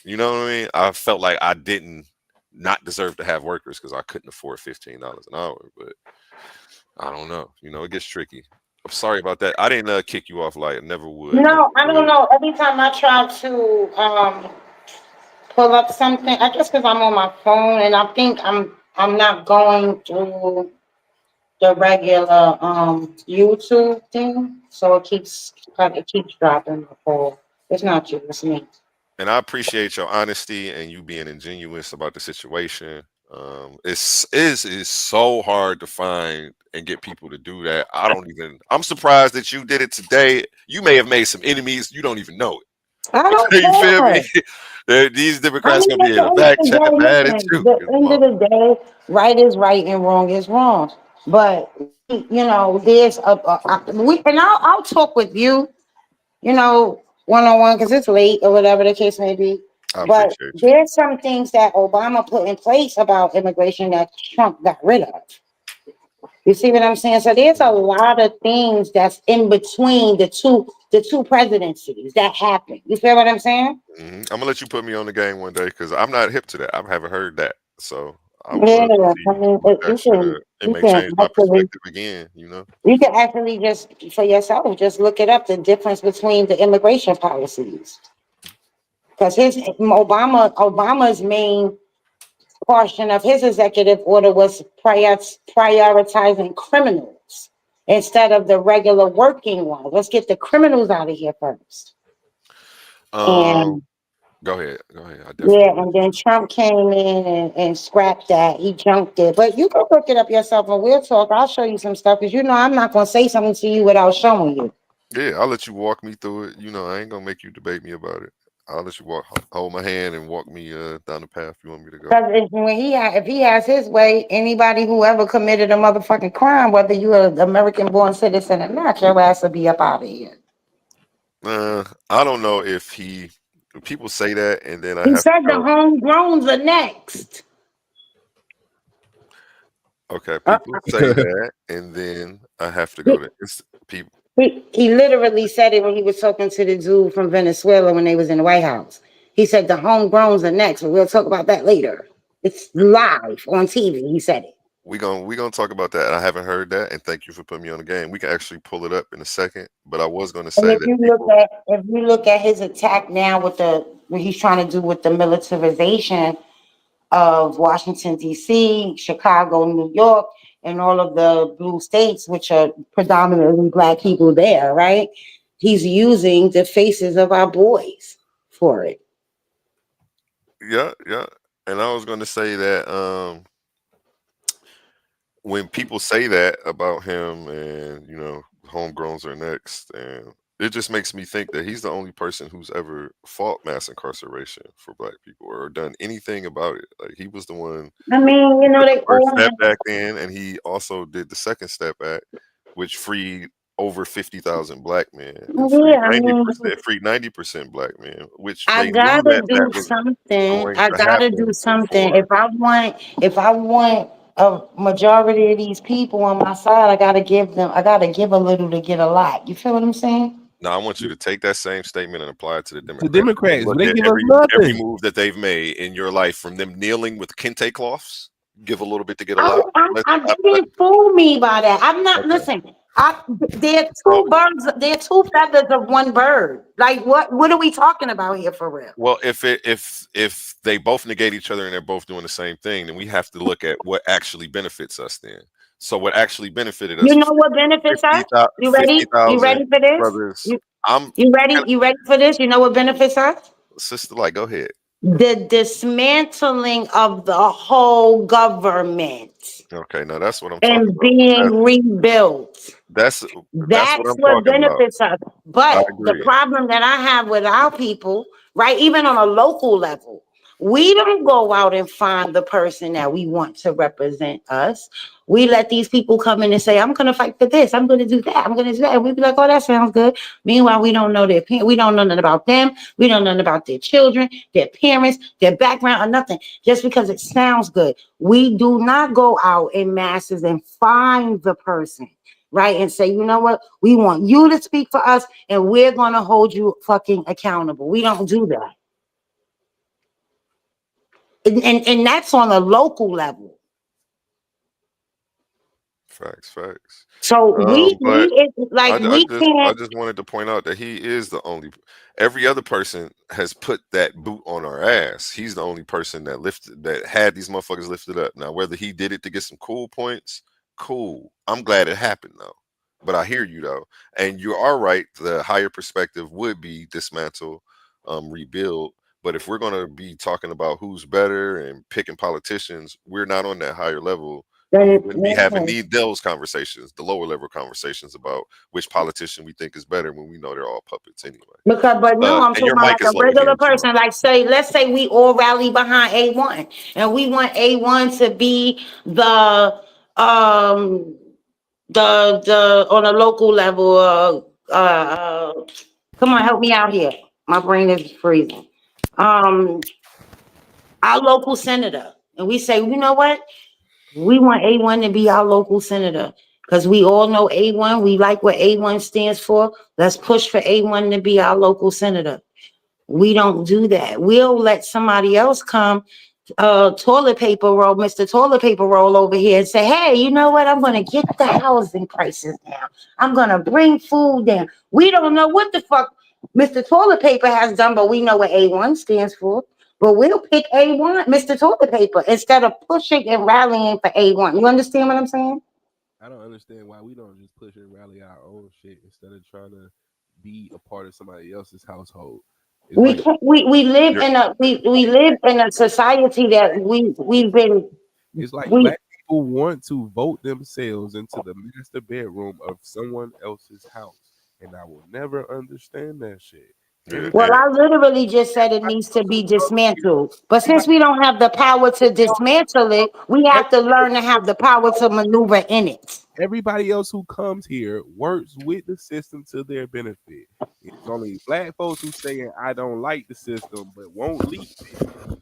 You know what I mean? I felt like I didn't not deserve to have workers because I couldn't afford $15 an hour. But I don't know. You know, it gets tricky. I'm sorry about that. I didn't kick you off like never would. No, I don't know. Every time I try to pull up something, I guess because I'm on my phone and I think I'm not going through the regular YouTube thing, so it keeps dropping the call. It's not you, it's me. And I appreciate your honesty and you being ingenuous about the situation. Is so hard to find and get people to do that. I'm surprised that you did it today. You may have made some enemies. You don't even know it. I don't You feel care. me? These I Democrats mean, gonna at be the in the end back of the chat day, mad at listen, you. the end of the day, right is right and wrong is wrong. But there's I'll talk with you, one on one because it's late or whatever the case may be. I But appreciate you. there's some things that Obama put in place about immigration that Trump got rid of. You see what I'm saying? So there's a lot of things that's in between the two presidencies that happen. You feel what I'm saying? I'm gonna let you put me on the game one day because I'm not hip to that. I haven't heard that, so I would love to Yeah, I see mean, what you that should. can It you may can change my actually perspective again. You know. you can actually just for yourself just look it up the difference between the immigration policies because his Obama's main portion of his executive order was prioritizing criminals instead of the regular working ones. Let's get the criminals out of here first. Um, And Go ahead. Go ahead. I definitely yeah, will let and then Trump came in and scrapped that. He junked it. But you can look it up yourself and we'll talk. I'll show you some stuff because I'm not going to say something to you without showing you. Yeah, I'll let you walk me through it. You know, I ain't gonna make you debate me about it. I'll let you hold my hand and walk me down the path you want me to go. Because if he has his way, anybody who ever committed a motherfucking crime, whether you're an American born citizen or not, your ass will be up out of here. I don't know if people say that and then I He have to said the go. homegrowns are next. Okay, Uh, people say that and then I have to go he, to it's people. he literally said it when he was talking to the dude from Venezuela when they was in the White House. He said the homegrowns are next, but we'll talk about that later. It's live on TV. He said it. We gonna talk about that. I haven't heard that, and thank you for putting me on the game. We can actually pull it up in a second, but I was gonna And say that people. if you look at his attack now with what he's trying to do with the militarization of Washington, D.C., Chicago, New York, and all of the blue states, which are predominantly Black people there, right? He's using the faces of our boys for it. Yeah, yeah. And I was gonna say that when people say that about him and homegrowns are next, and it just makes me think that he's the only person who's ever fought mass incarceration for Black people or done anything about it. Like he was the one I mean, who put the they first all step back in, and he also did the second step back, which freed over 50,000 Black men and yeah, I mean, freed 90% Black men, which I they knew gotta that do was something. going I to gotta do happen something. before. If I want a majority of these people on my side, I gotta give a little to get a lot. You feel what I'm saying? Now I want you to take that same statement and apply it to the The Democrats. And Democrats, look they at give us every nothing. move that they've made in your life, from them kneeling with kente cloths. Give a little bit to get a I, lot. I didn't fool me by that. I'm not Okay. listen. They're So, two birds. They're two feathers of one bird. Like what? What are we talking about here for real? well, if they both negate each other and they're both doing the same thing, then we have to look at what actually benefits us. Then, so what actually benefited us You was know what benefits us? You ready? You 50,000 ready for this? brothers. You I'm you ready? You ready for this? You know what benefits us? sister. Like, go ahead. The dismantling of the whole government Okay, now that's what I'm talking and about. being rebuilt. That's what That's I'm what talking about. benefits us. I But the agree. problem that I have with our people, right, even on a local level, we don't go out and find the person that we want to represent us. We let these people come in and say, I'm going to fight for this. I'm going to do that. I'm going to do that. And we be like, oh, that sounds good. Meanwhile, we don't know their parents. We don't know nothing about them. We don't know nothing about their children, their parents, their background, or nothing. Just because it sounds good. We do not go out in masses and find the person, right? And say, you know what? We want you to speak for us and we're going to hold you fucking accountable. We don't do that. And that's on a local level. Facts. So But like we I can't. just wanted to point out that he is the only. Every other person has put that boot on our ass. He's the only person that had these motherfuckers lifted up. Now, whether he did it to get some cool points, cool. I'm glad it happened though. But I hear you though, and you are right. The higher perspective would be dismantle, rebuild. But if we're gonna be talking about who's better and picking politicians, we're not on that higher level, and we wouldn't be having those conversations, the lower level conversations about which politician we think is better when we know they're all puppets anyway. But no, I'm And talking your about mic like is a low regular again too. person. Like let's say we all rally behind A1, and we want A1 to be um the on a local level. Come on, help me out here. My brain is freezing. Um, our local senator, and we say, you know what? We want A1 to be our local senator because we all know A1. We like what A1 stands for. Let's push for A1 to be our local senator. We don't do that. We'll let somebody else come, toilet paper roll, Mr. Toilet Paper Roll over here and say, hey, you know what? I'm going to get the housing prices down. I'm going to bring food down. We don't know what the fuck Mr. Toilet Paper has done, but we know what A1 stands for. But we'll pick A1, Mr. Toilet Paper, instead of pushing and rallying for A1. You understand what I'm saying? I don't understand why we don't just push and rally our own shit instead of trying to be a part of somebody else's household. It's We like can't, we live in a we live in a society that we've been it's like we black people want to vote themselves into the master bedroom of someone else's house, and I will never understand that shit. well, Everybody, I literally just said it needs to be dismantled. But since everybody, we don't have the power to dismantle it, we have to learn to have the power to maneuver in it. everybody else who comes here works with the system to their benefit. It's only black folks who saying I don't like the system but won't leave it,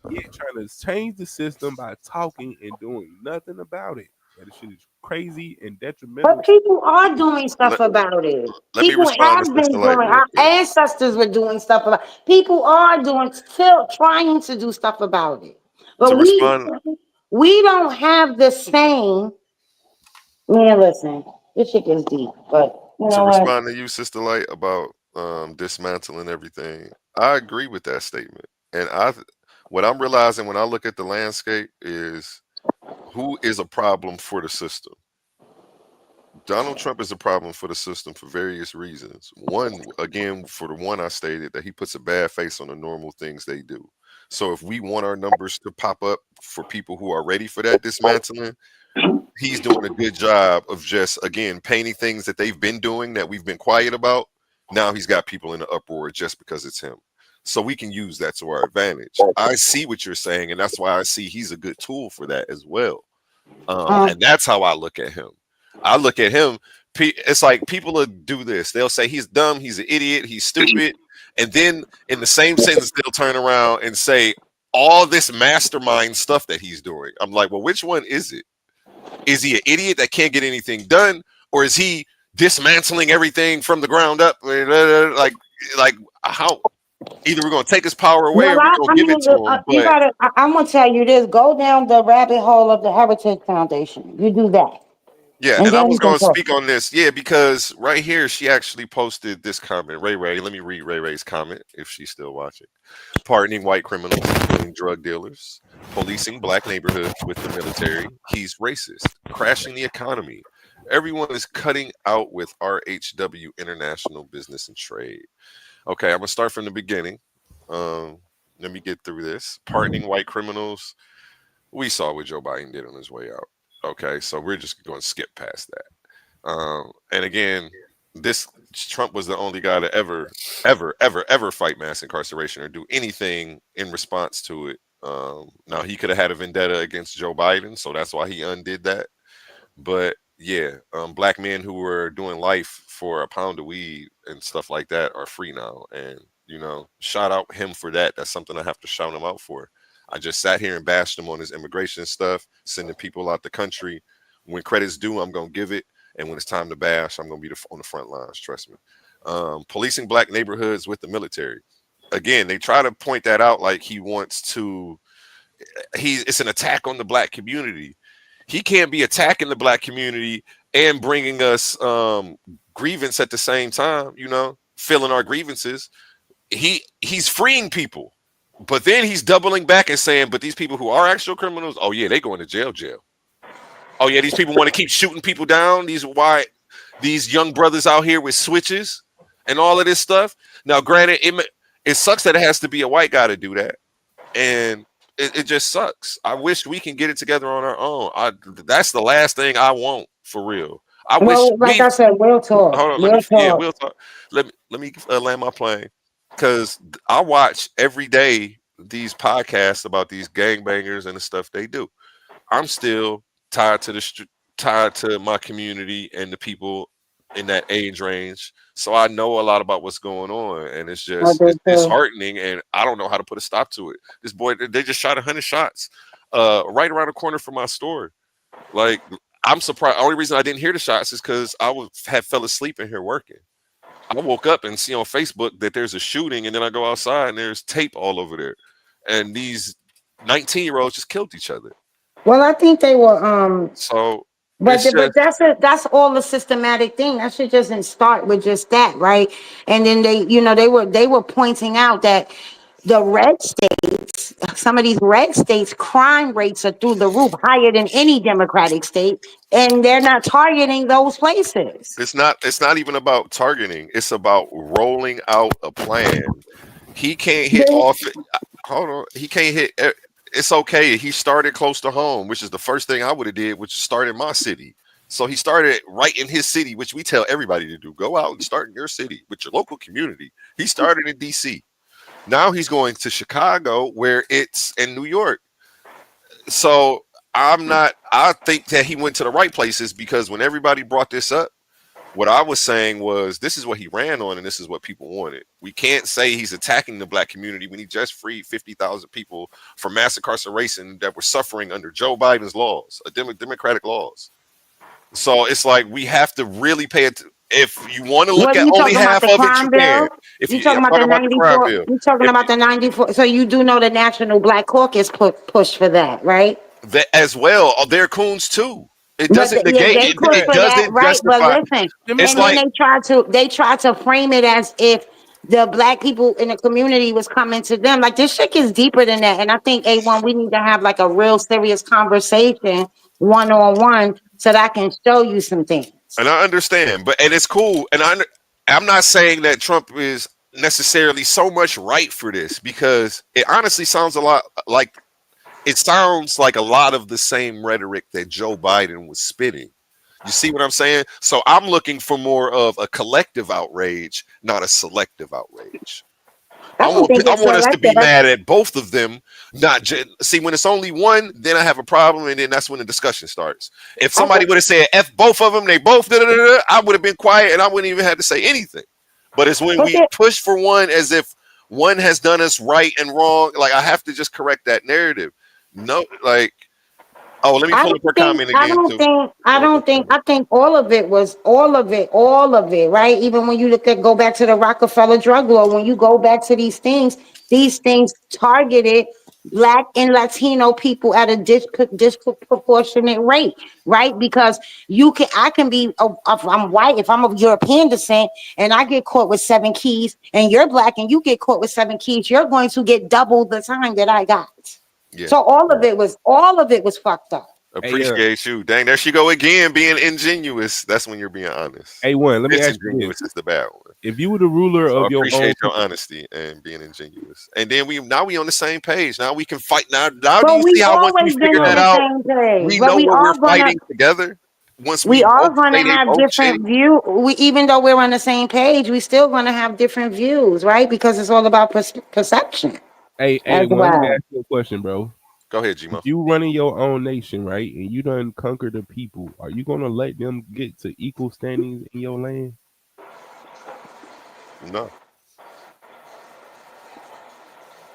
yet trying to change the system by talking and doing nothing about it. That shit is crazy and detrimental. But people are doing stuff about it. Let me People respond to have Sister been Light doing. real Our quick. ancestors were doing stuff about. People are doing still trying to do stuff about it. To But respond we don't have the same. Man, listen, this shit gets deep. But you to know what? respond to you, Sister Light, about dismantling everything, I agree with that statement. And what I'm realizing when I look at the landscape is who is a problem for the system. Donald Trump is a problem for the system for various reasons. One, again, for the one I stated, that he puts a bad face on the normal things they do. So if we want our numbers to pop up for people who are ready for that dismantling, he's doing a good job of just, again, painting things that they've been doing that we've been quiet about. Now he's got people in the uproar just because it's him. So we can use that to our advantage. I see what you're saying, and that's why I see he's a good tool for that as well. And that's how I look at him. I look at him. It's like people will do this. They'll say he's dumb, he's an idiot, he's stupid, and then in the same sentence they'll turn around and say all this mastermind stuff that he's doing. I'm like, well, which one is it? Is he an idiot that can't get anything done, or is he dismantling everything from the ground up? Like how? Either we're gonna take his power away, Well, or we're gonna I give mean, it to him. you But gotta. I'm gonna tell you this: go down the rabbit hole of the Heritage Foundation. You do that, yeah, and and I then was we can going to talk. speak on this. Yeah, because right here, she actually posted this comment. Ray, let me read Ray's comment if she's still watching. Pardoning white criminals and killing drug dealers, policing black neighborhoods with the military. He's racist, crashing the economy. Everyone is cutting out with RHW International Business and Trade. Okay, I'm going to start from the beginning. Let me get through this. Pardoning white criminals. We saw what Joe Biden did on his way out. Okay, so we're just going to skip past that. And again, this Trump was the only guy to ever fight mass incarceration or do anything in response to it. Now he could have had a vendetta against Joe Biden, so that's why he undid that. But yeah, black men who were doing life for a pound of weed and stuff like that are free now, and shout out him for that. That's something I have to shout him out for. I just sat here and bashed him on his immigration stuff, sending people out the country. When credit's due, I'm gonna give it, and when it's time to bash, I'm gonna be on the front lines. Trust me. Policing black neighborhoods with the military. Again, they try to point that out like he wants to it's an attack on the black community. He can't be attacking the black community and bringing us grievance at the same time, filling our grievances. He's freeing people, but then he's doubling back and saying, but these people who are actual criminals, oh yeah, they going to jail. Oh yeah, these people want to keep shooting people down. These young brothers out here with switches and all of this stuff. Now, granted, it sucks that it has to be a white guy to do that, and it just sucks. I wish we can get it together on our own. That's the last thing I want for real. I said, we'll talk. Hold on, we'll talk. Let me land my plane, because I watch every day these podcasts about these gangbangers and the stuff they do. I'm still tied to my community and the people in that age range, so I know a lot about what's going on, and it's just it's disheartening, and I don't know how to put a stop to it. This boy, they just shot 100 shots right around the corner from my store. Like, I'm surprised. The only reason I didn't hear the shots is because I had fell asleep in here working. I woke up and see on Facebook that there's a shooting, and then I go outside and there's tape all over there, and these 19-year-olds just killed each other. Well, I think they were so. But that's all a systematic thing. That shit doesn't start with just that, right? And then they were pointing out that the red states, some of these red states, crime rates are through the roof, higher than any Democratic state, and they're not targeting those places. It's not even about targeting. It's about rolling out a plan. He can't hit off. Hold on. He can't hit. It's okay. He started close to home, which is the first thing I would have did, which is start in my city. So he started right in his city, which we tell everybody to do. Go out and start in your city with your local community. He started in DC. Now he's going to Chicago, where it's in New York. So I think that he went to the right places, because when everybody brought this up, what I was saying was, this is what he ran on, and this is what people wanted. We can't say he's attacking the black community when he just freed 50,000 people from mass incarceration that were suffering under Joe Biden's laws, Democratic laws. So it's like, we have to really pay it. If you want to look at only half of it, you can. If you're talking about the 94, you're talking about the 94. So you do know the National Black Caucus pushed for that, right? That as well. They're coons too. It doesn't negate. It doesn't right, justify. But listen, and then they try to frame it as if the black people in the community was coming to them. Like, this shit is deeper than that. And I think A1, we need to have like a real serious conversation one-on-one so that I can show you some things. And I understand, and it's cool. And I'm not saying that Trump is necessarily so much right for this, because it honestly sounds a lot like. It sounds like a lot of the same rhetoric that Joe Biden was spitting. You see what I'm saying? So I'm looking for more of a collective outrage, not a selective outrage. I want us to be mad at both of them. See, when it's only one, then I have a problem, and then that's when the discussion starts. If somebody would have said F both of them, they both I would have been quiet, and I wouldn't even have to say anything. But it's when we push for one as if one has done us right and wrong. Like, I have to just correct that narrative. No, like, oh, let me pull up her comment again. I think all of it, right? Even when you go back to the Rockefeller drug law, when you go back to these things targeted Black and Latino people at a disproportionate rate, right? Because I can be, if I'm white, if I'm of European descent, and I get caught with 7 keys, and you're Black and you get caught with 7 keys, you're going to get double the time that I got. Yeah. So all of it was fucked up. Appreciate you. Dang, there she go again, being ingenuous. That's when you're being honest. A1, let me ask you this. Is the bad one. If you were the ruler of your own, appreciate your honesty and being ingenuous. And then we on the same page. Now we can fight. Now do you see how once we figure that out, we know what we're fighting together. Once we are going to have different views. Even though we're on the same page, we still going to have different views, right? Because it's all about perception. Hey, let me ask you a question, bro. Go ahead, G-Mo. If you running your own nation, right, and you done conquer the people, are you gonna let them get to equal standings in your land? No.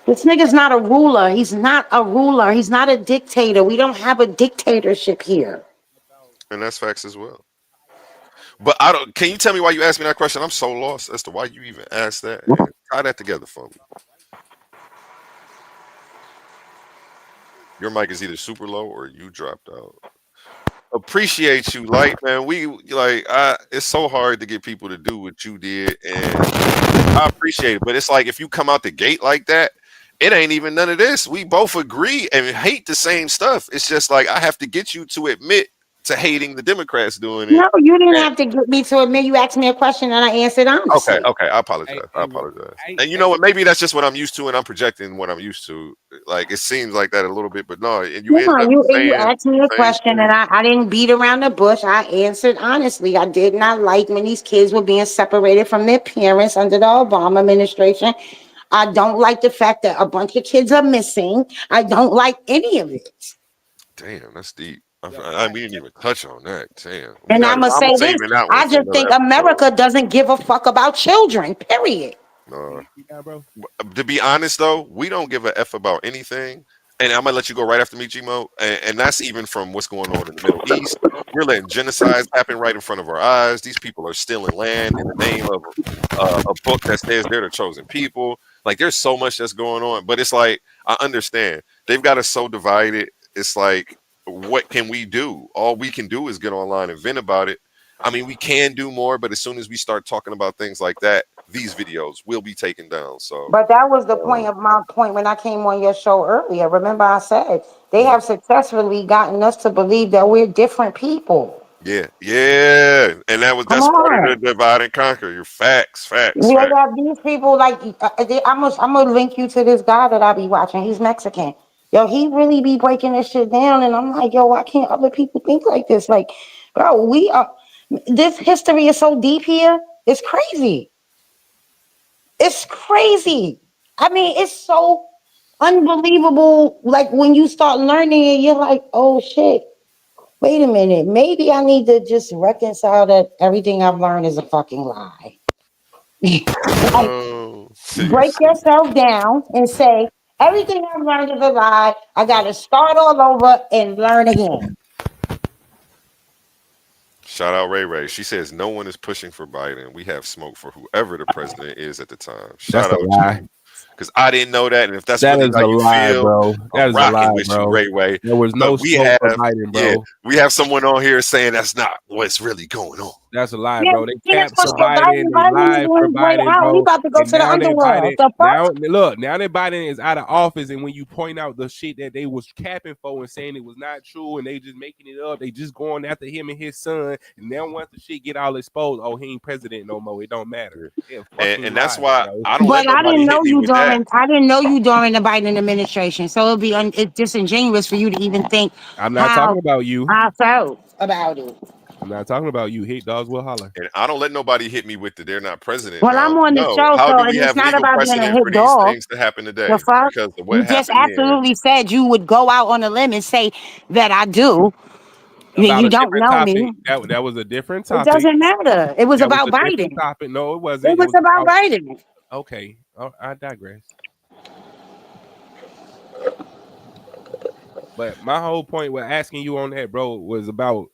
This nigga's not a ruler. He's not a ruler. He's not a dictator. We don't have a dictatorship here. And that's facts as well. But I don't. Can you tell me why you asked me that question? I'm so lost as to why you even asked that. Tie that together for me. Your mic is either super low or you dropped out. Appreciate you, Light, man. We like it's so hard to get people to do what you did, and I appreciate it. But it's like if you come out the gate like that, it ain't even none of this. We both agree and hate the same stuff. It's just like I have to get you to admit to hating the Democrats doing it. No, you didn't have to get me to admit. You asked me a question and I answered honestly. Okay. I apologize. And you know what? Maybe that's just what I'm used to, and I'm projecting what I'm used to. Like it seems like that a little bit, but no. And you end up you asked me a question and I didn't beat around the bush. I answered honestly. I did not like when these kids were being separated from their parents under the Obama administration. I don't like the fact that a bunch of kids are missing. I don't like any of it. Damn, that's deep. We didn't even touch on that. Damn. And I'm gonna say this: I just think America doesn't give a fuck about children. Period. Bro. To be honest, though, we don't give a f about anything. And I'm gonna let you go right after me, Gmo. And that's even from what's going on in the Middle East. We're letting genocides happen right in front of our eyes. These people are stealing land in the name of a book that says they're the chosen people. Like, there's so much that's going on. But it's like, I understand. They've got us so divided. It's like, what can we do? All we can do is get online and vent about it. I mean, we can do more, but as soon as we start talking about things like that, these videos will be taken down. So, but that was the point of my point when I came on your show earlier. Remember, I said they have successfully gotten us to believe that we're different people. Yeah, and that's part of the divide and conquer. Your facts. Yeah, these people like I'm gonna link you to this guy that I be watching. He's Mexican. Yo, he really be breaking this shit down, and I'm like, yo, why can't other people think like this? Like, bro, we are. This history is so deep here. It's crazy. It's crazy. I mean, it's so unbelievable. Like when you start learning it, you're like, oh shit. Wait a minute. Maybe I need to just reconcile that everything I've learned is a fucking lie. Break yourself down and say, everything I've learned is a lie. I got to start all over and learn again. Shout out Ray. She says no one is pushing for Biden. We have smoke for whoever the president is at the time. Shout out to you. Because I didn't know that, and if that's really how you feel, bro. That is a lie, bro. Ray. There was no smoke for Biden, bro. Yeah, we have someone on here saying that's not what's really going on. That's a lie, bro. They capped for Biden. They lied for Biden, bro. We about to go to the underworld. Now that Biden is out of office, and when you point out the shit that they was capping for and saying it was not true, and they just making it up, they just going after him and his son, and now once the shit get all exposed, oh, he ain't president no more. It don't matter. And that's why bro. I don't. But I didn't know you during. I didn't know you during the Biden administration, so it'd be it's disingenuous for you to even think. I'm not talking about you. I felt about it. I'm not talking about you. Hit dogs will holler. And I don't let nobody hit me with the they're not president. Well, I'm on the show, so it's not about being a hit dog. Things to happen today because of what you just absolutely said you would go out on a limb and say that I do. You don't know topic. me. That was a different topic. It doesn't matter. It was about Biden. Topic. No, it wasn't. It was about Biden. Okay, I digress. But my whole point with asking you on that, bro, was about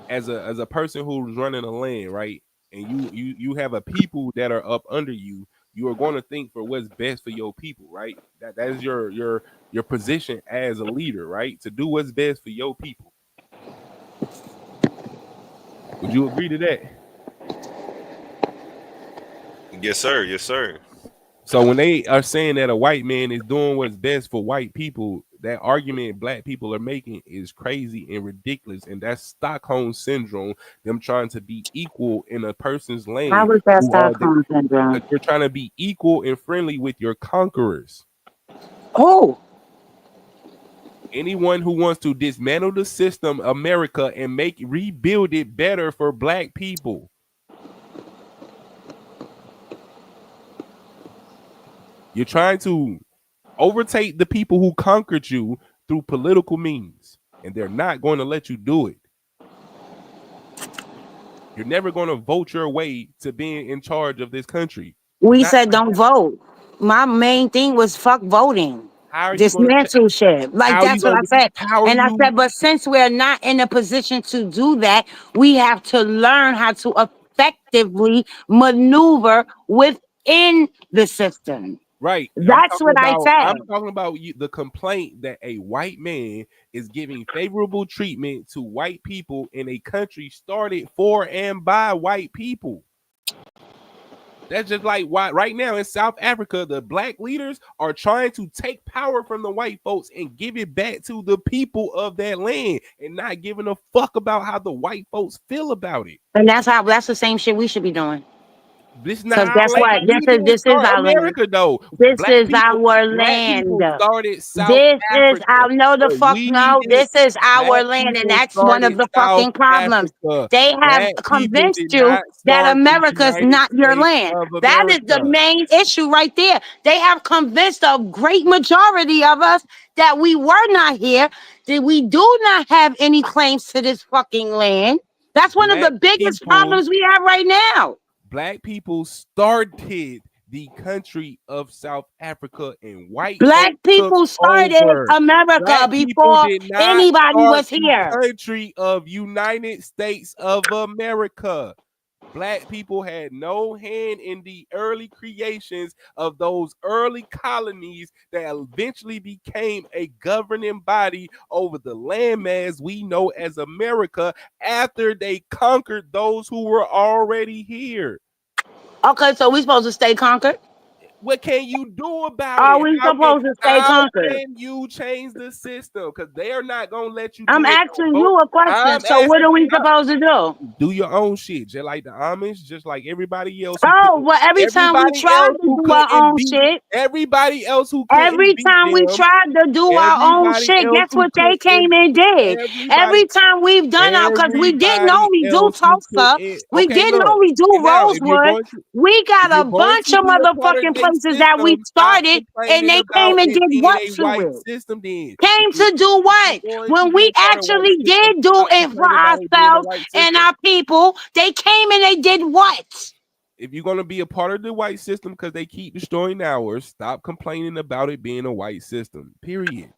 as a person who's running a land, right? And you have a people that are up under you. You are going to think for what's best for your people, right? That is your position as a leader, right? To do what's best for your people. Would you agree to that? Yes, sir. So when they are saying that a white man is doing what's best for white people, that argument black people are making is crazy and ridiculous, and that's Stockholm syndrome. Them trying to be equal in a person's lane. How was that Stockholm syndrome? You're trying to be equal and friendly with your conquerors. Oh. Anyone who wants to dismantle the system, America, and rebuild it better for black people. You're trying to overtake the people who conquered you through political means, and they're not going to let you do it. You're never going to vote your way to being in charge of this country. We said don't vote. My main thing was fuck voting. Dismantle shit. Like that's what I said. And I said, but since we're not in a position to do that, we have to learn how to effectively maneuver within the system. Right. That's what I I'm said. talking about the complaint that a white man is giving favorable treatment to white people in a country started for and by white people. That's just like why right now in South Africa, the black leaders are trying to take power from the white folks and give it back to the people of that land and not giving a fuck about how the white folks feel about it. And that's the same shit we should be doing. This is Because not our guess land. what? We didn't This is start our land. America though. This is our land. Started South This is Africa. our no the But fuck we no. didn't. This is our Black land, and people that's one of started the South fucking problems. Africa. They have Black people convinced did you not that start the America's United not your States land. of That is the America. main issue right there. They have convinced a great majority of us that we were not here, that we do not have any claims to this fucking land. That's one of Black the biggest people, problems we have right now. Black people started the country of South Africa, and white Black folks took people started over. America Black people before did not anybody start was the here. country of United States of America. Black people had no hand in the early creations of those early colonies that eventually became a governing body over the landmass we know as America after they conquered those who were already here. Okay, so we supposed to stay conquered? What can you do about Are it? we supposed to stay How conquered? can you change the system? Because they are not gonna let you I'm do it. asking you a question. So what are we supposed to do? Do your own shit, just like the Amish, just like everybody else. Oh, well, every time we tried to do our own shit, everybody else who couldn't every beat time we them, tried to do our own everybody shit, else guess who what they came couldn't, and did? Every time we've done our, because we didn't everybody only do else who Tulsa, couldn't. we Okay, didn't look. only do And now, if you're Rosewood, going to, we got a bunch of be a part of motherfucking their places that we system, stop started and complaining they about came and it did being what a to white it? system. Then, Came to do if what? you're going to When be we a part of a white actually system, did do stop it for complaining about it being a ourselves white and system. our people, they came and they did what? If you're going to be a part of the white system because they keep destroying ours, stop complaining about it being a white system. Period.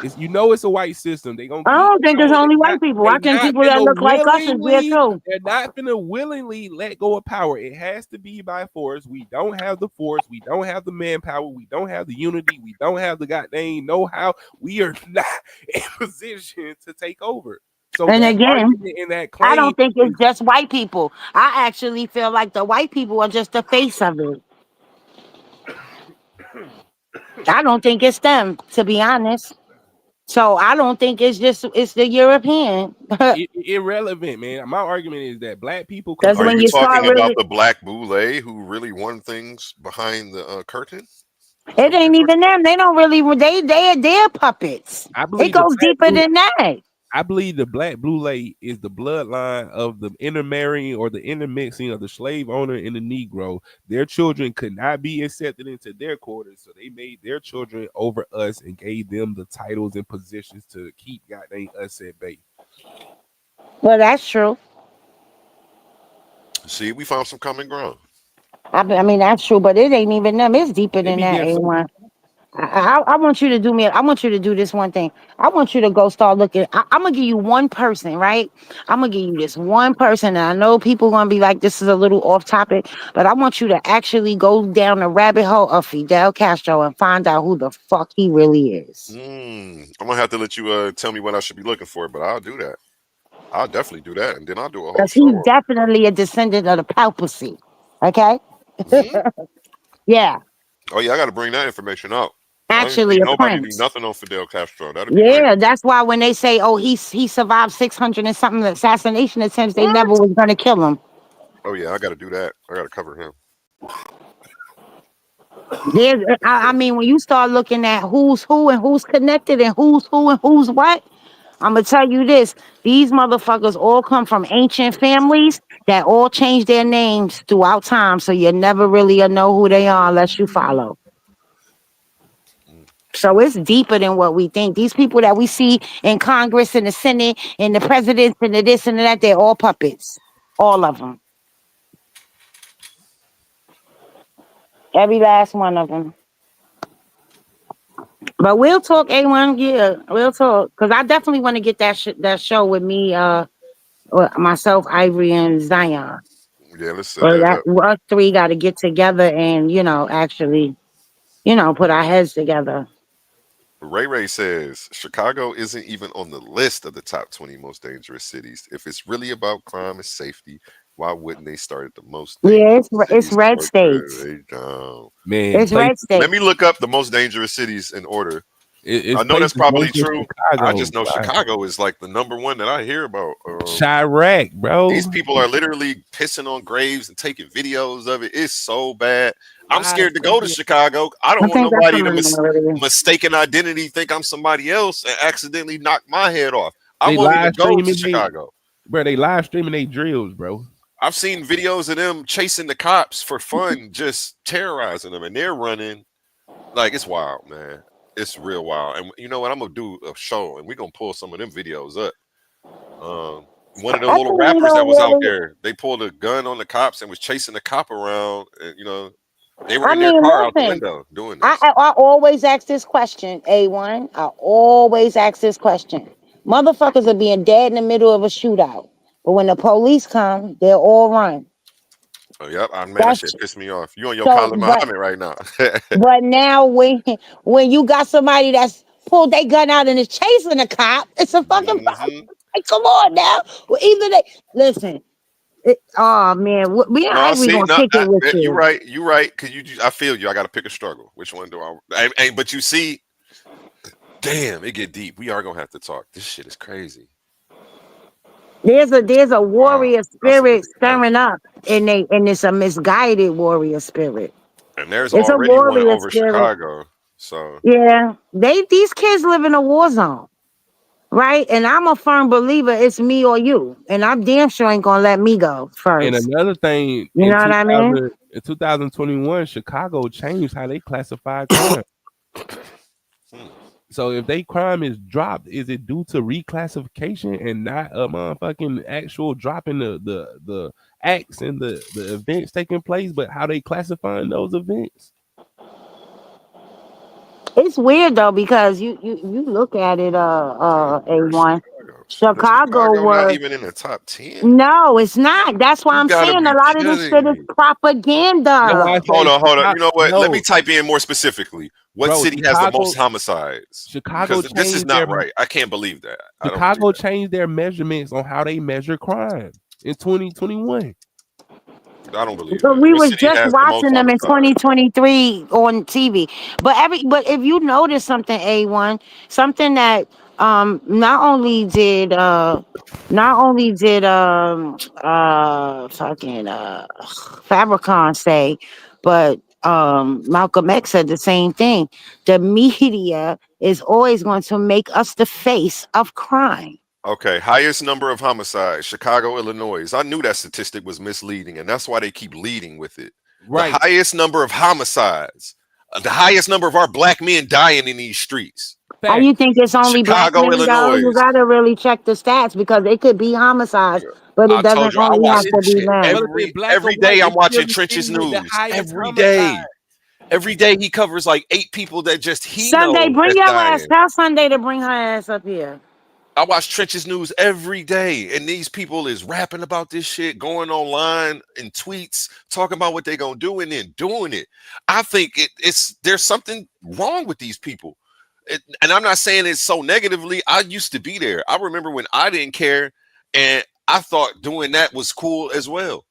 It's it's a white system. They gonna I keep don't think it's only white people. I think people that look like us is there too. they're not gonna willingly let go of power. It has to be by force. We don't have the force, we don't have the manpower, we don't have the unity, we don't have the goddamn know-how. We are not in position to take over. So And that again, argument and that I claim don't think it's just white people. I actually feel like the white people are just the face of it. I don't think it's them, to be honest. So I don't think it's the European. irrelevant, man. My argument is that black people Because Are when you you start talking about really, the black boule who really won things behind the curtain? it ain't even them. They don't really. They're puppets. I It believe the goes black deeper than that. I believe the black boule is the bloodline of the intermarrying or the intermixing of the slave owner and the Negro. Their children could not be accepted into their quarters, so they made their children over us and gave them the titles and positions to keep goddamn us at bay. Well, that's true. See, we found some common ground. I mean, that's true, but it ain't even them. It's deeper than Maybe that, there's some. A1. I want you to do me. I want you to do this one thing. I want you to go start looking. I'm gonna give you one person, right? I'm gonna give you this one person. And I know people gonna be like, "This is a little off topic," but I want you to actually go down the rabbit hole of Fidel Castro and find out who the fuck he really is. I'm gonna have to let you tell me what I should be looking for, but I'll do that. I'll definitely do that, and then I'll do a whole Because show he's on definitely a descendant of the papacy. Okay? it. Yeah, Oh yeah, I got to bring that information out. I didn't actually see a nobody need prince. nothing on Fidel Castro. That'd be great. Yeah, that's why when they say, "Oh, he survived 600 and something assassination attempts," they never What? was gonna kill him. Oh yeah, I got to do that. I got to cover him. I mean, when you start looking at who's who and who's connected and who's who and who's what, I'm gonna tell you this: these motherfuckers all come from ancient families that all change their names throughout time, so you never really know who they are unless you follow. So it's deeper than what we think. These people that we see in Congress and the Senate and the presidents and the this and the that, they're all puppets, all of them, every last one of them. But we'll talk, A1. Yeah, we'll talk. Because I definitely want to get that show with me, myself, Ivory, and Zion. Yeah, let's set Well, that up. us three got to get together and, actually. put our heads together. Ray says Chicago isn't even on the list of the top 20 most dangerous cities. If it's really about crime and safety, why wouldn't they start at the most dangerous It's cities? red states. Man, It's red states. Let me look up the most dangerous cities in order. It's I know that's probably true. Chicago, I just know Chicago is like the number one that I hear about. Chirac, bro. These people are literally pissing on graves and taking videos of it. It's so bad. I'm scared to go to Chicago. I don't want nobody to mistaken identity, think I'm somebody else, and accidentally knock my head off. I won't even go to Chicago. Bro, they live streaming their drills, bro. I've seen videos of them chasing the cops for fun, just terrorizing them, and they're running. Like, it's wild, man. It's real wild. And you know what? I'm gonna do a show, and we're gonna pull some of them videos up. One of the little rappers that was out there, they pulled a gun on the cops and was chasing the cop around. And, they were in their car out the window doing this. I always ask this question, A1. I always ask this question. Motherfuckers are being dead in the middle of a shootout, but when the police come, they'll all run. Oh, yep. That shit pissed me off. You on your Colin Muhammad right now. But now when you got somebody that's pulled their gun out and is chasing a cop, it's a fucking like, come on now. Well, either they listen. Oh man, we gonna kick it with you. You're right. You're right. Cause I feel you. I got to pick a struggle. Which one do I? But you see, damn, it get deep. We are gonna have to talk. This shit is crazy. There's a warrior spirit stirring up, and it's a misguided warrior spirit. And there's already one over Chicago. So yeah, these kids live in a war zone, right? And I'm a firm believer it's me or you, and I'm damn sure ain't gonna let me go first. And another thing, you know what I mean? In 2021, Chicago changed how they classify crime. So if they crime is dropped, is it due to reclassification and not a motherfucking actual drop in the acts and the events taking place, but how they classifying those events? It's weird though, because you look at it, A1. Chicago was not even in the top 10. No, it's not. That's why I'm saying a lot of this shit is propaganda. Hold on. You know what? Let me type in more specifically. What city has the most homicides? Chicago. Because this is not right. I can't believe that. Chicago changed their measurements on how they measure crime in 2021. I don't believe that. We was just watching them in 2023 on TV. But if you notice something, A1, something that not only did fucking Fabricon say, but Malcolm X said the same thing. The media is always going to make us the face of crime. Okay, highest number of homicides, Chicago, Illinois. I knew that statistic was misleading, and that's why they keep leading with it. Right. The highest number of homicides, the highest number of our black men dying in these streets. How you think it's only Chicago, black men, Illinois? You gotta really check the stats, because it could be homicides, but it doesn't only have to be men. Every day I'm watching Trenches News. Every day he covers like 8 people that just Sunday, bring your ass. Tell Sunday to bring her ass up here. I watch Trenches News every day, and these people is rapping about this shit, going online in tweets, talking about what they're gonna do, and then doing it. I think there's something wrong with these people. And I'm not saying it so negatively. I used to be there. I remember when I didn't care, and I thought doing that was cool as well.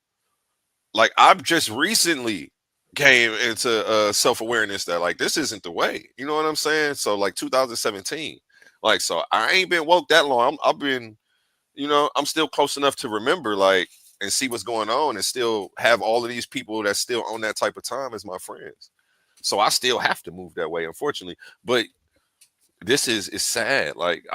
Like, I've just recently came into self-awareness that, like, this isn't the way. You know what I'm saying? So, like, 2017. Like, so I ain't been woke that long. I've been, I'm still close enough to remember, like, and see what's going on, and still have all of these people that's still on that type of time as my friends. So I still have to move that way, unfortunately. But this is sad. Like,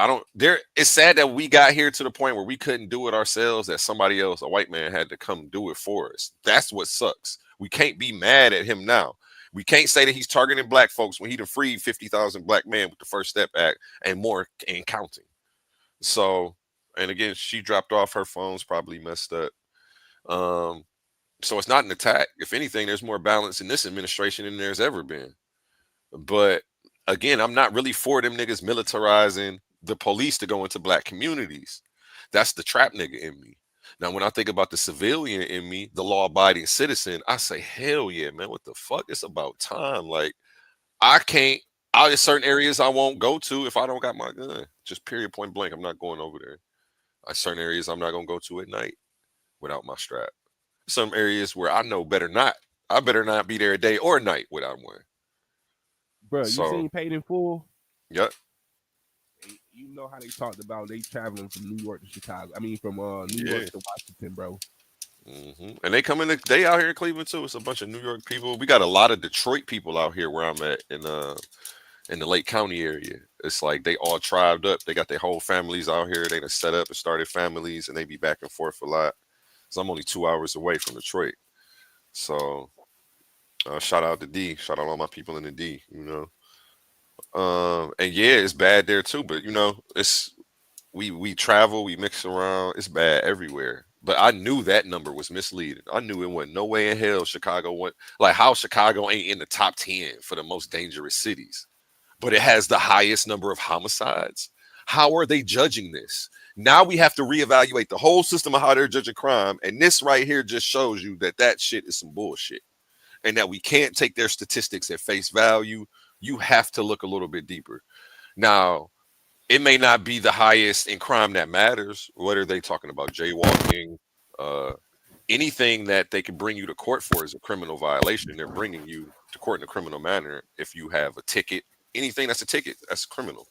it's sad that we got here to the point where we couldn't do it ourselves, that somebody else, a white man, had to come do it for us. That's what sucks. We can't be mad at him now. We can't say that he's targeting black folks when he done freed 50,000 black men with the First Step Act and more and counting. So, and again, she dropped off, her phone's probably messed up. So it's not an attack. If anything, there's more balance in this administration than there's ever been. But again, I'm not really for them niggas militarizing the police to go into black communities. That's the trap nigga in me. Now, when I think about the civilian in me, the law-abiding citizen, I say, hell yeah, man, what the fuck? It's about time. Like, I can't. There's certain areas I won't go to if I don't got my gun. Just period, point blank. I'm not going over there. Certain areas I'm not gonna go to at night without my strap. Some areas where I know better not. I better not be there a day or night without one. Bro, you So, seen Paid in Full? yep. You know how they talked about they traveling from New York to Chicago. I mean, from New Yeah. York to Washington, bro. And they come in. They out here in Cleveland too. It's a bunch of New York people. We got a lot of Detroit people out here where I'm at in the Lake County area. It's like they all tribed up. They got their whole families out here. They done set up and started families, and they be back and forth a lot. So I'm only 2 hours away from Detroit. So shout out to D. Shout out all my people in the D. And yeah, it's bad there too. But it's we travel, we mix around. It's bad everywhere. But I knew that number was misleading. I knew it wasn't no way in hell Chicago went like how Chicago ain't in the top 10 for the most dangerous cities, but it has the highest number of homicides. How are they judging this? Now we have to reevaluate the whole system of how they're judging crime. And this right here just shows you that shit is some bullshit and that we can't take their statistics at face value. You have to look a little bit deeper. Now, it may not be the highest in crime that matters. What are they talking about? Jaywalking, anything that they can bring you to court for is a criminal violation. They're bringing you to court in a criminal manner. If you have a ticket, anything that's a ticket, that's criminal.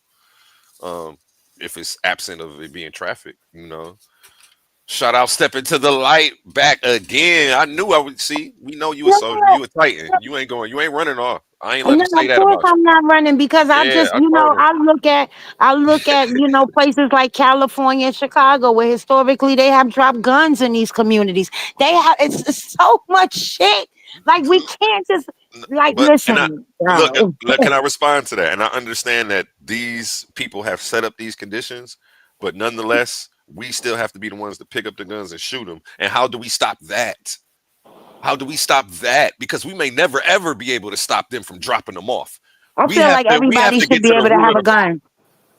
If it's absent of it being traffic, Shout out, step into the light back again. I knew I would see. We know you a soldier, you a Titan. You ain't running off. I ain't let No, them say of that course about you. I'm not running because I Yeah, just, I told her. I look at, places like California and Chicago where historically they have dropped guns in these communities. It's so much shit. Like we can't just But listen. Bro. can I respond to that? And I understand that these people have set up these conditions, but nonetheless, we still have to be the ones to pick up the guns and shoot them. And how do we stop that? How do we stop that? Because we may never ever be able to stop them from dropping them off. I We feel have like to everybody should get be to the able to root have of a the. gun.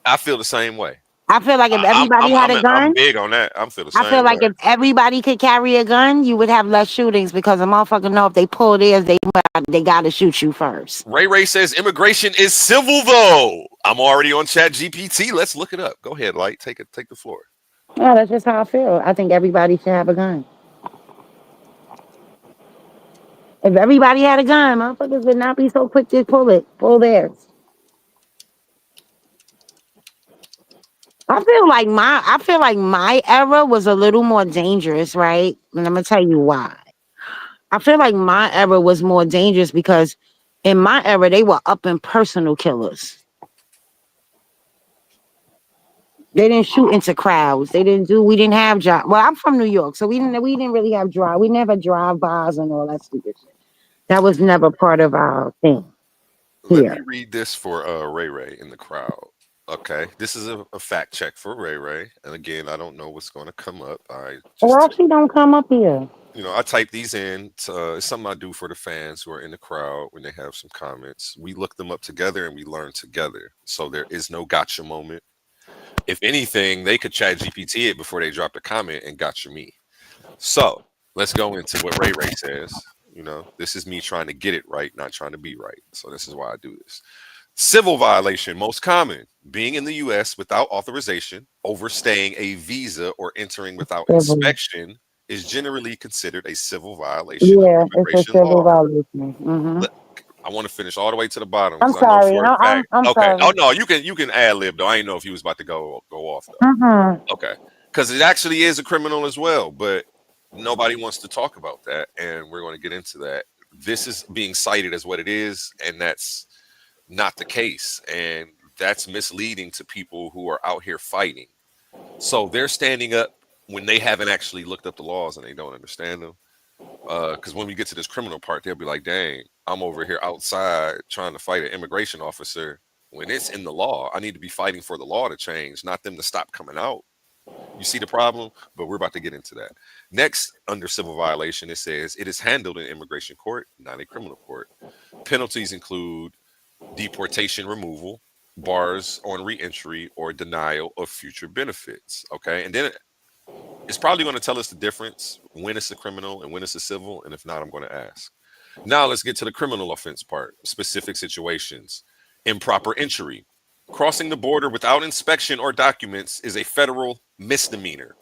I feel the same way. I feel like if everybody had a I'm gun, big on that. I feel the I feel same way. like if everybody could carry a gun, you would have less shootings because a motherfucker know if they pull theirs, they gotta shoot you first. Ray says immigration is civil though. I'm already on Chat GPT. Let's look it up. Go ahead, Light. Take the floor. Yeah, that's just how I feel. I think everybody should have a gun. If everybody had a gun, motherfuckers would not be so quick to pull theirs. I feel like my era was a little more dangerous, right? And I'm gonna tell you why. I feel like my era was more dangerous because in my era they were up and personal killers. They didn't shoot into crowds. We didn't have drive. Well, I'm from New York, so we didn't really have drive. We never drive-bys and all that stupid shit. That was never part of our thing Let me here. read this for Ray in the crowd. Okay, this is a fact check for Ray. And again, I don't know what's going to come up. I Well, just actually don't come up here. I type these in. It's something I do for the fans who are in the crowd when they have some comments. We look them up together and we learn together. So there is no gotcha moment. If anything, they could Chat GPT it before they dropped a comment and gotcha me. So let's go into what Ray says. This is me trying to get it right, not trying to be right. So this is why I do this. Civil violation, most common, being in the U.S. without authorization, overstaying a visa, or entering without inspection is generally considered a civil violation of Yeah, it's a immigration civil law. violation. Mm-hmm. I want to finish all the way to the bottom I'm because I know sorry. for a fact. I'm Okay. sorry. Oh no, you can ad lib though. I didn't know if he was about to go off though. Mm-hmm. Okay, because it actually is a criminal as well, but nobody wants to talk about that, and we're going to get into that. This is being cited as what it is, and that's not the case, and that's misleading to people who are out here fighting. So they're standing up when they haven't actually looked up the laws and they don't understand them. Because when we get to this criminal part, they'll be like, dang, I'm over here outside trying to fight an immigration officer when it's in the law. I need to be fighting for the law to change, not them to stop coming out. You see the problem? But we're about to get into that. Next, under civil violation, it says it is handled in immigration court, not a criminal court. Penalties include deportation, removal, bars on reentry, or denial of future benefits. Okay. And then it's probably going to tell us the difference when it's a criminal and when it's a civil. And if not, I'm going to ask. Now let's get to the criminal offense part. Specific situations. Improper entry. Crossing the border without inspection or documents is a federal misdemeanor.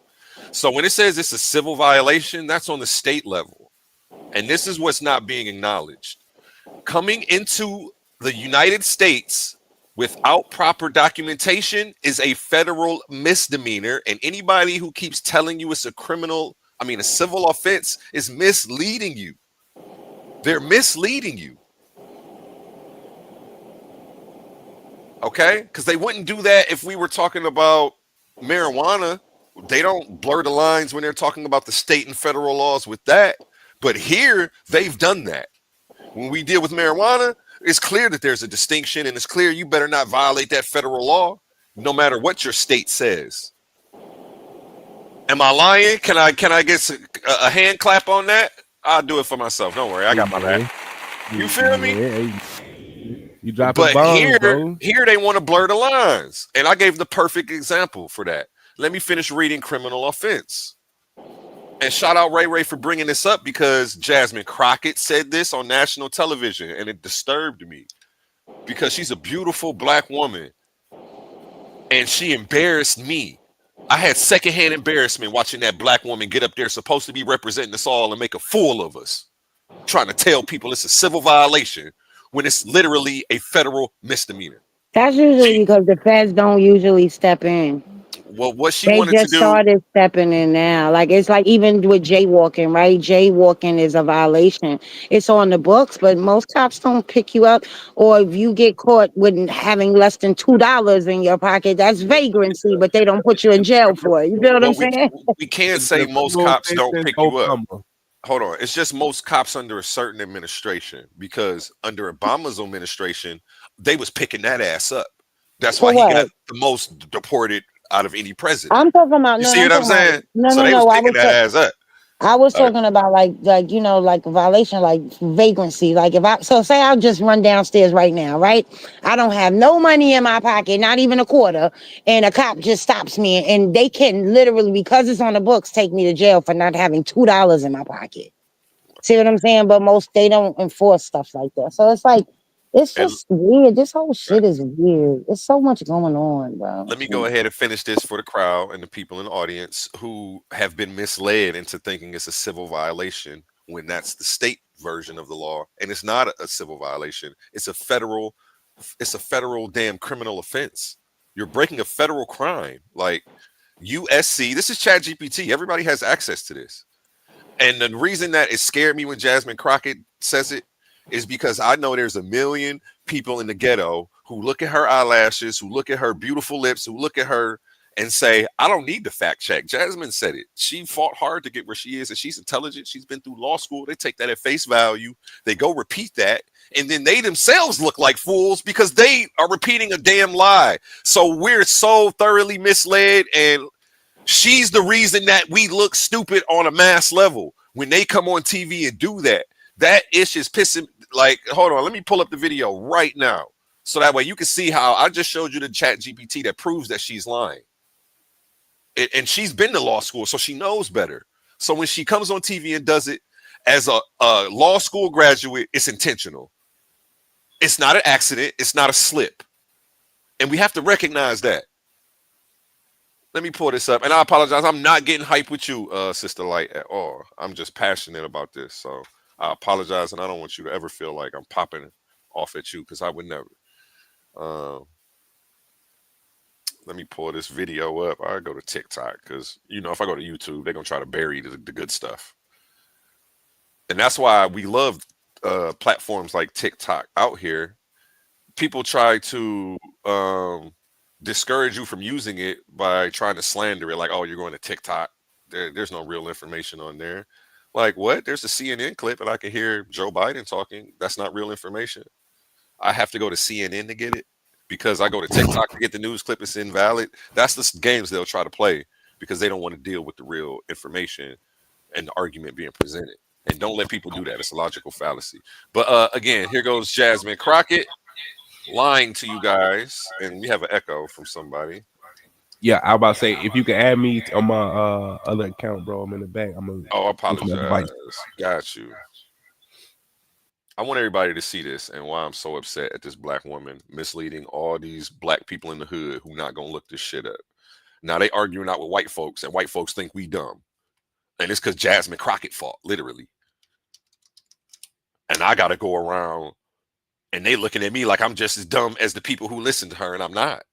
So when it says it's a civil violation, that's on the state level. And this is what's not being acknowledged. Coming into the United States without proper documentation is a federal misdemeanor. And anybody who keeps telling you it's a civil offense is misleading you. They're misleading you. Okay? Because they wouldn't do that if we were talking about marijuana. They don't blur the lines when they're talking about the state and federal laws with that. But here, they've done that. When we deal with marijuana, it's clear that there's a distinction, and it's clear you better not violate that federal law, no matter what your state says. Am I lying? Can I get a hand clap on that? I'll do it for myself. Don't worry, I got my back. You feel me? You dropping bombs, bro. Here they want to blur the lines, and I gave the perfect example for that. Let me finish reading criminal offense. And shout out Ray Ray for bringing this up, because Jasmine Crockett said this on national television, and it disturbed me because she's a beautiful black woman, and she embarrassed me. I had secondhand embarrassment watching that black woman get up there, supposed to be representing us all, and make a fool of us, trying to tell people it's a civil violation when it's literally a federal misdemeanor. That's usually because the feds don't usually step in. Well, what she they wanted to do, just started stepping in now. Like, it's like even with jaywalking, right? Jaywalking is a violation. It's on the books, but most cops don't pick you up. Or if you get caught with having less than $2 in your pocket, that's vagrancy, but they don't put you in jail for it. You feel what I'm saying? We can't say most cops don't pick you up. Hold on. It's just most cops under a certain administration, because under Obama's administration, they was picking that ass up. That's why he got the most deported out of any president. I'm talking about. You see what I'm saying? So they was picking that ass up. I was talking about like violation, like vagrancy. Like say I'll just run downstairs right now, right? I don't have no money in my pocket, not even a quarter, and a cop just stops me, and they can literally, because it's on the books, take me to jail for not having $2 in my pocket. See what I'm saying? But they don't enforce stuff like that. So it's like, it's just weird. This whole shit is weird. There's so much going on, bro. Let me go ahead and finish this for the crowd and the people in the audience who have been misled into thinking it's a civil violation when that's the state version of the law, and it's not a civil violation. It's a federal damn criminal offense. You're breaking a federal crime. Like USC, this is ChatGPT. Everybody has access to this. And the reason that it scared me when Jasmine Crockett says it is because I know there's a million people in the ghetto who look at her eyelashes, who look at her beautiful lips, who look at her and say, I don't need to fact check. Jasmine said it. She fought hard to get where she is, and she's intelligent. She's been through law school. They take that at face value. They go repeat that, and then they themselves look like fools because they are repeating a damn lie. So we're so thoroughly misled, and she's the reason that we look stupid on a mass level when they come on TV and do that. That ish is pissing. Like, hold on, let me pull up the video right now, so that way you can see how I just showed you the ChatGPT that proves that she's lying. And she's been to law school, so she knows better. So when she comes on TV and does it as a law school graduate, it's intentional. It's not an accident. It's not a slip. And we have to recognize that. Let me pull this up. And I apologize. I'm not getting hype with you, Sister Light, at all. I'm just passionate about this. So I apologize, and I don't want you to ever feel like I'm popping off at you, because I would never. Let me pull this video up. I go to TikTok, because, if I go to YouTube, they're going to try to bury the good stuff. And that's why we love platforms like TikTok out here. People try to discourage you from using it by trying to slander it, like, oh, you're going to TikTok. There's no real information on there. Like, what? There's a CNN clip, and I can hear Joe Biden talking. That's not real information. I have to go to CNN to get it because I go to TikTok to get the news clip. It's invalid. That's the games they'll try to play because they don't want to deal with the real information and the argument being presented. And don't let people do that. It's a logical fallacy. But again, here goes Jasmine Crockett lying to you guys, and we have an echo from somebody. Yeah, I was about to say, if you can add me on my other account, bro, I'm in the back. I apologize. Got you. I want everybody to see this and why I'm so upset at this black woman misleading all these black people in the hood who not gonna look this shit up. Now they arguing out with white folks, and white folks think we dumb, and it's because Jasmine Crockett fought, literally. And I gotta go around, and they looking at me like I'm just as dumb as the people who listen to her, and I'm not.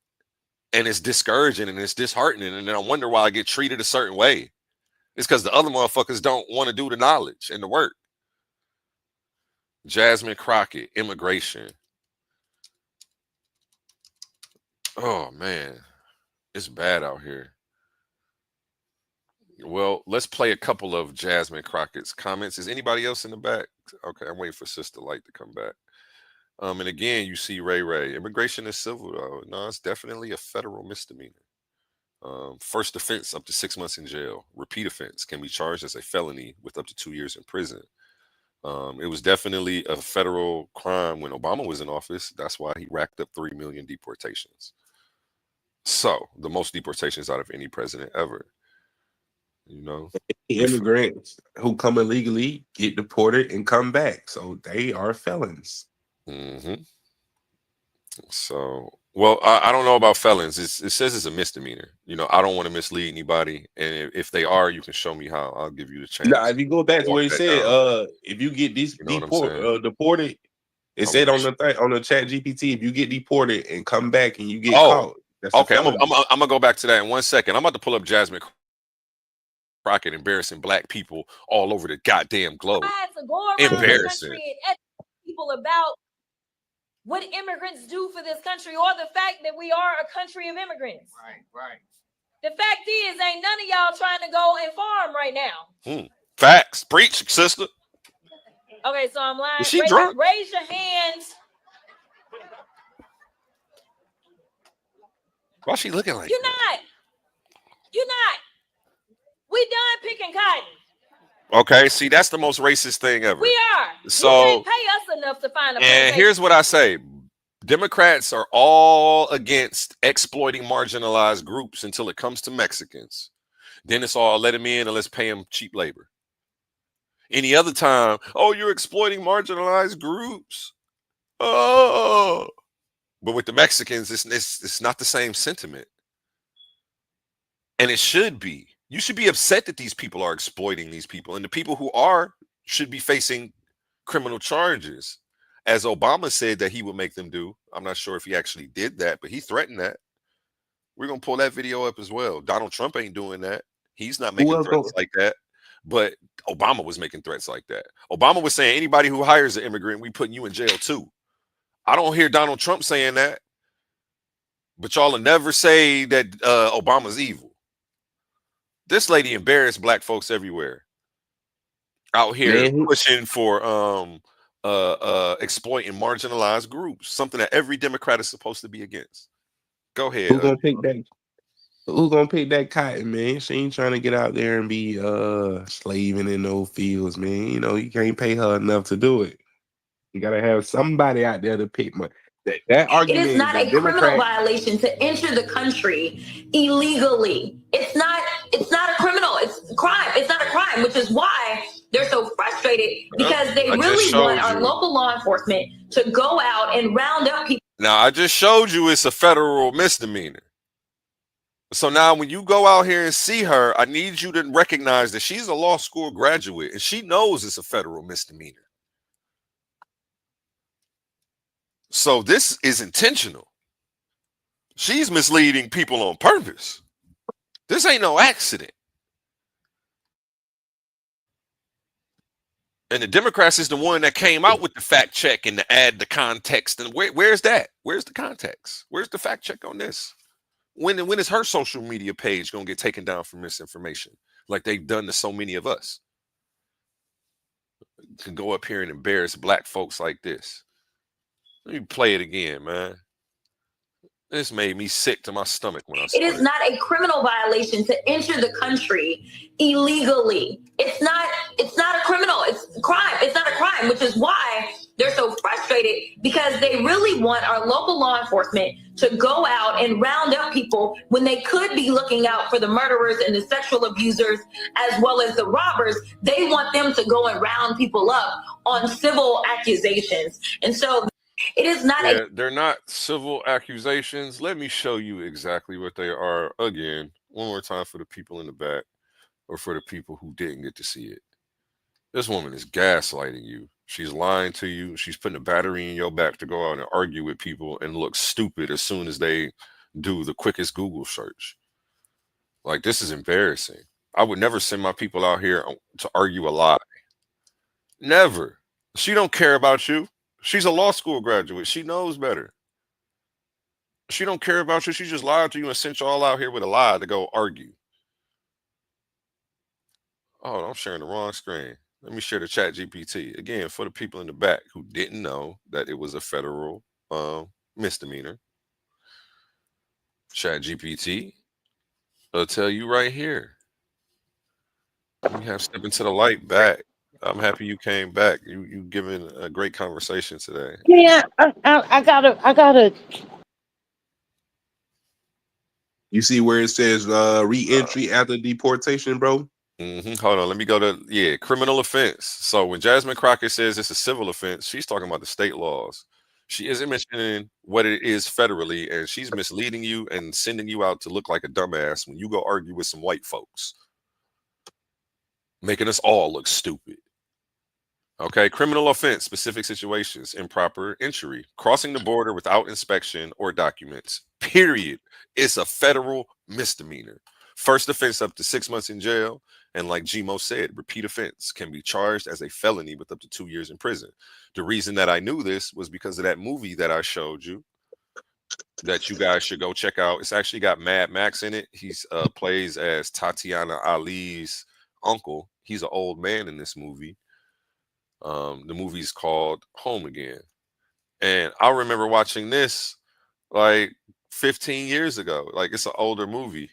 And it's discouraging and it's disheartening, and then I wonder why I get treated a certain way. It's because the other motherfuckers don't want to do the knowledge and the work. Jasmine Crockett, immigration. Oh man, it's bad out here. Well, let's play a couple of Jasmine Crockett's comments. Is anybody else in the back? Okay, I'm waiting for Sister Light to come back. And again, you see Ray. Immigration is civil, though. No, it's definitely a federal misdemeanor. First offense, up to 6 months in jail. Repeat offense can be charged as a felony with up to 2 years in prison. It was definitely a federal crime when Obama was in office. That's why he racked up 3 million deportations. So the most deportations out of any president ever. You know, immigrants who come illegally get deported and come back, so they are felons. Mm-hmm. So, well, I don't know about felons. It says it's a misdemeanor. You know, I don't want to mislead anybody, and if they are, you can show me how. I'll give you the chance. Now, if you go back to what he said, if you get these deported, it said on the chat GPT, if you get deported and come back and you get caught. That's okay. I'm gonna go back to that in 1 second. I'm about to pull up Jasmine Crockett embarrassing black people all over the goddamn globe. Embarrassing people about what immigrants do for this country, or the fact that we are a country of immigrants. Right. The fact is, ain't none of y'all trying to go and farm right now. Facts. Preach, sister. Okay, so I'm lying. Is she drunk? Raise your hands. Why's she looking like You're not. We done picking cotton. Okay, see, that's the most racist thing ever. We are. So you can't pay us enough to find a plantation. And here's what I say. Democrats are all against exploiting marginalized groups until it comes to Mexicans. Then it's all let them in and let's pay them cheap labor. Any other time, oh, you're exploiting marginalized groups. Oh, but with the Mexicans, it's not the same sentiment. And it should be. You should be upset that these people are exploiting these people, and the people who are should be facing criminal charges, as Obama said that he would make them do. I'm not sure if he actually did that, but he threatened that. We're going to pull that video up as well. Donald Trump ain't doing that. He's not making threats like that, but Obama was making threats like that. Obama was saying anybody who hires an immigrant, we putting you in jail too. I don't hear Donald Trump saying that, but y'all will never say that Obama's evil. This lady embarrassed black folks everywhere out here pushing for exploiting marginalized groups, something that every Democrat is supposed to be against. Go ahead. Who's gonna pick that? Who's gonna pick that cotton, man? She ain't trying to get out there and be slaving in those fields, man. You know, you can't pay her enough to do it. You gotta have somebody out there to pick money. That argument it is not a criminal violation to enter the country illegally. It's not a criminal. It's a crime. It's not a crime, which is why they're so frustrated, because they really want our local law enforcement to go out and round up people. Now, I just showed you it's a federal misdemeanor. So now when you go out here and see her, I need you to recognize that she's a law school graduate and she knows it's a federal misdemeanor. So this is intentional. She's misleading people on purpose. This ain't no accident. And the Democrats is the one that came out with the fact check and to add the context. And where's that? Where's the context? Where's the fact check on this? When is her social media page going to get taken down for misinformation like they've done to so many of us? You can go up here and embarrass black folks like this. Let me play it again, man. This made me sick to my stomach when I saw it. It is not a criminal violation to enter the country illegally. It's not a criminal. It's a crime. It's not a crime, which is why They're so frustrated because they really want our local law enforcement to go out and round up people when they could be looking out for the murderers and the sexual abusers as well as the robbers. They want them to go and round people up on civil accusations. And so it is not they're not civil accusations. Let me show you exactly what they are again, one more time for the people in the back or for the people who didn't get to see it. This woman is gaslighting you. She's lying to you. She's putting a battery in your back to go out and argue with people and look stupid as soon as they do the quickest Google search. Like, this is embarrassing. I would never send my people out here to argue a lie. Never. She don't care about you. She's a law school graduate. She knows better. She don't care about you. She just lied to you and sent you all out here with a lie to go argue. Oh, I'm sharing the wrong screen. Let me share the chat GPT. Again, for the people in the back who didn't know that it was a federal misdemeanor. Chat GPT will tell you right here. We have stepped into the light back. I'm happy you came back. You given a great conversation today. Yeah, I gotta. You see where it says re-entry after deportation, bro? Hold on, let me go to criminal offense. So when Jasmine Crockett says it's a civil offense, she's talking about the state laws. She isn't mentioning what it is federally, and she's misleading you and sending you out to look like a dumbass when you go argue with some white folks, making us all look stupid. Okay, criminal offense, specific situations, improper entry, crossing the border without inspection or documents, period. It's a federal misdemeanor. First offense up to 6 months in jail. And like Gmo said, repeat offense can be charged as a felony with up to 2 years in prison. The reason that I knew this was because of that movie that I showed you that you guys should go check out. It's actually got Mad Max in it. He's plays as Tatiana Ali's uncle. He's an old man in this movie. The movie's called Home Again. And I remember watching this like 15 years ago. Like, it's an older movie.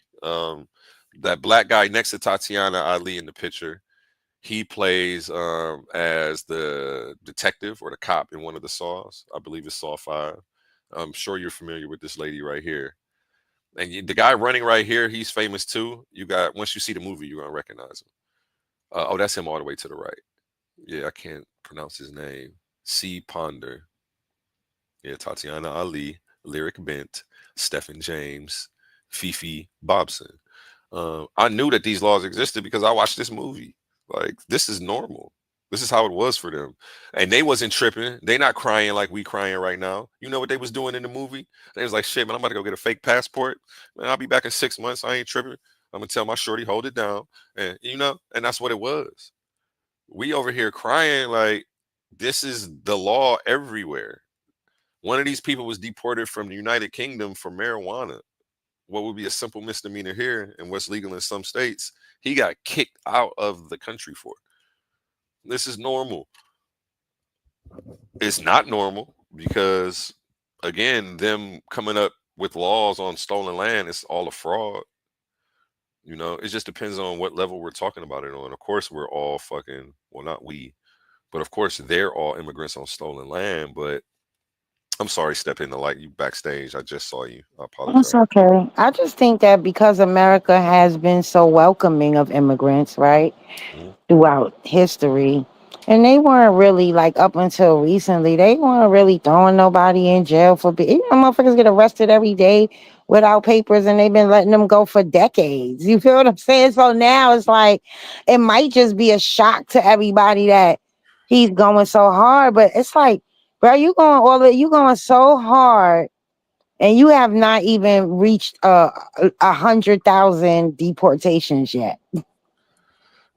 That black guy next to Tatiana Ali in the picture, he plays as the detective or the cop in one of the Saws. I believe it's Saw 5. I'm sure you're familiar with this lady right here. And the guy running right here, he's famous too. Once you see the movie, you're gonna recognize him. Oh, that's him all the way to the right. Yeah, I can't pronounce his name. C. Ponder. Yeah, Tatiana Ali, Lyric Bent, Stephen James, Fifi Bobson. I knew that these laws existed because I watched this movie. Like, this is normal. This is how it was for them. And they wasn't tripping. They not crying like we crying right now. You know what they was doing in the movie? They was like, shit, man, I'm about to go get a fake passport. Man, I'll be back in 6 months. I ain't tripping. I'm going to tell my shorty, hold it down. And, and that's what it was. We over here crying like this is the law everywhere. One of these people was deported from the United Kingdom for marijuana. What would be a simple misdemeanor here and what's legal in some states, he got kicked out of the country for it. This is normal. It's not normal because, again, them coming up with laws on stolen land, it's all a fraud. It just depends on what level we're talking about it on. Of course, we're all fucking, well, not we, but of course, they're all immigrants on stolen land. But I'm sorry, step in the light. You backstage. I just saw you. I apologize. It's okay. I just think that because America has been so welcoming of immigrants, right, throughout history, and they weren't really, like, up until recently, they weren't really throwing nobody in jail for motherfuckers get arrested every day without papers, and they've been letting them go for decades. You feel what I'm saying? So now it's like it might just be a shock to everybody that he's going so hard, but it's like, bro, you going so hard, and you have not even reached 100,000 deportations yet.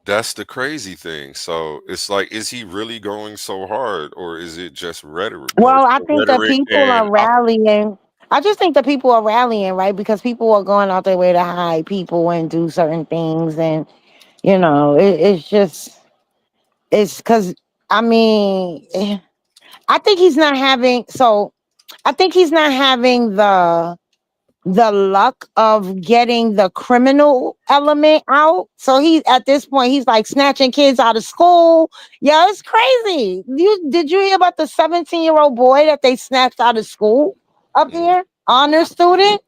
That's the crazy thing. So it's like, is he really going so hard, or is it just rhetoric? Well, I think that people are rallying. I just think that people are rallying, right? Because people are going out their way to hide people and do certain things. And, it's because, I think he's not having, the the luck of getting the criminal element out. So he at this point he's like snatching kids out of school. Yeah, it's crazy. Did you hear about the 17-year-old boy that they snatched out of school up here? Honor student.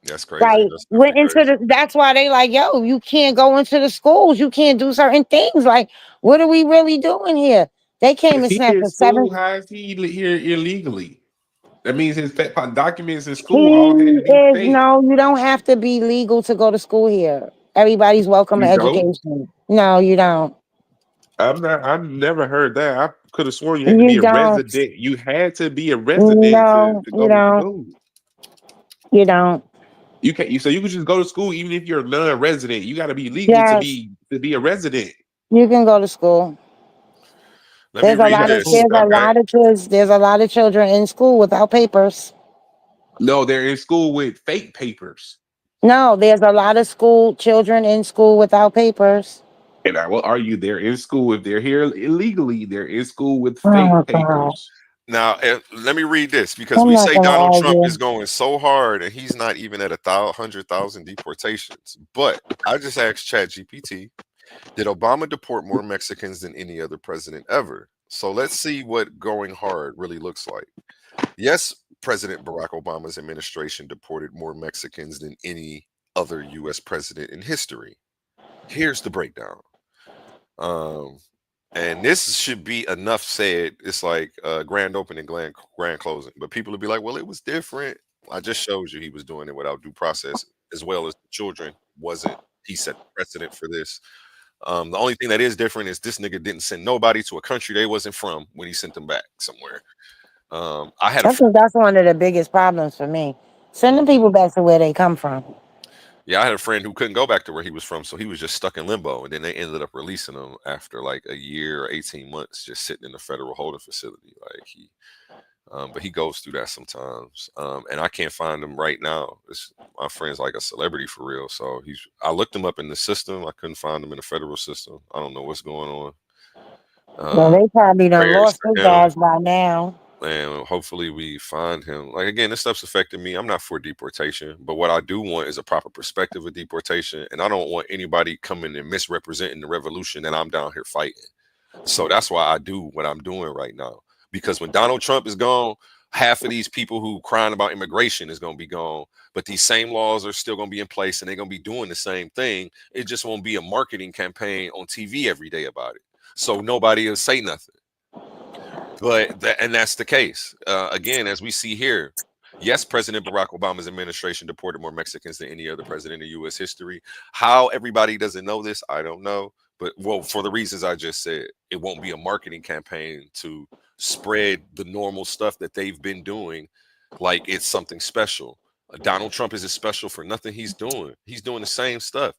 That's crazy. Like That's went definitely into crazy. that's why they like, yo, you can't go into the schools, you can't do certain things. Like, what are we really doing here? They came If and he snatched in the seven. school, how is he here illegally? That means his documents in He school all had to be is fake. no, you don't have to be legal to go to school here. Everybody's welcome to You don't? education. No, you don't. I've never heard that. I could have sworn you had to be You a don't. resident. You had to be a resident No, to you go to don't. school. You don't. You can't. So you could just go to school even if you're a non-resident. You got to be legal Yes, to be a resident. you can go to school. Let me read this. Okay. There's a lot of children in school without papers. No, they're in school with fake papers. No, there's a lot of school children in school without papers. And I will argue they're in school. If they're here illegally, they're in school with Oh my fake God. papers. Now, let me read this because I'm we not say gonna Donald Trump is argue. going so hard and he's not even at 100,000 deportations. But I just asked ChatGPT, did Obama deport more Mexicans than any other president ever? So let's see what going hard really looks like. Yes, President Barack Obama's administration deported more Mexicans than any other U.S. president in history. Here's the breakdown. And this should be enough said. It's like grand opening, grand closing. But people will be like, well, it was different. I just showed you he was doing it without due process, as well as the children wasn't. He set the precedent for this. The only thing that is different is this nigga didn't send nobody to a country they wasn't from when he sent them back somewhere. I had a I think that's one of the biggest problems for me. Sending people back to where they come from. Yeah, I had a friend who couldn't go back to where he was from, so he was just stuck in limbo, and then they ended up releasing him after like a year or 18 months, just sitting in the federal holding facility. Like but he goes through that sometimes, and I can't find him right now. My friend's like a celebrity for real, so I looked him up in the system. I couldn't find him in the federal system. I don't know what's going on. Well, they probably done Prayers lost to his him. ass by now. And hopefully we find him. Like again, this stuff's affecting me. I'm not for deportation, but what I do want is a proper perspective of deportation, and I don't want anybody coming and misrepresenting the revolution that I'm down here fighting. So that's why I do what I'm doing right now. Because when Donald Trump is gone, half of these people who crying about immigration is going to be gone, but these same laws are still going to be in place, and they're going to be doing the same thing. It just won't be a marketing campaign on TV every day about it. So nobody will say nothing. But that's the case. Again, as we see here, yes, President Barack Obama's administration deported more Mexicans than any other president in U.S. history. How everybody doesn't know this, I don't know. But well, for the reasons I just said, it won't be a marketing campaign to spread the normal stuff that they've been doing like it's something special. Donald Trump isn't special for nothing he's doing. He's doing the same stuff.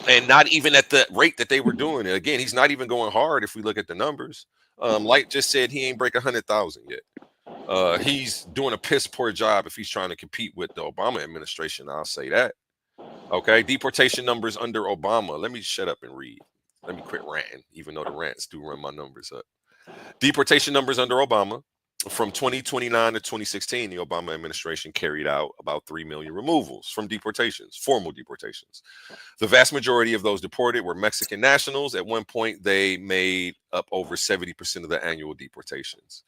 And not even at the rate that they were doing it. Again, he's not even going hard if we look at the numbers. Light just said he ain't break 100,000 yet. He's doing a piss poor job if he's trying to compete with the Obama administration. I'll say that. Okay, deportation numbers under Obama. Let me shut up and read. Let me quit ranting, even though the rants do run my numbers up. Deportation numbers under Obama. From 2029 to 2016, the Obama administration carried out about 3 million removals from deportations, formal deportations. The vast majority of those deported were Mexican nationals. At one point, they made up over 70% of the annual deportations.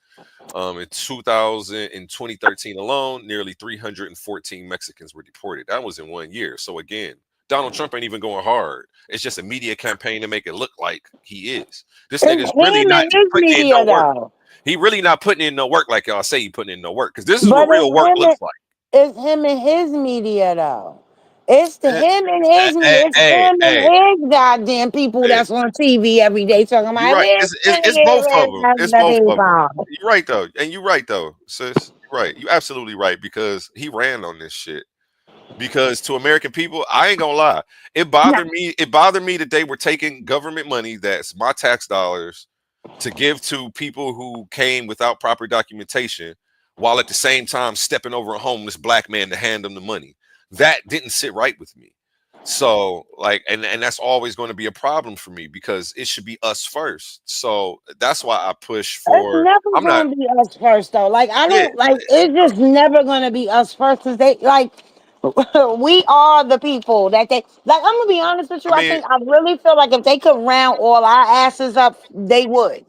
In 2013 alone, nearly 314 Mexicans were deported. That was in 1 year. So again, Donald Trump ain't even going hard. It's just a media campaign to make it look like he is. This nigga's really not putting in no work. He really not putting in no work like y'all say he putting in no work, because this is what real work looks like. It's him and his media though. It's him and his media. It's him and his goddamn people that's on TV every day talking about. You're right. It's both of them. It's both of them. You're right though, and you're right though, sis. You're right. You're absolutely right, because he ran on this shit. Because to American people, I ain't gonna lie, it bothered me. It bothered me that they were taking government money, that's my tax dollars, to give to people who came without proper documentation, while at the same time stepping over a homeless black man to hand them the money. That didn't sit right with me. So like, and that's always going to be a problem for me because it should be us first. So that's why I push It's for. never I'm not. gonna be us first though. Like I Yeah, don't like it's just never gonna be us first because they like we are the people that they like. I'm gonna be honest with you. I I mean, think I really feel like if they could round all our asses up, they would.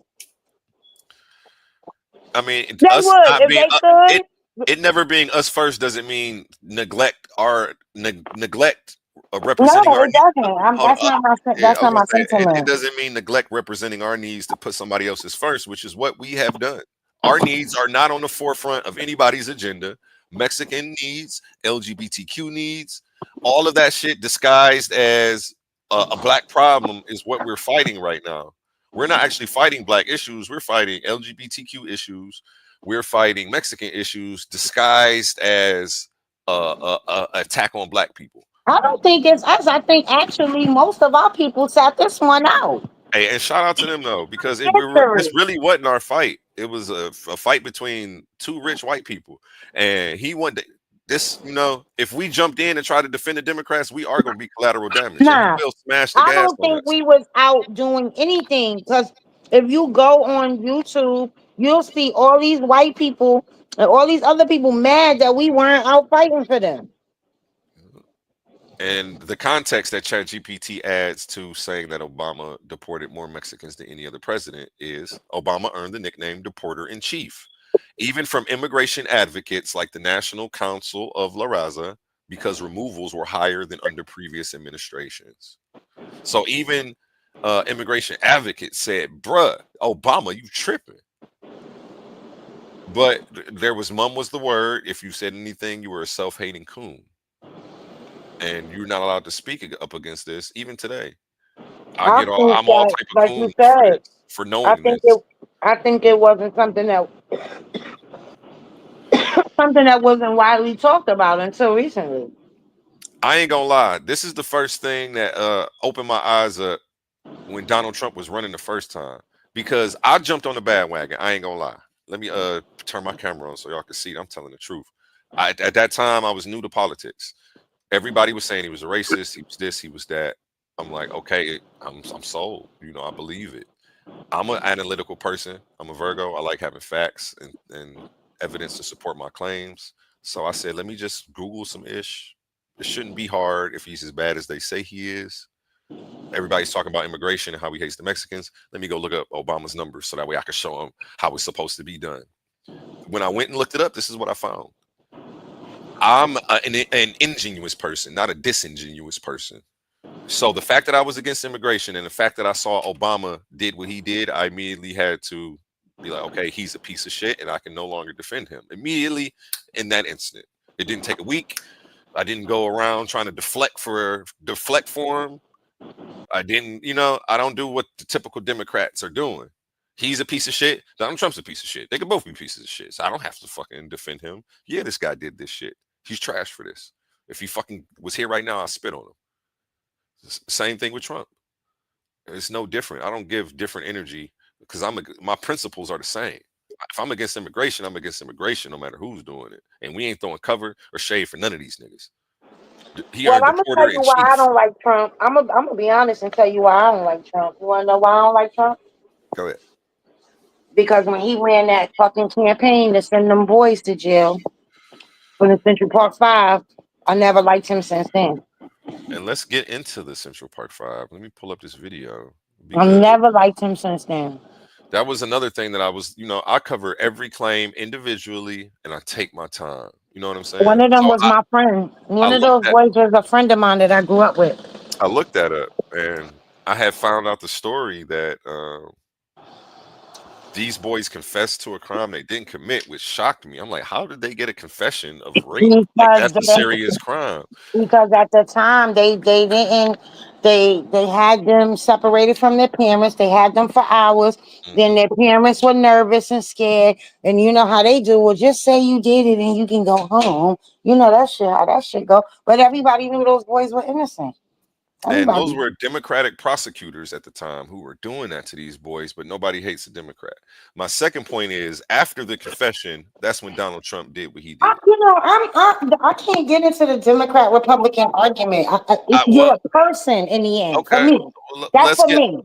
They us would not if being they it. could. It never being us first doesn't mean neglect No, representing our it needs. doesn't. Hold on, That's I was not gonna my say it sentiment. doesn't mean neglect representing our needs to put somebody else's first, which is what we have done. Our needs are not on the forefront of anybody's agenda. Mexican needs, LGBTQ needs, all of that shit disguised as a black problem is what we're fighting right now. We're not actually fighting black issues. We're fighting LGBTQ issues. We're fighting Mexican issues disguised as a attack on black people. I don't think it's us. I think actually most of our people sat this one out. Hey, and shout out to them though, because this History. really wasn't our fight. It was a fight between two rich white people, and he wanted this. You know, if we jumped in and tried to defend the Democrats, we are going to be collateral damage, and he Nah, will smash the I gas don't on think us. we was out doing anything because if you go on YouTube, you'll see all these white people and all these other people mad that we weren't out fighting for them. And the context that ChatGPT adds to saying that Obama deported more Mexicans than any other president is Obama earned the nickname deporter in chief, even from immigration advocates like the National Council of La Raza, because removals were higher than under previous administrations. So even immigration advocates said, bruh, Obama, you tripping. But there was mum was the word. If you said anything, you were a self-hating coon. And you're not allowed to speak up against this even today. I think I'm all that, type of like you coons for said, this, for I knowing think this. it wasn't something that wasn't widely talked about until recently. I ain't gonna lie, this is the first thing that opened my eyes up when Donald Trump was running the first time, because I jumped on the bandwagon. I ain't gonna lie. Let me turn my camera on so y'all can see it. I'm telling the truth. At that time I was new to politics. Everybody was saying he was a racist, he was this, he was that. I'm like, okay, I'm sold. You know, I believe it. I'm an analytical person. I'm a Virgo. I like having facts and evidence to support my claims. So I said, let me just Google some ish. It shouldn't be hard if he's as bad as they say he is. Everybody's talking about immigration and how he hates the Mexicans. Let me go look up Obama's numbers so that way I can show him how it's supposed to be done. When I went and looked it up, this is what I found. I'm an ingenuous person, not a disingenuous person. So the fact that I was against immigration and the fact that I saw Obama did what he did, I immediately had to be like, okay, he's a piece of shit and I can no longer defend him. Immediately in that instant. It didn't take a week. I didn't go around trying to deflect for him. I didn't, I don't do what the typical Democrats are doing. He's a piece of shit. Donald Trump's a piece of shit. They could both be pieces of shit. So I don't have to fucking defend him. Yeah, this guy did this shit. He's trash for this. If he fucking was here right now, I'd spit on him. Same thing with Trump. It's no different. I don't give different energy because my principles are the same. If I'm against immigration, I'm against immigration no matter who's doing it. And we ain't throwing cover or shade for none of these niggas. He Well, earned I'm gonna tell deporter you in why I chief. don't like Trump. I'm gonna be honest and tell you why I don't like Trump. You wanna know why I don't like Trump? Go ahead. Because when he ran that fucking campaign to send them boys to jail for the Central Park Five, I never liked him since then. And let's get into the Central Park Five. Let me pull up this video I've because never liked him since then. that was another thing that I was, I cover every claim individually and I take my time. You know what I'm saying? One of them So was my friend. I One of looked those at boys was a friend of mine that I grew up with. I looked that up and I had found out the story that these boys confessed to a crime they didn't commit, which shocked me. I'm like, how did they get a confession of rape? Like Because that's a serious crime. because at the time they didn't they had them separated from their parents. They had them for hours. Then their parents were nervous and scared. And you know how they do. Well, just say you did it and you can go home. You know that shit how that shit go. But everybody knew those boys were innocent. And those were Democratic prosecutors at the time who were doing that to these boys, but nobody hates a Democrat. My second point is after the confession, that's when Donald Trump did what he did. I can't get into the Democrat Republican argument. You're a person in the end. Okay, For me, that's for me.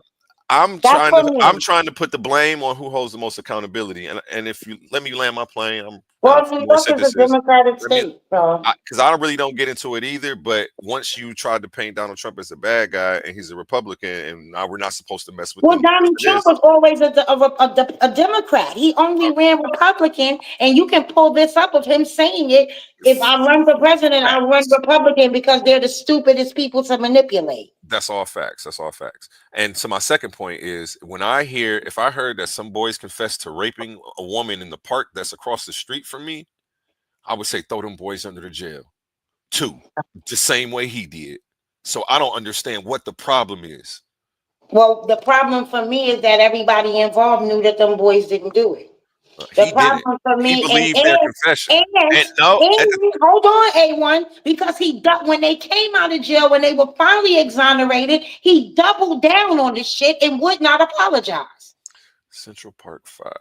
I'm trying to put the blame on who holds the most accountability. And if you let me land my plane, New York is a Democratic state, so because I really don't get into it either. But once you tried to paint Donald Trump as a bad guy and he's a Republican, and now we're not supposed to mess with him. Donald Trump was always a Democrat. He only ran Republican, and you can pull this up of him saying it. If I run for president, I run Republican because they're the stupidest people to manipulate. That's all facts. That's all facts. And so my second point is if I heard that some boys confessed to raping a woman in the park that's across the street from me, I would say throw them boys under the jail too, the same way he did. So I don't understand what the problem is. Well, the problem for me is that everybody involved knew that them boys didn't do it. The problem for me, he believed their confession. Hold on, A1, because when they came out of jail, when they were finally exonerated, he doubled down on the shit and would not apologize. Central Park 5.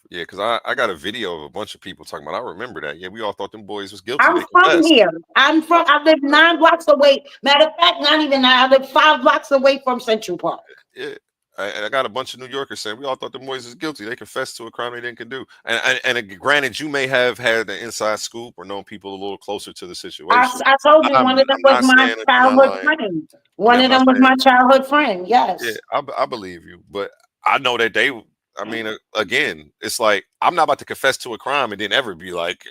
Yeah, because I got a video of a bunch of people talking about. I remember that. Yeah, we all thought them boys was guilty. I'm from here. I live 9 blocks away. Matter of fact, not even 9. I live 5 blocks away from Central Park. Yeah. I got a bunch of New Yorkers saying we all thought the boys was guilty. They confessed to a crime they didn't do. And granted, you may have had an inside scoop or known people a little closer to the situation. I told you one of them was my childhood friend. One of them was my childhood friend. Yes. Yeah, I believe you, but I know that they. I mean, again, it's like I'm not about to confess to a crime and then ever be like,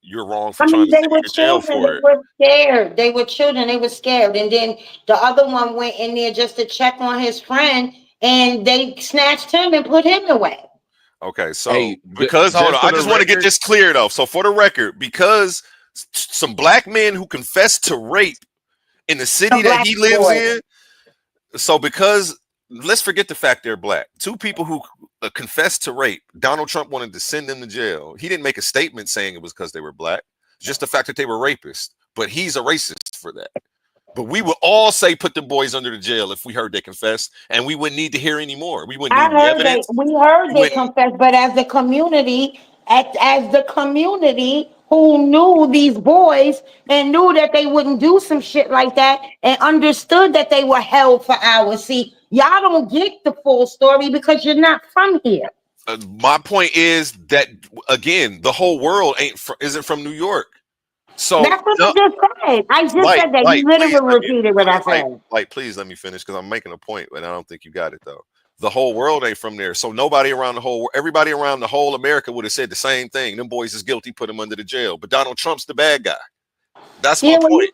you're wrong for trying to take me to jail for it. They were scared. They were children. They were scared. And then the other one went in there just to check on his friend. And they snatched him and put him away. Okay, so hold on, I just want to get this clear though. So for the record, because some black men who confessed to rape in the city that he lives in, so because let's forget the fact they're black. 2 people who confessed to rape, Donald Trump wanted to send them to jail. He didn't make a statement saying it was because they were black, just the fact that they were rapists. But he's a racist for that. But we would all say put the boys under the jail if we heard they confess, and we wouldn't need to hear anymore. We wouldn't need evidence. We heard they confess, but as the community, who knew these boys and knew that they wouldn't do some shit like that and understood that they were held for hours. See, y'all don't get the full story because you're not from here. My point is that again, the whole world isn't from New York. So that's what I just said. I just said that. You literally repeated what I said. Please let me finish because I'm making a point, but I don't think you got it though. The whole world ain't from there. So everybody around the whole America would have said the same thing. Them boys is guilty, put them under the jail. But Donald Trump's the bad guy. That's my point.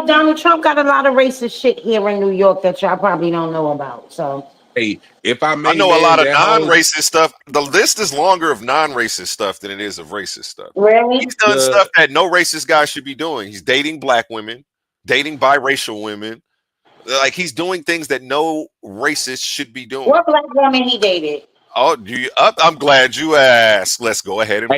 Donald Trump got a lot of racist shit here in New York that y'all probably don't know about. So hey, if I may, I know a lot of non-racist stuff. The list is longer of non-racist stuff than it is of racist stuff. Really? He's done stuff that no racist guy should be doing. He's dating black women, dating biracial women. Like he's doing things that no racist should be doing. What black woman he dated? Oh, I'm glad you asked. Let's go ahead and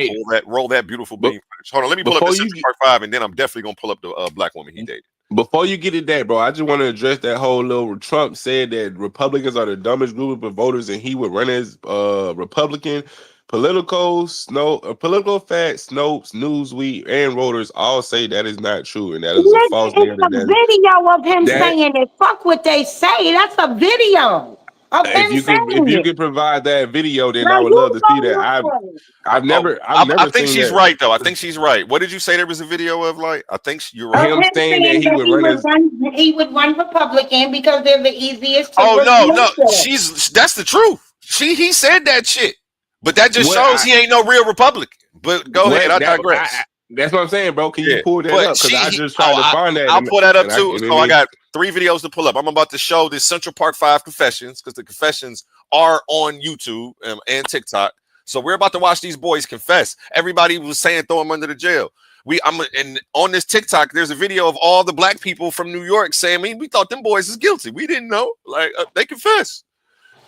roll that beautiful bean. Hold on, let me pull up this part 5, and then I'm definitely gonna pull up the black woman he dated. Before you get into that, bro, I just want to address that whole little Trump said that Republicans are the dumbest group of voters, and he would run as Republican. Political facts, Snopes, Newsweek, and Reuters all say that is not true, and that is a false narrative. It's a video of him saying it. Fuck what they say. That's a video of him saying it. If you could provide that video, then I would love to see that. I've never I think she's right though. I think she's right. What did you say? There was a video of like I think you're right. Him saying that he would run Republican because they're the easiest. No, that's the truth. He said that shit. But that just shows he ain't no real Republican. But go ahead, I digress. That's what I'm saying, bro. Can you pull that up? Because I just tried to find that. I'll pull that up too. So I got 3 videos to pull up. I'm about to show this Central Park 5 confessions because the confessions are on YouTube and TikTok. So we're about to watch these boys confess. Everybody was saying throw them under the jail. And on this TikTok, there's a video of all the black people from New York saying, we thought them boys is guilty. We didn't know. Like they confess.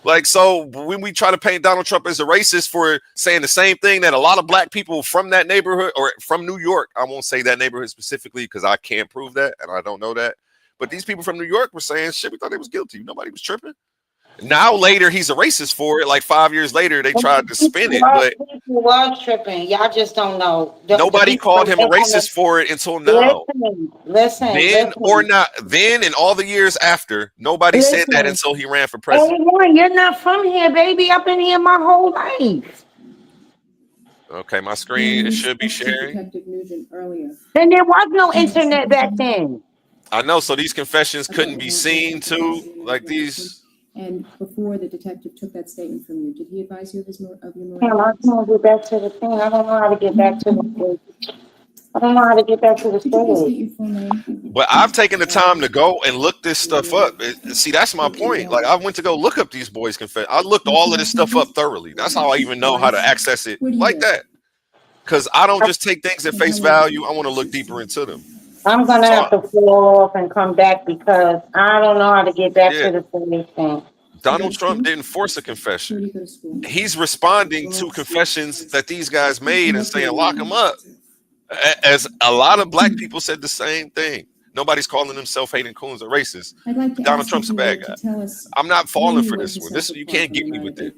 Like, so when we try to paint Donald Trump as a racist for saying the same thing that a lot of black people from that neighborhood or from New York, I won't say that neighborhood specifically because I can't prove that and I don't know that. But these people from New York were saying, shit, we thought they was guilty. Nobody was tripping. Now later, he's a racist for it. Like 5 years later, they tried to spin it, but people were tripping. Y'all just don't know. Nobody called him a racist for it until now. Listen. Then in all the years after, nobody said that until he ran for president. Hey, you're not from here, baby. I've been here my whole life. Okay, my screen it should be sharing. Then there was no internet back then. I know, so these confessions couldn't be seen too, like these. And before the detective took that statement from you, did he advise you of your morality? I can't get back to the thing. I don't know how to get back to the I don't know how to get back to the story. But I've taken the time to go and look this stuff up. See, that's my point. Like I went to go look up these boys' confession. I looked all of this stuff up thoroughly. That's how I even know how to access it like that. Because I don't just take things at face value. I want to look deeper into them. I'm gonna have to fall off and come back because I don't know how to get back to the story thing. Donald Trump didn't force a confession. He's responding to confessions that these guys made and saying, lock them up. As a lot of black people said the same thing. Nobody's calling them self-hating coons or racist. Donald Trump's a bad guy. I'm not falling for this one. You can't get me with it.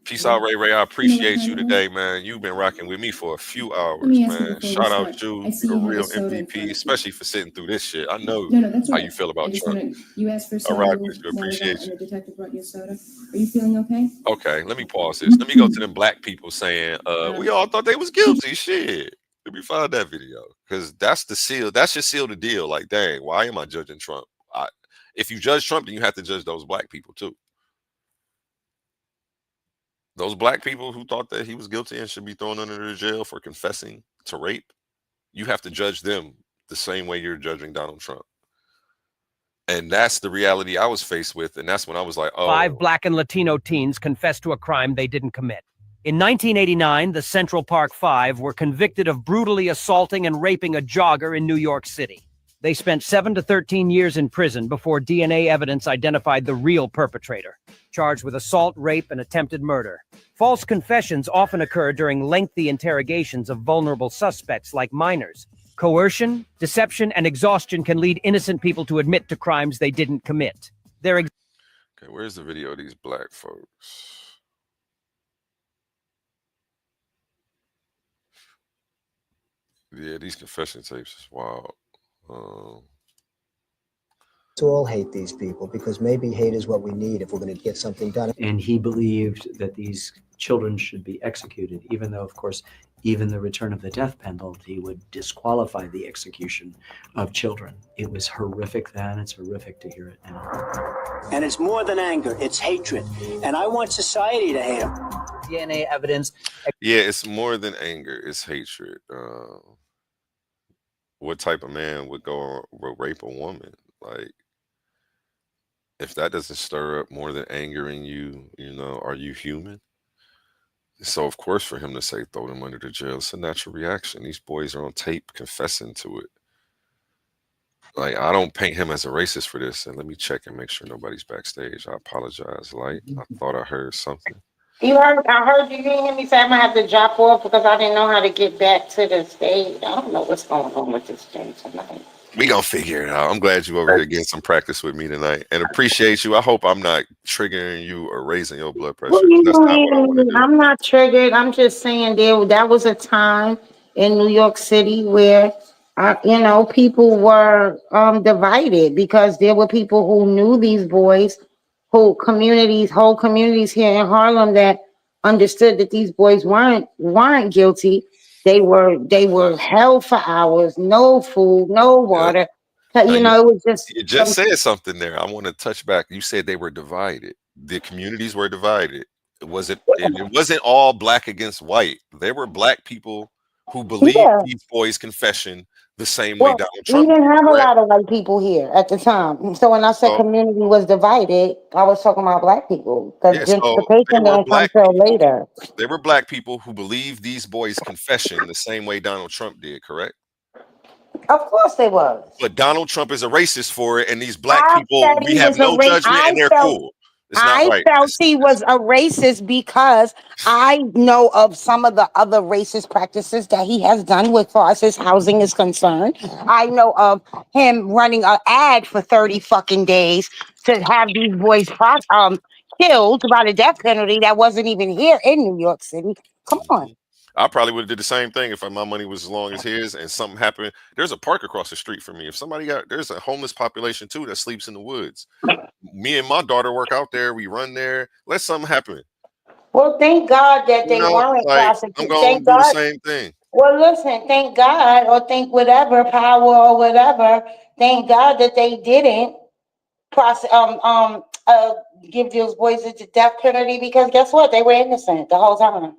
Peace out, Ray Ray. I appreciate you today, man. You've been rocking with me for a few hours, man. Shout out you, you're a real MVP, especially for sitting through this shit. I know how you feel about Trump. You asked for soda. I rock with you. Appreciate you. And the detective brought you soda. Are you feeling okay? Okay, let me pause this. Let me go to them black people saying, we all thought they was guilty. Shit. Let me find that video because that's the seal. That should seal the deal. Like, dang, why am I judging Trump? If you judge Trump, then you have to judge those black people too. Those black people who thought that he was guilty and should be thrown under the jail for confessing to rape, you have to judge them the same way you're judging Donald Trump. And that's the reality I was faced with. And that's when I was like, oh. 5 black and Latino teens confessed to a crime they didn't commit. In 1989, the Central Park 5 were convicted of brutally assaulting and raping a jogger in New York City. They spent 7 to 13 years in prison before DNA evidence identified the real perpetrator, charged with assault, rape, and attempted murder. False confessions often occur during lengthy interrogations of vulnerable suspects like minors. Coercion, deception, and exhaustion can lead innocent people to admit to crimes they didn't commit. Okay, where's the video of these black folks? Yeah, these confession tapes is wild. To all hate these people because maybe hate is what we need if we're going to get something done. And he believed that these children should be executed, even though, of course, even the return of the death penalty would disqualify the execution of children. It was horrific then. It's horrific to hear it now. And it's more than anger. It's hatred. And I want society to hate him. DNA evidence. Yeah, it's more than anger. It's hatred. What type of man would rape a woman? Like, if that doesn't stir up more than anger in you, are you human? So, of course, for him to say throw them under the jail, it's a natural reaction. These boys are on tape confessing to it. Like, I don't paint him as a racist for this. And let me check and make sure nobody's backstage. I apologize. Light. I thought I heard something. I heard you didn't hear me say I'm gonna have to drop off because I didn't know how to get back to the stage. I don't know what's going on with this stage tonight. We gonna figure it out. I'm glad you over here getting some practice with me tonight, and appreciate you. I hope I'm not triggering you or raising your blood pressure. That's not what I want to do. I'm not triggered. I'm just saying that was a time in New York City where people were divided because there were people who knew these boys, whole communities here in Harlem that understood that these boys weren't guilty. They were held for hours, no food, no water. It was just. You just said something there. I want to touch back. You said they were divided. The communities were divided. It wasn't all black against white. There were black people who believed these boys' confession the same way Donald Trump. We didn't have a lot of white people here at the time. So when I said community was divided, I was talking about black people because gentrification didn't come till later. There were black people who believed these boys' confession the same way Donald Trump did, correct? Of course they was. But Donald Trump is a racist for it, and these black people, we have no judgment and they're cool. It's not I right. felt he was a racist because I know of some of the other racist practices that he has done with far as his housing is concerned. I know of him running an ad for 30 fucking days to have these boys killed by the death penalty that wasn't even here in New York City. Come on. I probably would have did the same thing if my money was as long as his and something happened. There's a park across the street from me. If somebody there's a homeless population too that sleeps in the woods. Me and my daughter work out there. We run there. Let something happen. Well, thank God that they weren't like I'm prosecuted. gonna Thank do the God. same thing. Well, listen, thank God, or thank whatever power or whatever. Thank God that they didn't process, give those boys the death penalty because guess what? They were innocent the whole time.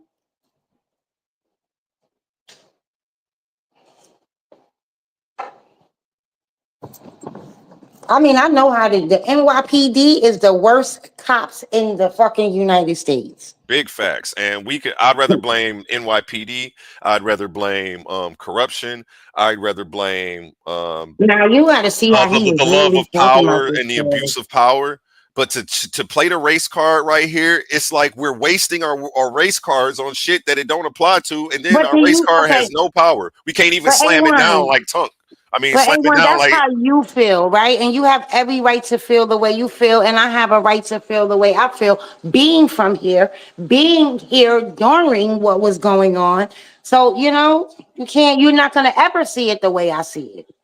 I mean, I know how the NYPD is the worst cops in the fucking United States. Big facts. And I'd rather blame NYPD. I'd rather blame corruption. I'd rather blame now you got to see how he was the love really of talking about power this and the story. abuse of power. But to play the race card right here, it's like we're wasting our race cards on shit that it don't apply to, and then But our race card has no power. We can't even slam it down like Tunk. I mean, But slam it A1, down that's like how you feel, right? And you have every right to feel the way you feel, and I have a right to feel the way I feel, being from here, being here during what was going on. So, you're not going to ever see it the way I see it.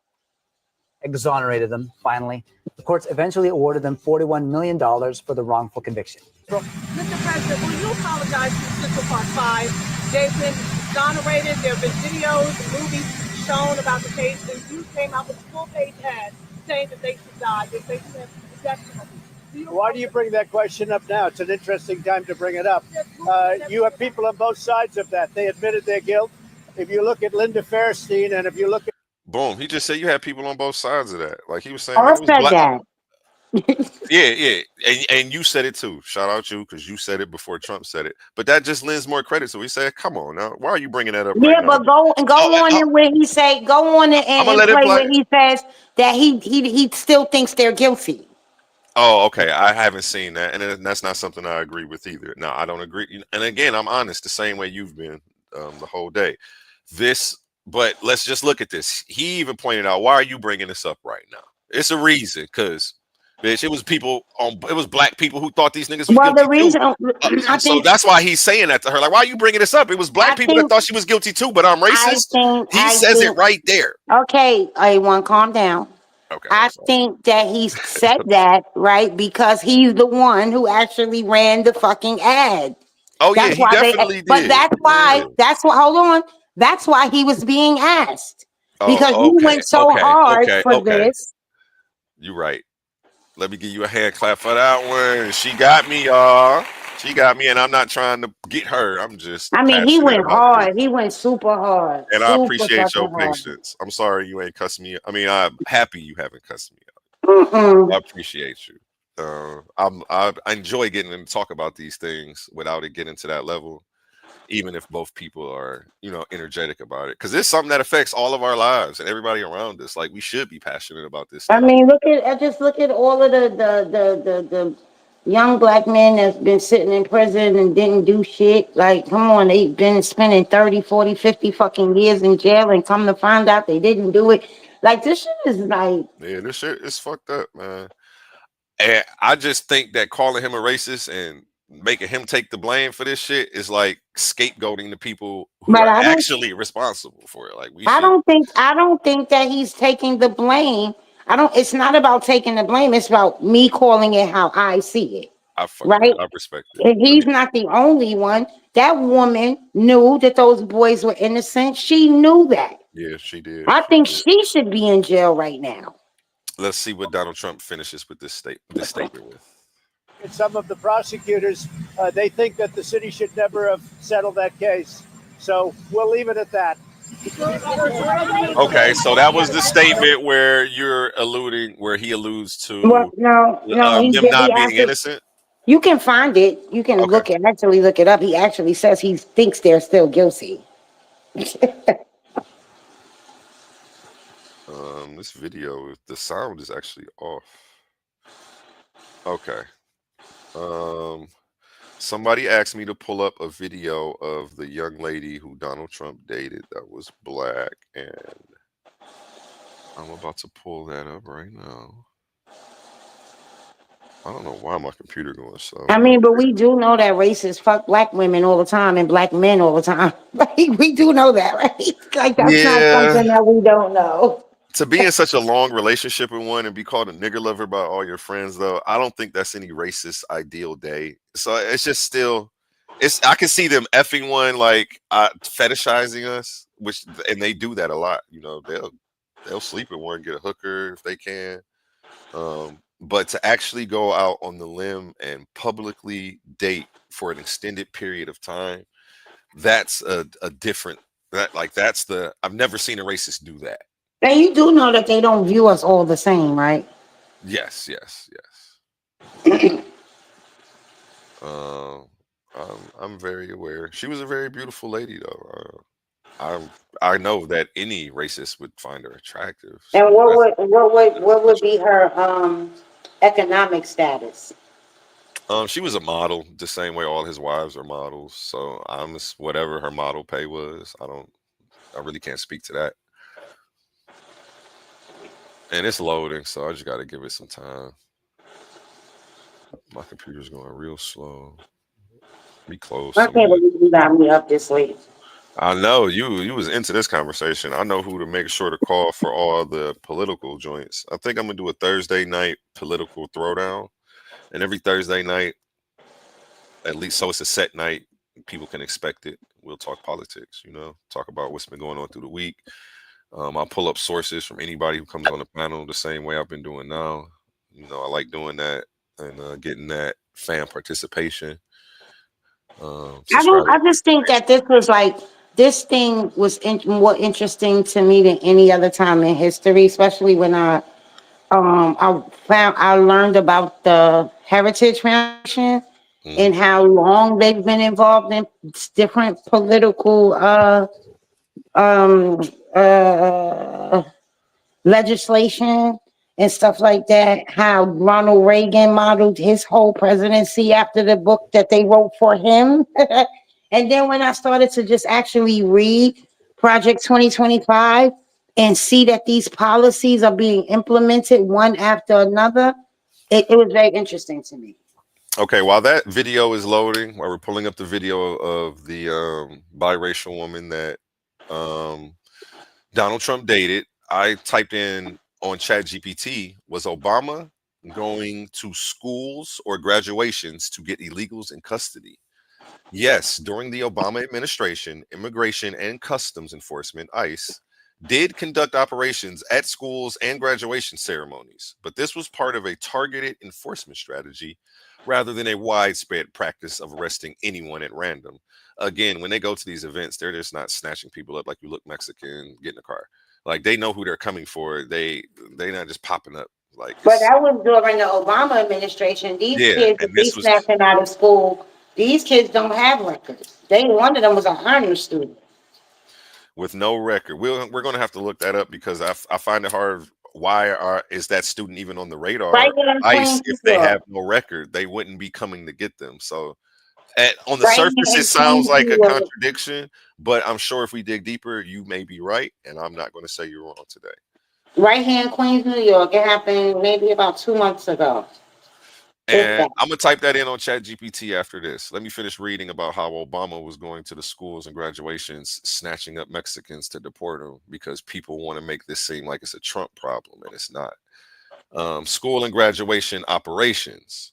Exonerated them, finally. The courts eventually awarded them $41 million for the wrongful conviction. Mr. President, will you apologize to Central Park 5? They've been exonerated. There have been videos, movies shown about the case, and you came out with a full-page ad saying that they should die if they said the death penalty. Why do you bring that question up now? It's an interesting time to bring it up. You have people on both sides of that. They admitted their guilt. If you look at Linda Fairstein, and if you look at boom, he just said you had people on both sides of that. Like he was saying, I man, it was said black. that. Yeah. And you said it too. Shout out you because you said it before Trump said it. But that just lends more credit. So he said, come on now. Why are you bringing that up right now? But go on and where he say, go on and play where he says that he still thinks they're guilty. Oh, okay. I haven't seen that. And that's not something I agree with either. No, I don't agree. And again, I'm honest the same way you've been the whole day. But let's just look at this. He even pointed out, why are you bringing this up right now? It's a reason, because bitch, it was black people who thought these niggas was guilty the reason too. So that's why he's saying that to her. Like, why are you bringing this up? It was black people that thought she was guilty too, but I'm racist. He says it right there. Okay, A1, calm down. Okay. I think that he said that, right, because he's the one who actually ran the fucking ad. Oh, yeah, he definitely did. But that's why, hold on. That's why he was being asked. Because he went so hard for this. You're right. Let me give you a hand clap for that one. She got me, y'all. She got me, and I'm not trying to get her. I'm just. He went hard. He went super hard. And I appreciate your patience. I'm sorry you ain't cussing me. I mean, I'm happy you haven't cussed me out. I appreciate you. I enjoy getting to talk about these things without it getting to that level, even if both people are, energetic about it, because it's something that affects all of our lives and everybody around us. Like, we should be passionate about this stuff. I mean, look at all of the young black men that's been sitting in prison and didn't do shit. Like, come on, they've been spending 30, 40, 50 fucking years in jail, and come to find out they didn't do it. Like, this shit is like, yeah, this shit is fucked up, man. And I just think that calling him a racist and making him take the blame for this shit is like scapegoating the people who are actually responsible for it. Like, I don't think that he's taking the blame. It's not about taking the blame. It's about me calling it how I see it. I respect it. And he's not the only one. That woman knew that those boys were innocent. She knew that. Yeah, she did. I think she should be in jail right now. Let's see what Donald Trump finishes with this statement with. Some of the prosecutors, they think that the city should never have settled that case. So we'll leave it at that. Okay, so that was the statement where he alludes to them not being innocent. You can find it. You can look it up. He actually says he thinks they're still guilty. This video, the sound is actually off. Okay. Somebody asked me to pull up a video of the young lady who Donald Trump dated that was black, and I'm about to pull that up right now. I don't know why my computer going slow. I mean, but we do know that racists fuck black women all the time and black men all the time. Like, we do know that, right? Like, that's not Yeah. something that we don't know. To be in such a long relationship with one and be called a nigger lover by all your friends, though, I don't think that's any racist ideal day. So it's just still, I can see them effing one, like fetishizing us, and they do that a lot. You know, they'll sleep with one, get a hooker if they can. But to actually go out on the limb and publicly date for an extended period of time, that's a different, I've never seen a racist do that. And you do know that they don't view us all the same, right? Yes. I'm very aware. She was a very beautiful lady, though. I know that any racist would find her attractive. And So what would be her economic status? she was a model, the same way all his wives are models. So I'm just whatever her model pay was. I really can't speak to that. And it's loading, so I just got to give it some time. My computer's going real slow. Be close. I can't believe you got me up this late. I know you was into this conversation. I know who to make sure to call for all the political joints. I think I'm gonna do a Thursday night political throwdown, and every Thursday night, at least, so it's a set night. People can expect it. We'll talk politics. Talk about what's been going on through the week. I'll pull up sources from anybody who comes on the panel the same way I've been doing now. I like doing that and getting that fan participation. I just think that this thing was more interesting to me than any other time in history, especially when I learned about the Heritage Foundation and how long they've been involved in different political legislation and stuff like that. How Ronald Reagan modeled his whole presidency after the book that they wrote for him. And then when I started to just actually read Project 2025 and see that these policies are being implemented one after another, it was very interesting to me. Okay, while that video is loading, while we're pulling up the video of the biracial woman that Donald Trump dated, I typed in on ChatGPT, was Obama going to schools or graduations to get illegals in custody? Yes, during the Obama administration, Immigration and Customs Enforcement, ICE, did conduct operations at schools and graduation ceremonies, but this was part of a targeted enforcement strategy rather than a widespread practice of arresting anyone at random. Again, when they go to these events, they're just not snatching people up like you look Mexican, get in a car. Like they know who they're coming for. They're not just popping up. But that was during the Obama administration. These kids that they snapping out of school, these kids don't have records. One of them was an honor student with no record. We're going to have to look that up because I find it hard. Why is that student even on the radar? ICE, if they have no record, they wouldn't be coming to get them. So on the surface, it sounds like a contradiction, but I'm sure if we dig deeper, you may be right, and I'm not going to say you're wrong today. Right here in Queens, New York. It happened maybe about 2 months ago. And I'm going to type that in on ChatGPT after this. Let me finish reading about how Obama was going to the schools and graduations, snatching up Mexicans to deport them because people want to make this seem like it's a Trump problem, and it's not. School and graduation operations.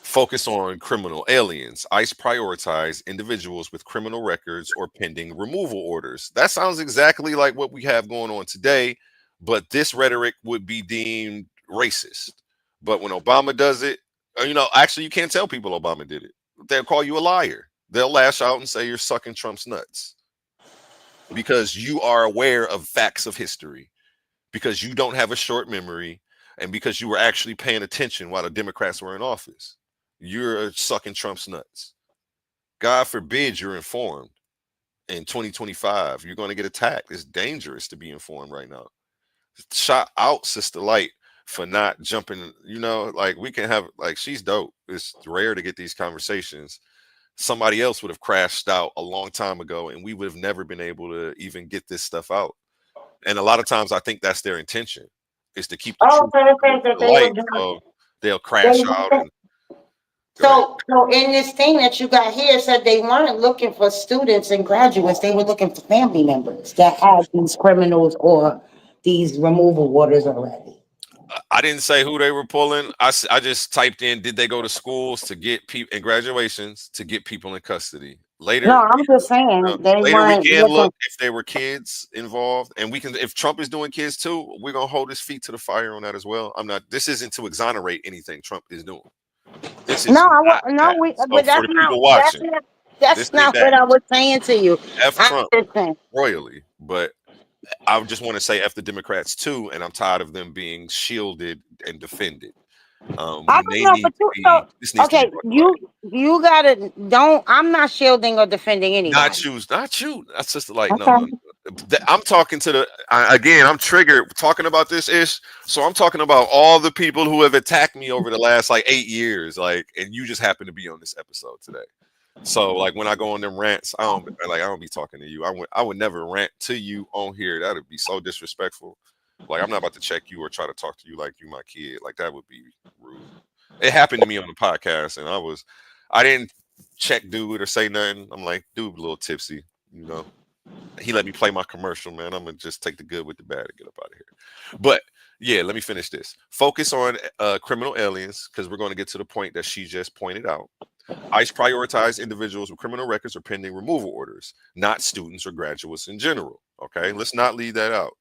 Focus on criminal aliens. ICE prioritize individuals with criminal records or pending removal orders. That sounds exactly like what we have going on today, but this rhetoric would be deemed racist. But when Obama does it, actually, you can't tell people Obama did it. They'll call you a liar. They'll lash out and say you're sucking Trump's nuts because you are aware of facts of history, because you don't have a short memory, and because you were actually paying attention while the Democrats were in office. You're sucking Trump's nuts. God forbid you're informed. In 2025, you're going to get attacked. It's dangerous to be informed right now. Shout out, Sister Light. for not jumping. You know, like we can have like she's dope. It's rare to get these conversations. Somebody else would have crashed out a long time ago, and we would have never been able to even get this stuff out. And a lot of times, I think that's their intention, is to keep the Oh, truth so it says that to they were light. doing. So they'll crash out. And So in this thing that you got here, it said they weren't looking for students and graduates. They were looking for family members that had these criminals or these removal orders already. I didn't say who they were pulling. I just typed in, did they go to schools to get people and graduations to get people in custody? Later, No, I'm just saying they later we weren't can looking. look if they were kids involved, and we can. If Trump is doing kids too, we're gonna hold his feet to the fire on that as well. I'm not. This isn't to exonerate anything Trump is doing. This is No, not that. So but for the people watching, this that's ain't not what that. I was saying to you. F I Trump understand. royally, but I just want to say F the Democrats too, and I'm tired of them being shielded and defended. I When don't they know, need but to be, this needs to be okay, brought to light. you gotta don't. I'm not shielding or defending anybody. Not you. That's just like no. Okay. I'm talking to the again. I'm triggered talking about this ish. So I'm talking about all the people who have attacked me over the last like 8 years. Like, and you just happen to be on this episode today. So like when I go on them rants, I don't be talking to you. I would never rant to you on here. That would be so disrespectful. Like I'm not about to check you or try to talk to you like you my kid. Like that would be rude. It happened to me on the podcast, and I didn't check dude or say nothing. I'm like, dude, a little tipsy, you know. He let me play my commercial, man. I'm gonna just take the good with the bad and get up out of here. But yeah, let me finish this. Focus on criminal aliens because we're going to get to the point that she just pointed out. ICE prioritized individuals with criminal records or pending removal orders, not students or graduates in general. Okay, let's not leave that out.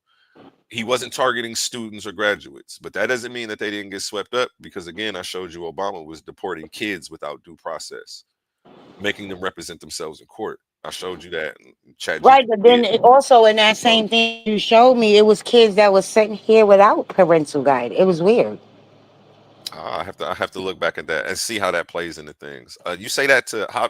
He wasn't targeting students or graduates, but that doesn't mean that they didn't get swept up because, again, I showed you Obama was deporting kids without due process, making them represent themselves in court. I showed you that in ChatGPT. Right, but then also in that same thing you showed me, it was kids that was sitting here without parental guide. It was weird. I have to look back at that and see how that plays into things. You say that to how?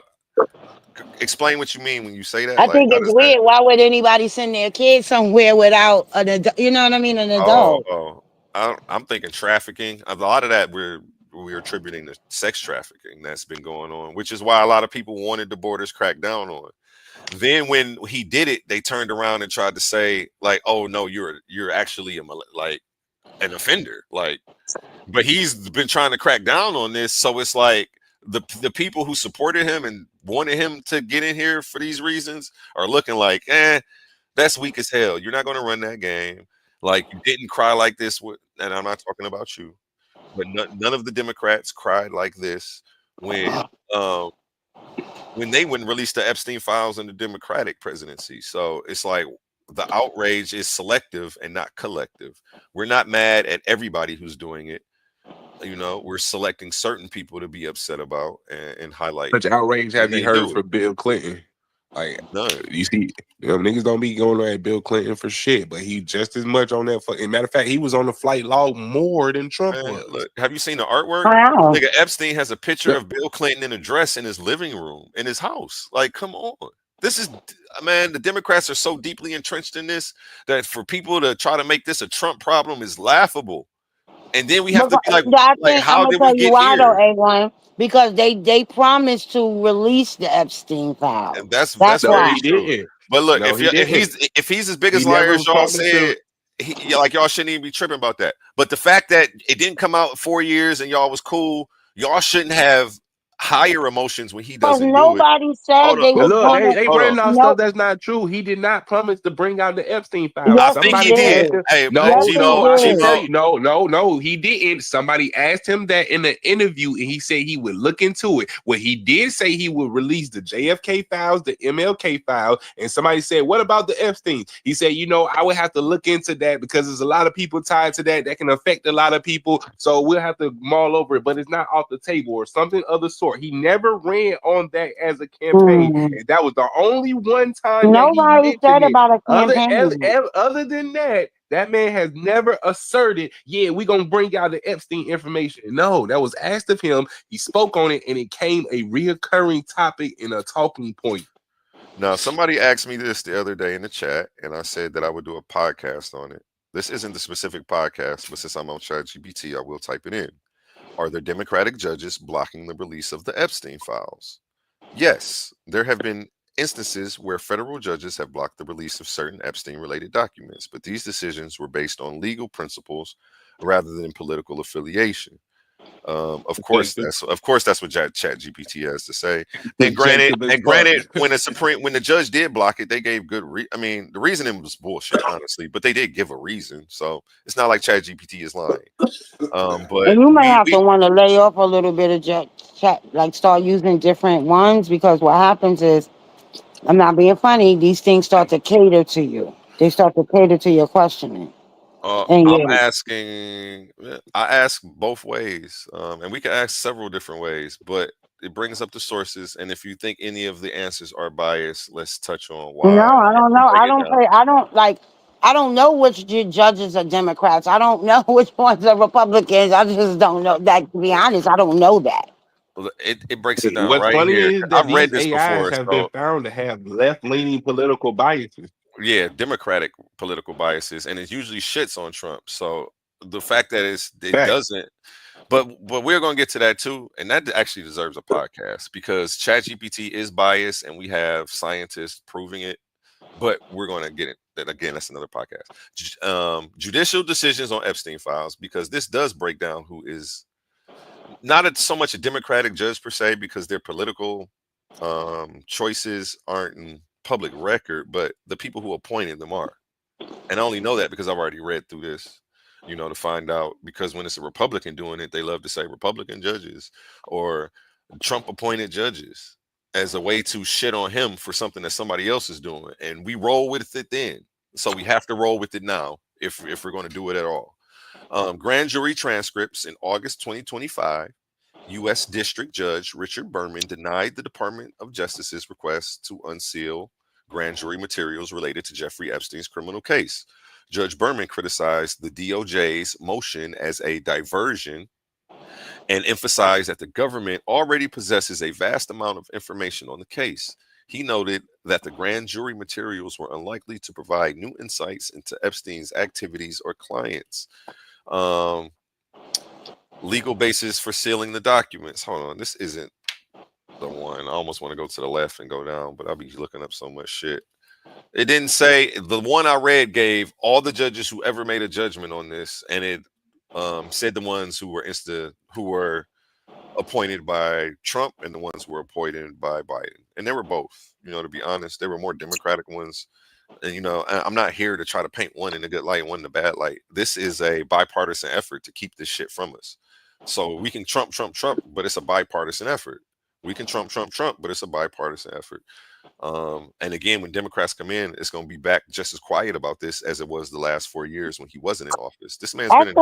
Explain what you mean when you say that. I Like, think how it's does that? weird. Why would anybody send their kid somewhere without an adult? You know what I mean? An adult. I'm thinking trafficking. A lot of that we're attributing to sex trafficking that's been going on, which is why a lot of people wanted the borders cracked down on. Then when he did it, they turned around and tried to say like, "Oh no, you're actually like an offender." Like, but he's been trying to crack down on this, so it's like the people who supported him and wanted him to get in here for these reasons are looking like, that's weak as hell. You're not going to run that game. Like you didn't cry like this, and I'm not talking about you, but none of the Democrats cried like this when they wouldn't release the Epstein files in the Democratic presidency. So it's like the outrage is selective and not collective. We're not mad at everybody who's doing it. You know, we're selecting certain people to be upset about and highlight. Such outrage have you heard for Bill Clinton? Like, you see, niggas don't be going at Bill Clinton for shit, but he just as much on that. Matter of fact, he was on the flight log more than Trump was. Look, have you seen the artwork? Wow. Nigga, Epstein has a picture of Bill Clinton in a dress in his living room in his house. Like, come on. This is, man, the Democrats are so deeply entrenched in this that for people to try to make this a Trump problem is laughable. And then we have to be like, how did we get here? Though, A1, because they promised to release the Epstein file. And that's why. very true. But look, if he's as big as liar as y'all said, like y'all shouldn't even be tripping about that. But the fact that it didn't come out in 4 years and y'all was cool, y'all shouldn't have higher emotions when he doesn't nobody do it. said they was look, they bringing out no. stuff that's not true. He did not promise to bring out the Epstein files. Yes, Somebody he did. Hey, no, Gino, I can tell you, no, he didn't. Somebody asked him that in an interview, and he said he would look into it. Well, he did say he would release the JFK files, the MLK files, and somebody said, "What about the Epstein?" He said, I would have to look into that because there's a lot of people tied to that can affect a lot of people. So we'll have to mull over it, but it's not off the table or something of the sort. He never ran on that as a campaign. And that was the only one time nobody that said about a campaign. Other than that, that man has never asserted, yeah, we're gonna bring out the Epstein information. No, that was asked of him. He spoke on it, and it came a reoccurring topic and a talking point. Now, somebody asked me this the other day in the chat, and I said that I would do a podcast on it. This isn't the specific podcast, but since I'm on ChatGPT, I will type it in. Are there Democratic judges blocking the release of the Epstein files? Yes, there have been instances where federal judges have blocked the release of certain Epstein-related documents, but these decisions were based on legal principles rather than political affiliation. Of course, that's what ChatGPT has to say. And granted, when the judge did block it, they gave good. I mean, the reasoning was bullshit, honestly, but they did give a reason. So it's not like ChatGPT is lying. But and you may have to want to lay off a little bit of chat, like start using different ones, because what happens is, I'm not being funny, these things start to cater to you. They start to cater to your questioning. And I'm asking. I ask both ways, and we can ask several different ways, but it brings up the sources. And if you think any of the answers are biased, let's touch on why. no, I don't know. Break I it don't down. play. I don't know which judges are Democrats. I don't know which ones are Republicans. I just don't know that. To be honest, I don't know that. It breaks it down What's right funny here. is that I've read these this AIs before. have been So found to have left-leaning political biases. yeah, Democratic political biases, and it usually shits on Trump. So the fact that it doesn't, but we're gonna get to that too, and that actually deserves a podcast because ChatGPT is biased, and we have scientists proving it. But we're gonna get it. That again, that's another podcast. Judicial decisions on Epstein files, because this does break down who is not so much a Democratic judge per se, because their political choices aren't in public record, but the people who appointed them are. And I only know that because I've already read through this, to find out, because when it's a Republican doing it, they love to say Republican judges or Trump appointed judges as a way to shit on him for something that somebody else is doing. And we roll with it then. So we have to roll with it now if we're going to do it at all. Grand jury transcripts in August 2025. U.S. District Judge Richard Berman denied the Department of Justice's request to unseal grand jury materials related to Jeffrey Epstein's criminal case. Judge Berman criticized the DOJ's motion as a diversion and emphasized that the government already possesses a vast amount of information on the case. He noted that the grand jury materials were unlikely to provide new insights into Epstein's activities or clients. Legal basis for sealing the documents. Hold on, this isn't the one. I almost want to go to the left and go down, but I'll be looking up so much shit. It didn't say. The one I read gave all the judges who ever made a judgment on this, and it said the ones who were appointed by Trump and the ones who were appointed by Biden, and they were both. To be honest, they were more Democratic ones. And I'm not here to try to paint one in a good light, one in a bad light. This is a bipartisan effort to keep this shit from us. So we can Trump, but it's a bipartisan effort. We can Trump, but it's a bipartisan effort. And again, when Democrats come in, it's going to be back just as quiet about this as it was the last 4 years when he wasn't in office. This man's been in.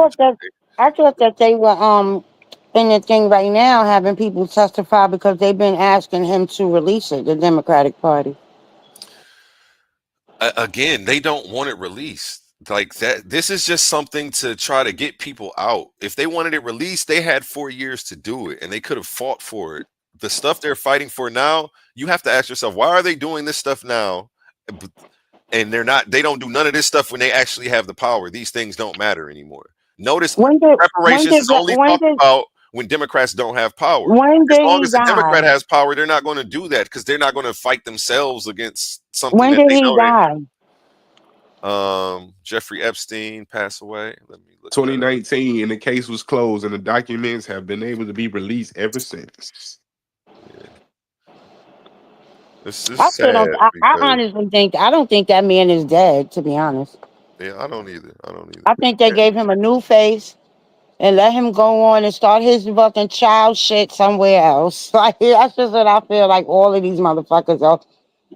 I thought that they were in the thing right now having people testify because they've been asking him to release it. The Democratic Party. Again, they don't want it released. Like that, this is just something to try to get people out. If they wanted it released, they had 4 years to do it, and they could have fought for it. The stuff they're fighting for now, you have to ask yourself, why are they doing this stuff now? And they don't do none of this stuff when they actually have the power. These things don't matter anymore. Notice reparations is only talked about when Democrats don't have power. As long as the Democrat has power, they're not going to do that because they're not going to fight themselves against something. When did he die? Jeffrey Epstein passed away. Let me look. 2019, and the case was closed, and the documents have been able to be released ever since. Yeah. This is I sad. I don't think that man is dead, to be honest. Yeah, I don't either. I think they gave him a new face and let him go on and start his fucking child shit somewhere else. Like, that's just what I feel like all of these motherfuckers are.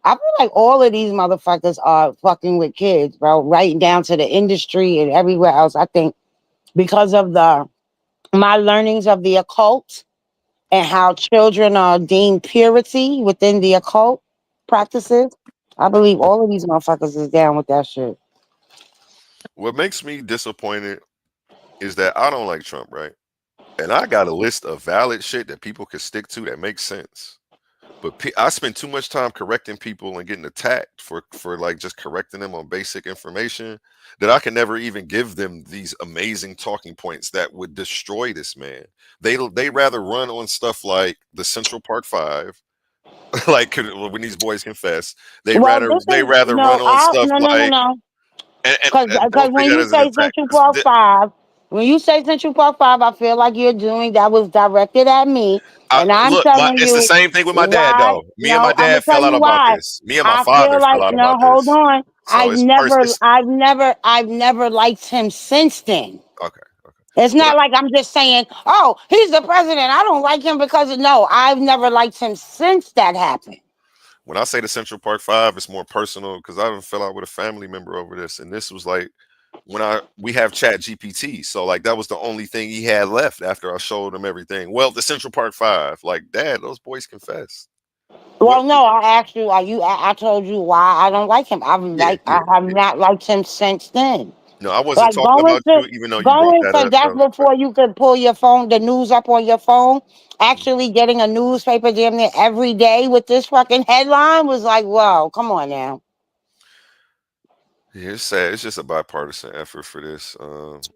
I feel like all of these motherfuckers are fucking with kids, bro, right down to the industry and everywhere else. I think because of my learnings of the occult and how children are deemed purity within the occult practices, I believe all of these motherfuckers is down with that shit. What makes me disappointed is that I don't like Trump, right? And I got a list of valid shit that people can stick to that makes sense. But I spend too much time correcting people and getting attacked for like just correcting them on basic information that I can never even give them these amazing talking points that would destroy this man. They rather run on stuff like the Central Park 5, like when these boys confess. They Well, rather this is run on stuff like no. and Because don't take when that you as an say attack. Central Park 5, I feel like you're doing that was directed at me. And I'm Look, telling it's the you same thing with my dad, why. though. Me and my No, I'm gonna dad tell fell out you about why. this. Me and my I father feel fell like out no, about hold this. on. So I've never liked him since then. Okay. It's not like I'm just saying, oh, he's the president. I don't like him because no, I've never liked him since that happened. When I say the Central Park 5, it's more personal because I fell out with a family member over this, and this was like when we have Chat GPT, so like that was the only thing he had left after I showed him everything. Well, the Central Park 5, like, Dad, those boys confessed. Well, no, I asked you. I told you why I don't like him. I have not liked him since then. No, I wasn't Like talking about you, even though you brought that because up. that's before you could pull your phone, the news up on your phone. Actually, getting a newspaper damn near every day with this fucking headline was like, whoa, come on now. Yeah, it's sad. It's just a bipartisan effort for this.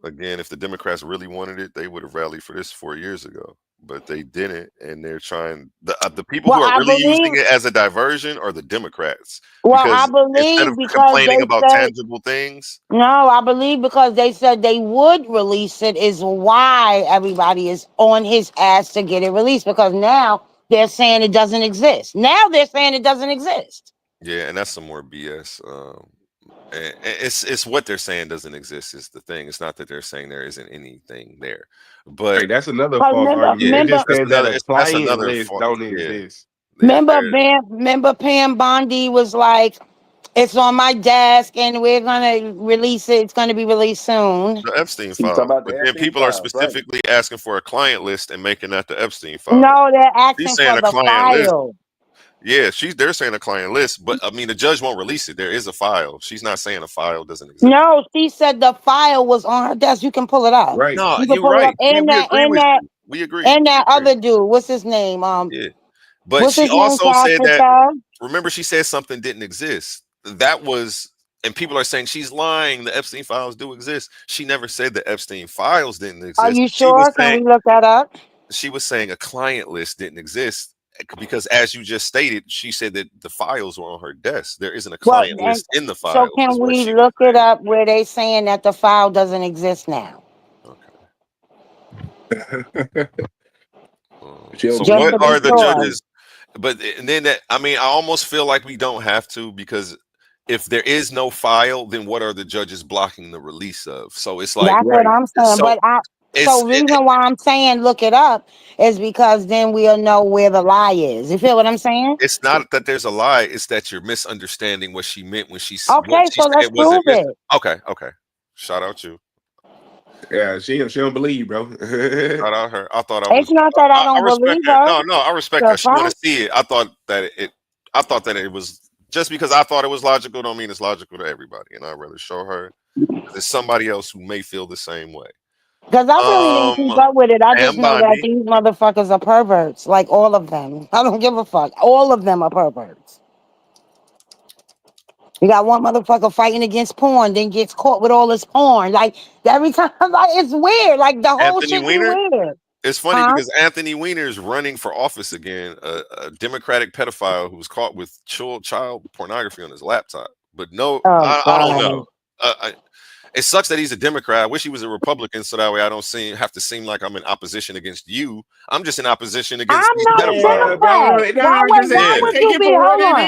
Again, if the Democrats really wanted it, they would have rallied for this 4 years ago, but they didn't, and they're trying. The people who are really using it as a diversion are the Democrats, Well, I because instead believe of because complaining they about said tangible things, no. I believe because they said they would release it is why everybody is on his ass to get it released. Because now they're saying it doesn't exist. Now they're saying it doesn't exist. yeah, and that's some more BS. And it's what they're saying doesn't exist is the thing. It's not that they're saying there isn't anything there, but that's another false argument. They're just saying that a that's client another list don't exist. Remember Pam Bondi was like, it's on my desk and we're gonna release it. It's gonna be released soon. The Epstein files, but then people are specifically asking for a client list and making that the Epstein file. No, they're She's asking saying for a the client list. file. Yeah, they're saying a client list, but I mean the judge won't release it. There is a file. She's not saying a file doesn't exist. No, she said the file was on her desk. You can pull it up. Right. No, You can you're pull it right. up. And We agree with you. We agree. and that other dude. What's his name? Yeah. But What's she his name? also said that, remember, she said something didn't exist. That was, and people are saying she's lying. The Epstein files do exist. She never said the Epstein files didn't exist. Are you sure? Can we look that up? She was saying a client list didn't exist because, as you just stated, she said that the files were on her desk. There isn't a client list in the file. So can we look it up where they saying that the file doesn't exist now? So what are the judges? But and then I mean, I almost feel like we don't have to, because if there is no file, then what are the judges blocking the release of? So it's like that's what I'm saying. So reason why I'm saying look it up is because then we'll know where the lie is. You feel what I'm saying? It's not that there's a lie; it's that you're misunderstanding what she meant when she said okay. So let's prove it. Okay. Shout out you. Yeah, she don't believe, bro. Shout out her. I thought I was. It's not that I don't believe her. No, I respect her. She want to see it. I thought that it was just because I thought it was logical. Don't mean it's logical to everybody, and I'd rather show her because there's somebody else who may feel the same way. Because I really didn't keep up with it. I just know that Bondi. these motherfuckers are perverts. Like all of them. I don't give a fuck. All of them are perverts. You got one motherfucker fighting against porn, then gets caught with all this porn. Like every time, like it's weird. Like the whole shit is weird. It's funny because Anthony Weiner is running for office again, a Democratic pedophile who was caught with child pornography on his laptop. But no, I don't know. It sucks that he's a Democrat. I wish he was a Republican, so that way I don't have to seem like I'm in opposition against you. I'm just in opposition against these pedophiles. Why would you be? Hold on.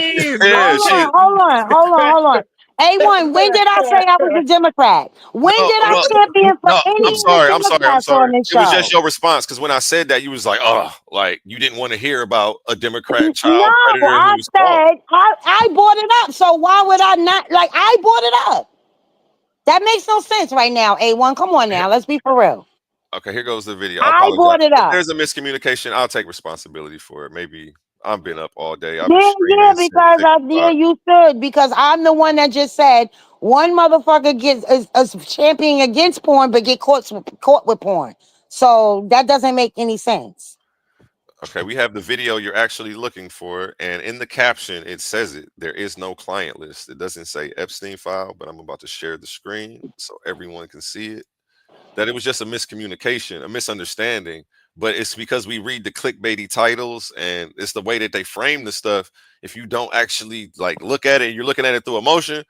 A1, when did I say I was a Democrat? When did I champion for any I'm sorry. on this It was show? just your response, because when I said that, you was like, oh, like you didn't want to hear about a Democrat child predator who was caught. I brought it up. So why would I not? Like, I brought it up. That makes no sense right now, A1. Come on now. Let's be for real. Okay, here goes the video. I brought it up. If there's a miscommunication, I'll take responsibility for it. Maybe I've been up all day. You should, because I'm the one that just said one motherfucker is championing against porn, but get caught with porn. So that doesn't make any sense. Okay, we have the video you're actually looking for, and in the caption it says it. There is no client list. It doesn't say Epstein file, but I'm about to share the screen so everyone can see it. That it was just a miscommunication, a misunderstanding. But it's because we read the clickbaity titles, and it's the way that they frame the stuff. If you don't actually like look at it, you're looking at it through emotion.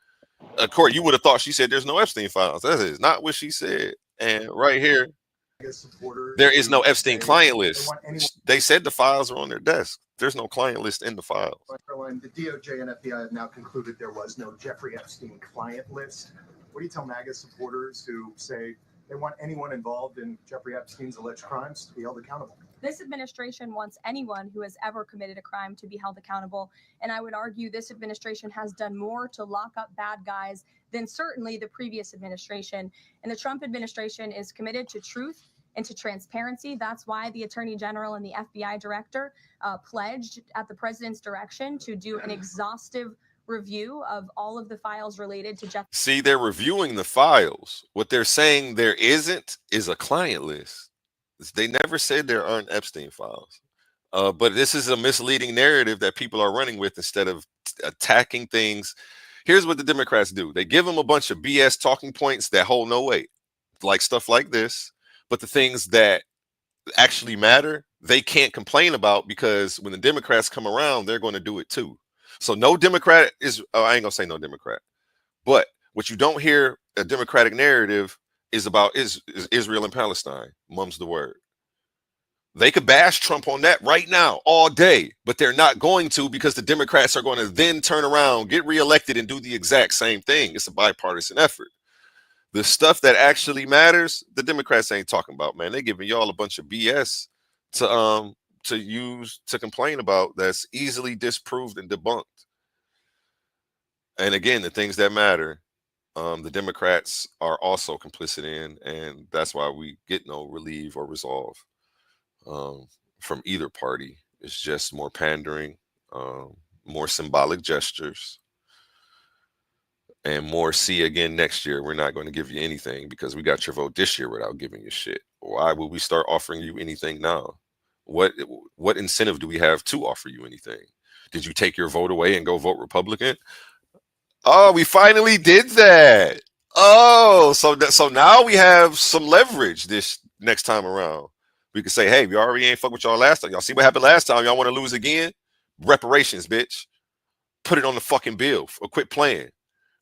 Court, you would have thought she said there's no Epstein files. That is not what she said. And right here, there is no Epstein client list. They said the files are on their desk. There's no client list in the files. The DOJ and FBI have now concluded there was no Jeffrey Epstein client list. What do you tell MAGA supporters who say they want anyone involved in Jeffrey Epstein's alleged crimes to be held accountable? This administration wants anyone who has ever committed a crime to be held accountable. And I would argue this administration has done more to lock up bad guys than certainly the previous administration. And the Trump administration is committed to truth and to transparency. That's why the Attorney General and the FBI Director pledged at the president's direction to do an exhaustive review of all of the files related to Jeff. See, they're reviewing the files. What they're saying there isn't is a client list. They never said there aren't Epstein files. But this is a misleading narrative that people are running with instead of attacking things. Here's what the Democrats do. They give them a bunch of BS talking points that hold no weight, like stuff like this. But the things that actually matter, they can't complain about, because when the Democrats come around, they're going to do it too. So no Democrat is, I ain't gonna say no Democrat, but what you don't hear a Democratic narrative is about is Israel and Palestine. Mum's the word. They could bash Trump on that right now, all day, but they're not going to, because the Democrats are going to then turn around, get reelected, and do the exact same thing. It's a bipartisan effort. The stuff that actually matters, the Democrats ain't talking about, man. They're giving y'all a bunch of BS to use to complain about that's easily disproved and debunked. And again, the things that matter, the Democrats are also complicit in, and that's why we get no relief or resolve from either party. It's just more pandering, more symbolic gestures, and more see again next year. We're not going to give you anything because we got your vote this year without giving you shit. Why would we start offering you anything now? What incentive do we have to offer you anything? Did you take your vote away and go vote Republican? Oh, we finally did that. Oh, so now we have some leverage this next time around. We could say, hey, we already ain't fuck with y'all last time. Y'all see what happened last time? Y'all want to lose again? Reparations, bitch. Put it on the fucking bill or quit playing.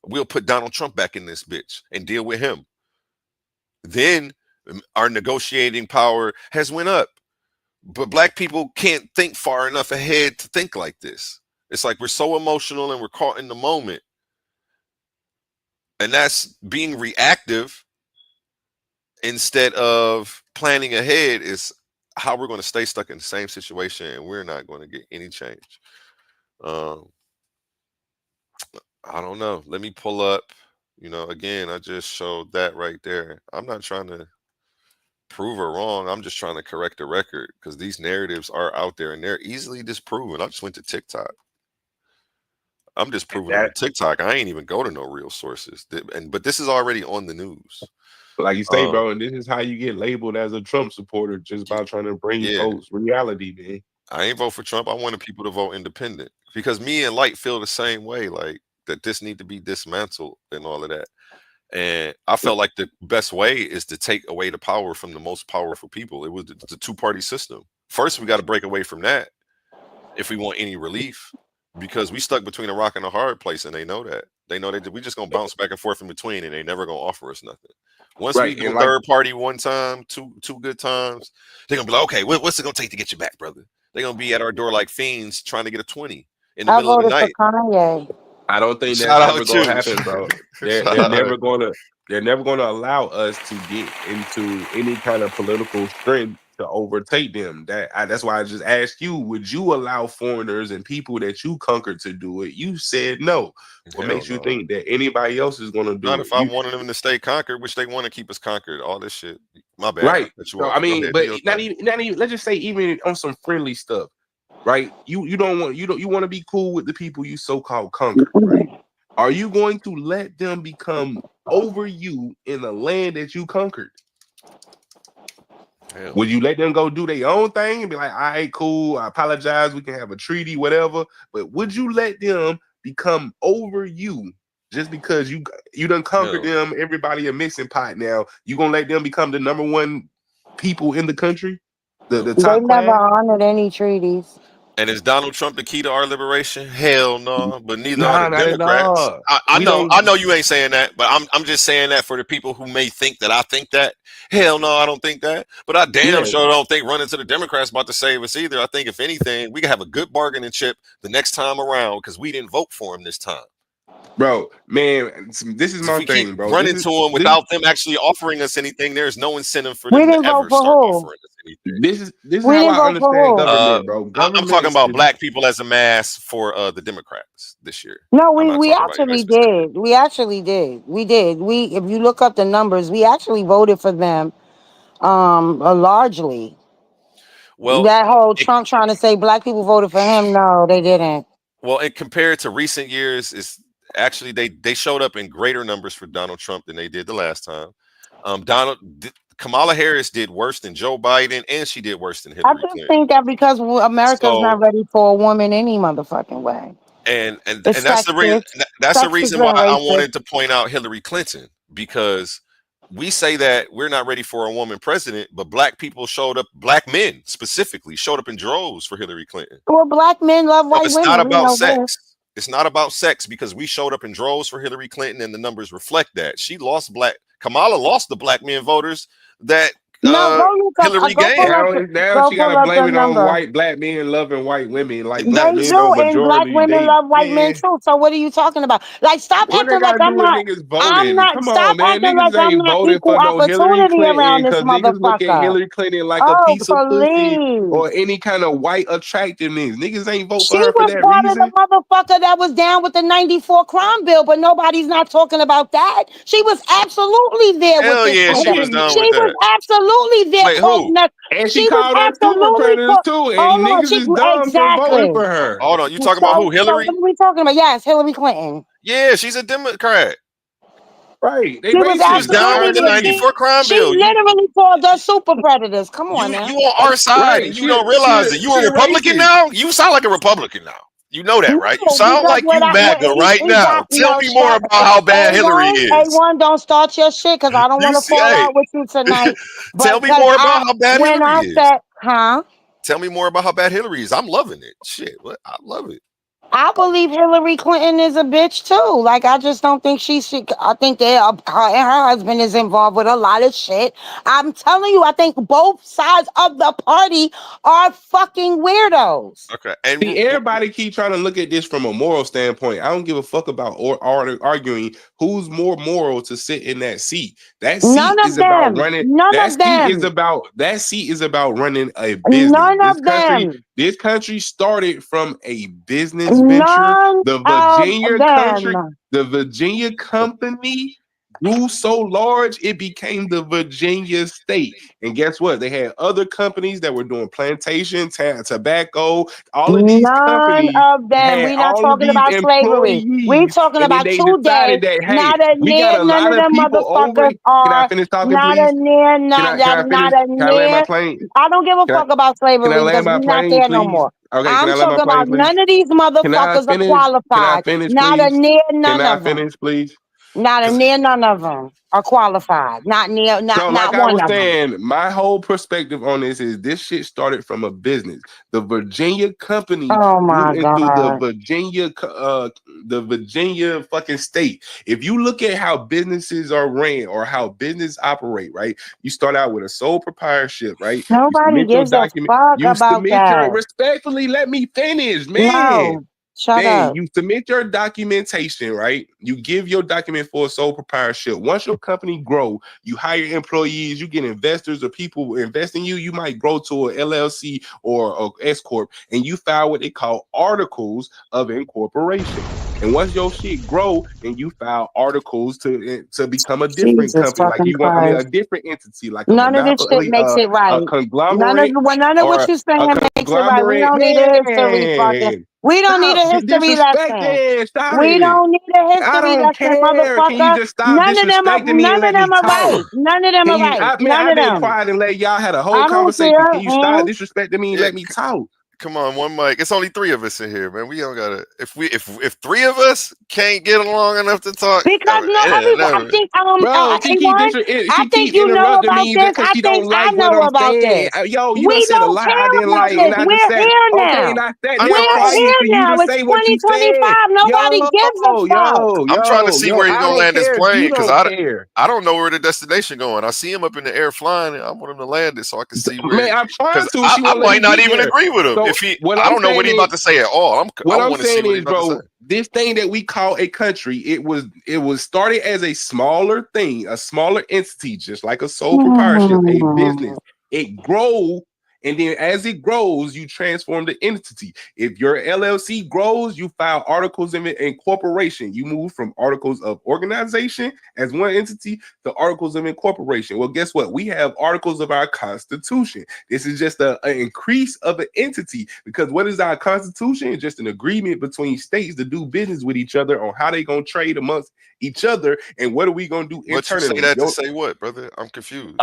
We'll put Donald Trump back in this bitch and deal with him. Then our negotiating power has went up. But black people can't think far enough ahead to think like this. It's like we're so emotional and we're caught in the moment. And that's being reactive instead of planning ahead is how we're going to stay stuck in the same situation, and we're not going to get any change. I don't know. Let me pull up. Again, I just showed that right there. I'm not trying to prove her wrong. I'm just trying to correct the record because these narratives are out there and they're easily disproven. I just went to TikTok. I'm just proving on TikTok. I ain't even go to no real sources. But this is already on the news. Like you say, bro, and this is how you get labeled as a Trump supporter, just by trying to bring folks reality, man. I ain't vote for Trump. I wanted people to vote independent because me and Light feel the same way, like that this need to be dismantled and all of that. And I felt like the best way is to take away the power from the most powerful people. It was the two-party system. First, we got to break away from that if we want any relief, because we stuck between a rock and a hard place, and they know that. They know that we just gonna bounce back and forth in between, and they never gonna offer us nothing. Once we do third party one time, two good times, they're gonna be like, okay, what's it gonna take to get you back, brother? They're gonna be at our door like fiends trying to get a 20 in the middle of the night. Kanye. I don't think that's ever gonna happen, bro. They're never gonna allow us to get into any kind of political strength to overtake them. That's why I just asked you, would you allow foreigners and people that you conquered to do it? You said no. What makes you think that anybody else is going to do it? Not if I wanted them to stay conquered, which they want to keep us conquered. All this shit. My bad. Right. So, I mean, but not even. Let's just say even on some friendly stuff, right? You want to be cool with the people you so-called conquered, right? Are you going to let them become over you in the land that you conquered? Hell. Would you let them go do their own thing and be like, all right, cool, I apologize, we can have a treaty, whatever? But would you let them become over you just because you done conquered them, everybody a missing pot now? You gonna let them become the #1 people in the country? The They top never class? honored any treaties. And is Donald Trump the key to our liberation? Hell no. But neither are Nah, the not at Democrats. all. I We know don't. you ain't saying that, but I'm just saying that for the people who may think that I think that. Hell no, I don't think that. But I damn Yeah. sure don't think running to the Democrats about to save us either. I think if anything, we can have a good bargaining chip the next time around because we didn't vote for him this time. Bro, man, this is If my we keep thing, bro. running to them without them actually offering us anything, there's no incentive for We them to didn't vote ever for start who? offering us anything. This is We how didn't I vote for understand who? government, bro. I'm Government talking about is black people as a mass for the Democrats this year. No, I'm not we talking about anybody actually specific. did. We actually did. We did. If you look up the numbers, we actually voted for them largely. Well, That whole Trump trying to say black people voted for him, no, they didn't. well, and compared to recent years, is actually they showed up in greater numbers for Donald Trump than they did the last time. Kamala Harris did worse than Joe Biden, and she did worse than I Hillary just Clinton. think that because America's So, not ready for a woman any motherfucking way. and It's that's the reason. sexist. That's the Sexist reason why and I racist. wanted to point out Hillary Clinton, because we say that we're not ready for a woman president, but black people showed up, black men specifically showed up in droves for Hillary Clinton. Well, black men love So white it's women. not We about know this. sex. It's not about sex because we showed up in droves for Hillary Clinton, and the numbers reflect that. Kamala lost the black men voters that No, go look up. Hillary Go pull gained. up. Now Go she pull gotta up the blame it on number. black men loving white women. Like They black men do, don't and black majority women date. love white men Man, too. So what are you talking about? Like, stop what they acting like gotta do I'm with not. niggas I'm voting? not. Come on, Stop man. acting like Niggas I'm ain't not voting equal for no Hillary opportunity around Clinton this because niggas look at motherfucker. Hillary Clinton like a Oh, piece of pussy please. or any kind of white attractiveness. Niggas ain't vote She for her for was that part of the reason. motherfucker that was down with the '94 crime bill, but nobody's not talking about that. She was absolutely there with Hell this yeah, she nigga. was down She with was that. absolutely there Wait, who? quoting us. And she She was called us super absolutely predators too. hold And on. niggas She is dumb for voting exactly. for her. Hold on, you talking about who? So Hillary? what are we talking about? Yes, Hillary Clinton. Yeah, she's a Democrat. Right. They She was She was racist. down absolutely with the there. '94 crime She bill. literally called us super predators. Come on now. You on our side Right. and you don't realize it. You a Republican Racist. now? You sound like a Republican now. You know that, right? You No, sound because like you MAGA right he got now. Tell me more shut. about how bad Hillary is. A1, don't start your shit because I don't want to fall Hey, out with you tonight. tell But me because more about how bad when Hillary I is. said, huh? Tell me more about how bad Hillary is. I'm loving it. Shit, what? I love it. I believe Hillary Clinton is a bitch too. Like, I just don't think she should. I think her and her husband is involved with a lot of shit. I'm telling you, I think both sides of the party are fucking weirdos. Okay, and See, everybody keep trying to look at this from a moral standpoint. I don't give a fuck about arguing who's more moral to sit in that seat. That seat None is of about them. running. None That of seat is them. about running a business. None of them. This country started from a business venture. None The Virginia company grew so large it became the Virginia state. And guess what? They had other companies that were doing plantation, tobacco. All of these None companies of them. had We're not all of talking these about slavery. We're employees, talking and then about they today. decided that, hey, Not a we got near a none lot of of them people over. motherfuckers Can I are finish talking, not a please? near Can I finish? not a Can I land my near. plane? I don't give a Can I, fuck about can I slavery land because my we're not plane, there no please? more. Okay, can I'm I land my talking about plane, please? none of these Can I motherfuckers are finish? Can I qualified. finish, Not a please? near Can none I of them. finish, please? Not a near none of them are qualified. Not near. So, like Not I one was of them. saying, my whole perspective on this is this shit started from a business. The Virginia company Oh grew my into the God. Virginia fucking state. If you look at how businesses are ran or how business operate, right? You start out with a sole proprietorship, right? You Nobody submit your gives a document. fuck You about submit your that. respectfully. Let me finish, man. No, shut up. You submit your documentation, right? You give your document for a sole proprietorship. Once your company grow, you hire employees, you get investors or people invest in you. You might grow to a LLC or a S corp, and you file what they call articles of incorporation. And once your shit grow and you file articles to become a different Jesus company, like fucking you want, I mean, a Christ. different entity, like a None of this shit monopoly, makes it a right. conglomerate, None of what or you're saying a makes it right. We conglomerate. don't need a history fucking. Man, We don't need stop a history lesson. disrespecting. Stop We it. don't need a I history don't lesson, care. Can you motherfucker. just stop disrespecting me and None of let me them are talk? right. None of them Can are you? right. Man, None I've of been them. quiet and let y'all had a whole I don't conversation. care. Can you stop disrespecting me and let me talk? Come on, one mic. It's only 3 of us in here, man. We don't gotta. If 3 of us can't get along enough to talk, Because no, I think Bro, she keep I think you know interrupting about me this. because I she think don't I like what know I'm about saying. this. Yo, you done We said a don't lot I care didn't about like, this. and I just We're said here okay, and now. I sat there We're quiet here for you now. to It's say what you said. 2025. Nobody gives a fuck. I'm trying to see where he's I gonna don't land his care if plane you because don't care. I don't know where the destination going. I see him up in the air flying. And I want him to land it so I can see where. Man, I'm trying Because to. She I won't let might me not get even there. agree with him. So If he, what I I'm don't know what saying he's is, about to say at all. I what I'm want to see saying what he's is, about to say. bro, this thing that we call a country, it was started as a smaller thing, a smaller entity, just like a sole proprietorship, a business. It grows, and then as it grows, you transform the entity. If your LLC grows, you file articles of incorporation. You move from articles of organization as one entity to articles of incorporation. Well, guess what? We have articles of our Constitution. This is just an increase of an entity, because what is our Constitution? It's just an agreement between states to do business with each other on how they're going to trade amongst each other and what are we going to do But you internally. say that to say what, brother? I'm confused.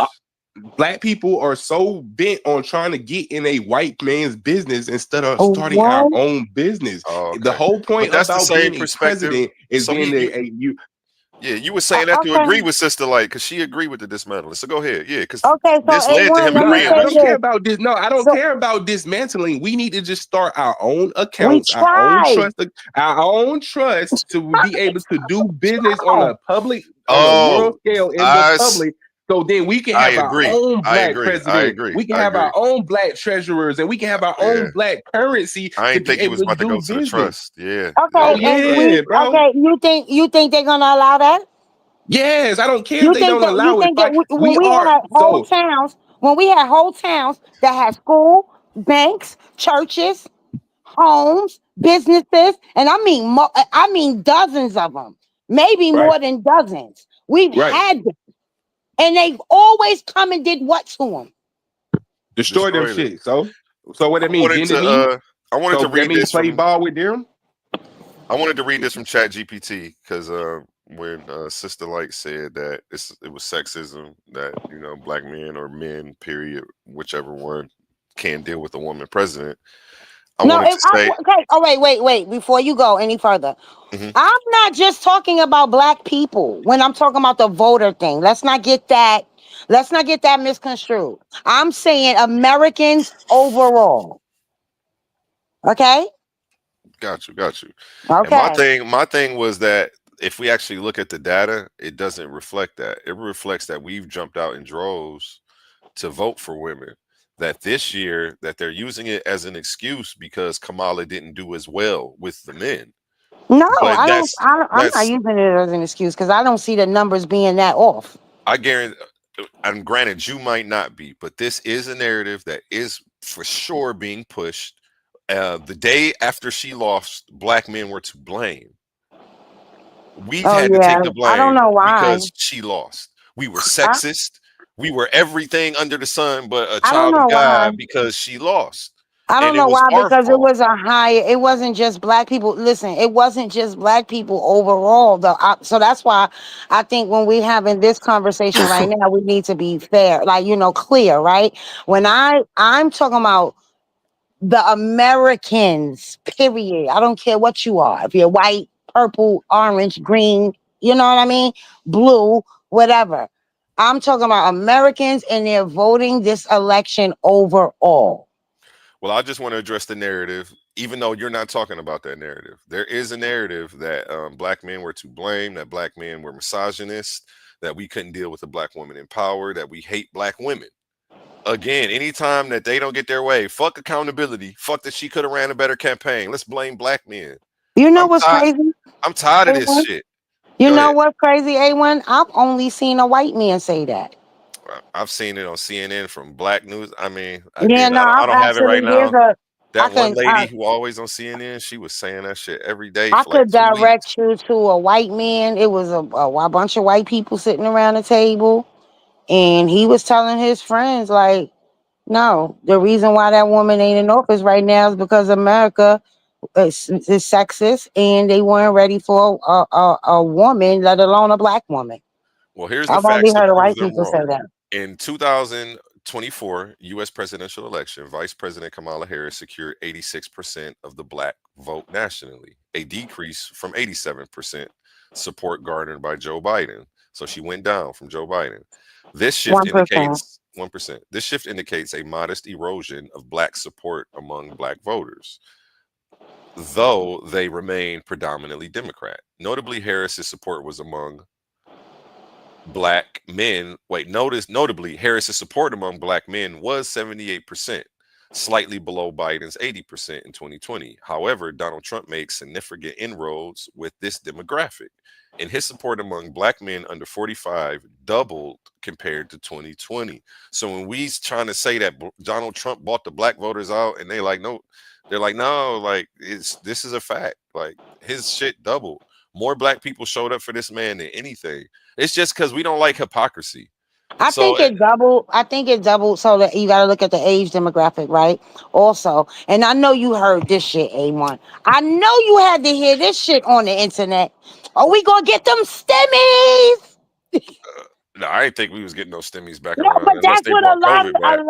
Black people are so bent on trying to get in a white man's business instead of starting our own business. Oh, okay. The whole point But that's the about same being a perspective. president is So being you were saying that to agree with Sister Light because she agreed with the dismantling. So go ahead, yeah, because this led to him agreeing. I don't care about this. No, I don't care about dismantling. We need to just start our own accounts, our own trust to be able to do business on a world scale in the public. So then we can have our own black president. We can have our own black treasurers, and we can have our own black currency I to didn't be think he able was to about to do go to the business. trust. Yeah. Okay, bro. okay. You think they're gonna allow that? Yes, I don't care You if they think don't that allow it. when we had whole towns that had school, banks, churches, homes, businesses, and I mean dozens of them, maybe more than dozens. We've had them, and they've always come and did what to them? Destroy them shit. So what that I mean? wanted Bend the knee? to That read mean this play from. ball with them? I wanted to read this from Chat GPT because when Sister Light said that it was sexism that black men or men, period, whichever one can deal with a woman president. Okay. Oh, wait. Before you go any further, I'm not just talking about black people when I'm talking about the voter thing. Let's not get that misconstrued. I'm saying Americans overall. Okay. Got you. And Okay. my thing was that if we actually look at the data, it doesn't reflect that. It reflects that we've jumped out in droves to vote for women. That this year that they're using it as an excuse because Kamala didn't do as well with the men. No, But I'm not using it as an excuse because I don't see the numbers being that off. I guarantee. And granted, you might not be, but this is a narrative that is for sure being pushed. The day after she lost, black men were to blame. We've had to take the I don't blame know why. because she lost. We were sexist. We were everything under the sun but a I don't child know of why. God because she lost. I don't And it know was why, our because it fault. was it wasn't just black people. Listen, it wasn't just black people overall, though. So that's why I think when we're having this conversation right now, we need to be fair, clear, right? When I'm talking about the Americans, period. I don't care what you are. If you're white, purple, orange, green, you know what I mean? Blue, whatever. I'm talking about Americans and they're voting this election overall. Well, I just want to address the narrative, even though you're not talking about that narrative. There is a narrative that black men were to blame, that black men were misogynist, that we couldn't deal with a black woman in power, that we hate black women. Again, anytime that they don't get their way, fuck accountability. Fuck that she could have ran a better campaign. Let's blame black men. You know what's crazy? I'm tired of this A1? shit. You Go know ahead. what's crazy, A1? I've only seen a white man say that. I've seen it on CNN from Black News. I mean, Yeah, again, no, I don't have it right now. That one lady who always on CNN, she was saying that shit every day I for like could 2 weeks. direct you to a white man. It was a bunch of white people sitting around the table, and he was telling his friends, like, no, the reason why that woman ain't in office right now is because America is sexist, and they weren't ready for a woman, let alone a black woman. Well, here's the I've only facts to heard of prove white them people say wrong. that. In 2024 U.S. presidential election, Vice President Kamala Harris secured 86% of the black vote nationally, a decrease from 87% support garnered by Joe Biden. So she went down from Joe Biden. This shift 1%. indicates 1%. This shift indicates a modest erosion of black support among black voters, though they remain predominantly Democrat. Notably, Harris's support was among black men. Notably, Harris's support among black men was 78%, slightly below Biden's 80% in 2020. However, Donald Trump made significant inroads with this demographic, and his support among black men under 45 doubled compared to 2020. So when we trying to say that Donald Trump bought the black voters out, and they're like, no, like this is a fact. Like his shit doubled. More black people showed up for this man than anything. It's just because we don't like hypocrisy. I think it doubled so that you got to look at the age demographic, right? Also, and I know you heard this shit, A1. I know you had to hear this shit on the internet. Are we gonna get them stimmies? No, I didn't think we was getting no stimmies back No, around but unless that's they what brought COVID back.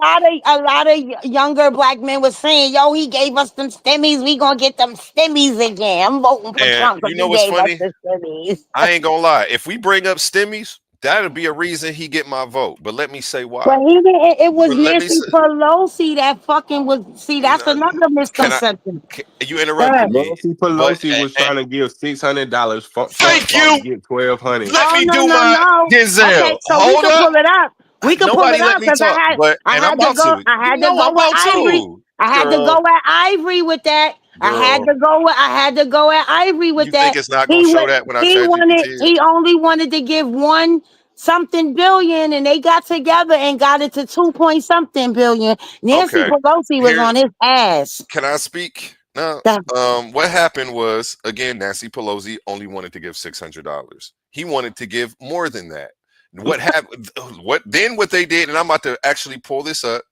a lot of younger black men was saying. Yo, he gave us them stimmies. We gonna get them stimmies again. I'm voting for And Trump because you know he what's gave us funny? the stimmies. I ain't gonna lie. If we bring up stimmies, that'll be a reason he get my vote. But let me say why. But he didn't. It was But let me Nancy say, Pelosi that fucking was. See, that's another misconception. you interrupted me. Nancy But Pelosi was trying to give $600. thank you. Get 1,200. Let me do my No. Denzel. Okay, so we Hold can up. pull it up. We can pull Nobody it let up me because talk, I and I'm had to about go. to. I You had to know go I'm with about Ivory. to. I had to Girl, go at Ivory with that. I had girl. to go at Ivory with You think that. it's not gonna He show would. that when I He chat wanted. GPT it? He only wanted to give one something billion, and they got together and got it to 2 something billion. Nancy Okay. Pelosi was Here, on his ass. can I speak? No. That- What happened was, again, Nancy Pelosi only wanted to give $600. He wanted to give more than that. What happened? What they did, and I'm about to actually pull this up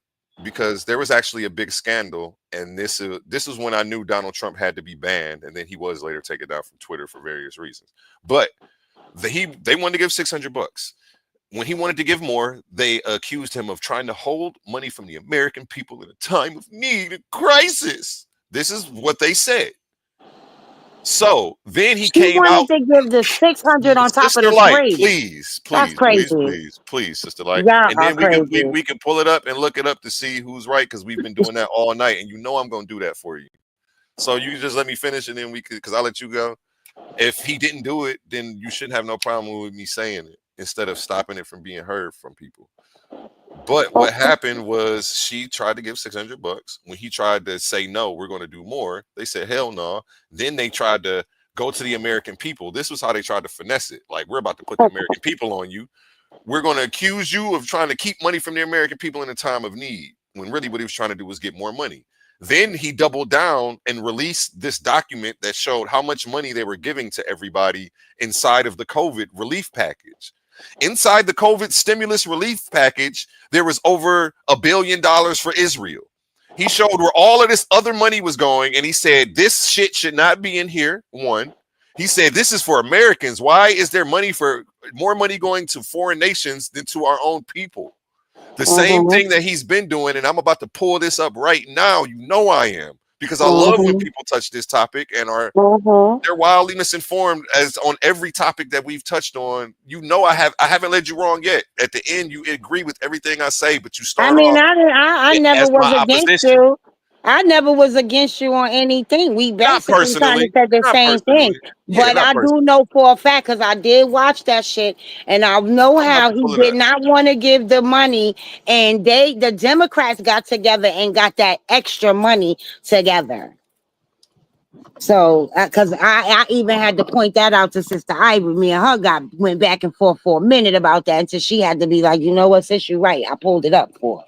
because there was actually a big scandal, and this is when I knew Donald Trump had to be banned, and then he was later taken down from Twitter for various reasons. But they wanted to give $600. When he wanted to give more, they accused him of trying to hold money from the American people in a time of need and crisis. This is what they said. So then he came out. wanted to give the 600 on top of Sister the Light, 3. please, That's please, please, crazy. please, please, Sister Light. Y'all And are then crazy. we can pull it up and look it up to see who's right, because we've been doing that all night, and you know I'm gonna do that for you. So you can just let me finish, and then we could, because I'll let you go. If he didn't do it, then you shouldn't have no problem with me saying it instead of stopping it from being heard from people. But what happened was she tried to give $600. When he tried to say no, we're going to do more, they said hell no. Then they tried to go to the American people. This was how they tried to finesse it. Like, we're about to put the American people on you. We're going to accuse you of trying to keep money from the American people in a time of need, when really what he was trying to do was get more money. Then he doubled down and released this document that showed how much money they were giving to everybody inside of the COVID relief package. Inside the COVID stimulus relief package, there was over $1 billion for Israel. He showed where all of this other money was going, and he said this shit should not be in here. One, he said this is for Americans. Why is there more money going to foreign nations than to our own people? The same thing that he's been doing, and I'm about to pull this up right now. You know I am, because I love when people touch this topic and they're wildly misinformed, as on every topic that we've touched on. You know I haven't led you wrong yet. At the end, you agree with everything I say, but you start off I never as was my against opposition. you. I never was against you on anything. We basically kind of said the same thing. But I do know for a fact, because I did watch that shit, and I know how he did not want to give the money, and the Democrats got together and got that extra money together. So, because I even had to point that out to Sister Ivory. Me and her went back and forth for a minute about that until she had to be like, you know what, sis, you're right. I pulled it up for her.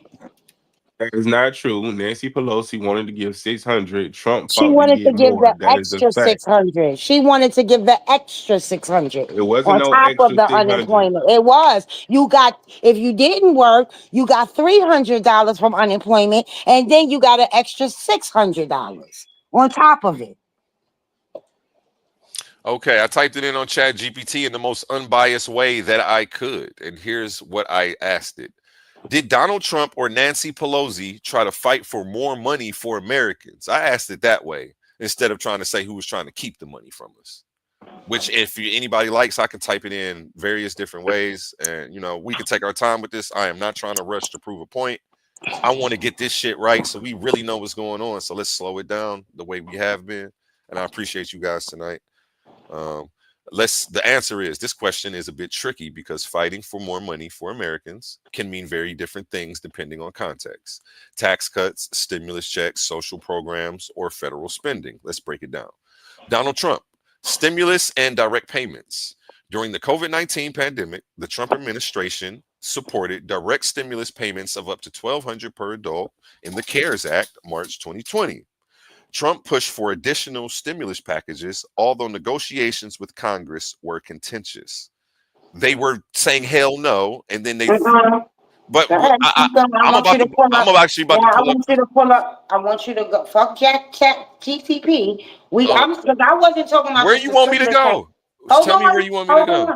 That is not true. Nancy Pelosi wanted to give 600. Trump She fought to wanted to give give the more. That is the extra fact. 600. She wanted to give the extra 600 It wasn't on no top of extra the 600. unemployment. It was. You got, if you didn't work, you got $300 from unemployment, and then you got an extra $600 on top of it. Okay, I typed it in on Chat GPT in the most unbiased way that I could. And here's what I asked it. Did Donald Trump or Nancy Pelosi try to fight for more money for Americans? I asked it that way instead of trying to say who was trying to keep the money from us. Which, if anybody likes, I can type it in various different ways. And, we can take our time with this. I am not trying to rush to prove a point. I want to get this shit right so we really know what's going on. So let's slow it down the way we have been. And I appreciate you guys tonight. The answer is this question is a bit tricky because fighting for more money for Americans can mean very different things depending on context. Tax cuts, stimulus checks, social programs, or federal spending. Let's break it down. Donald Trump, stimulus and direct payments. During the COVID-19 pandemic, the Trump administration supported direct stimulus payments of up to $1,200 per adult in the CARES Act, March 2020. Trump pushed for additional stimulus packages, although negotiations with Congress were contentious. They were saying hell no, and then they. But I'm actually about to I pull up. want you to pull up. I want you to go. Fuck Chat GTP. I wasn't talking about where you want me to go. Tell me where you want me to go.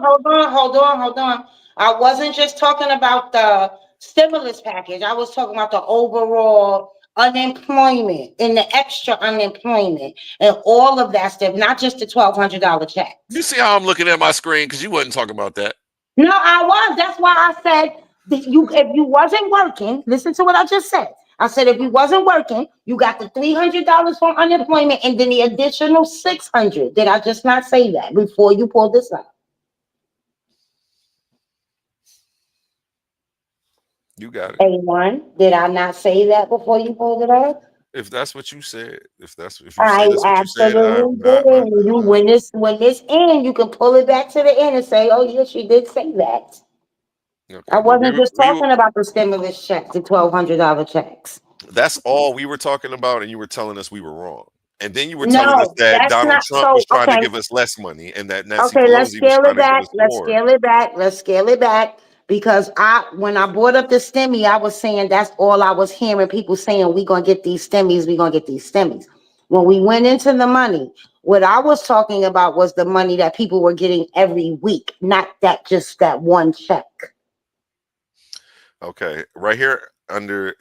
Hold on. I wasn't just talking about the stimulus package. I was talking about the overall unemployment and the extra unemployment and all of that stuff, not just the $1,200 check. You see how I'm looking at my screen because you wasn't talking about that. No, I was. That's why I said if you wasn't working, listen to what I just said. I said if you wasn't working, you got the $300 from unemployment and then the additional $600. Did I just not say that before you pulled this up? You got it. A1, did I not say that before you pulled it up? If that's what you said, if you say that's what you said, when this end, you can pull it back to the end and say, "Oh yes, you did say that." Okay, I wasn't just talking about the stimulus checks, the $1,200 checks. That's all we were talking about, and you were telling us we were wrong. And then you were telling us that Donald Trump was trying to give us less money, and that Nancy Pelosi was trying to give us more. Let's scale it back. Because when I brought up the stimmy, I was saying that's all I was hearing people saying, we're going to get these stimmies. When we went into the money, what I was talking about was the money that people were getting every week, not just that one check. Okay, right here under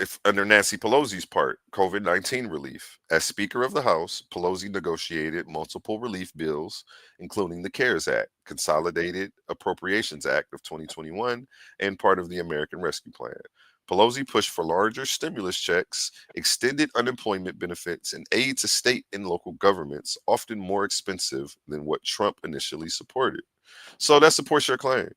Nancy Pelosi's part, COVID-19 relief. As Speaker of the House, Pelosi negotiated multiple relief bills, including the CARES Act, Consolidated Appropriations Act of 2021, and part of the American Rescue Plan. Pelosi pushed for larger stimulus checks, extended unemployment benefits, and aid to state and local governments, often more expensive than what Trump initially supported. So that supports your claim.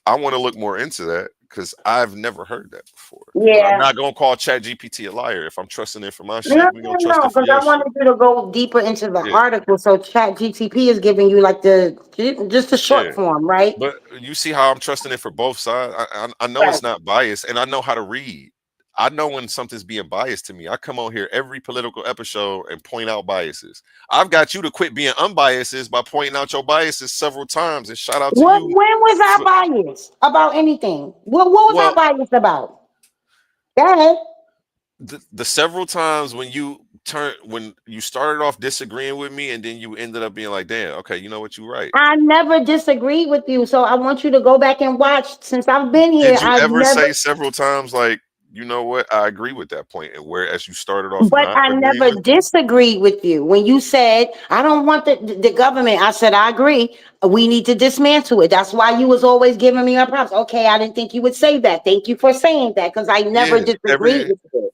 I want to look more into that because I've never heard that before. Yeah. But I'm not going to call ChatGPT a liar. If I'm trusting it for my shit, we're going to trust it for your shit. I wanted you to go deeper into the article. So ChatGPT is giving you like just the short form, right? But you see how I'm trusting it for both sides? I know it's not biased, and I know how to read. I know when something's being biased to me. I come on here every political episode and point out biases. I've got you to quit being unbiased by pointing out your biases several times, and shout out to you. When was I biased about anything? What was I biased about? Go ahead. The several times when you started off disagreeing with me, and then you ended up being like, damn, okay, you know what, you're right. I never disagreed with you, so I want you to go back and watch. Since I've been here, did you ever say several times like, you know what, I agree with that point, and whereas you started off, but I never disagreed with you when you said I don't want the government. I said I agree. We need to dismantle it. That's why you was always giving me a props. Okay, I didn't think you would say that. Thank you for saying that because I never disagreed with you.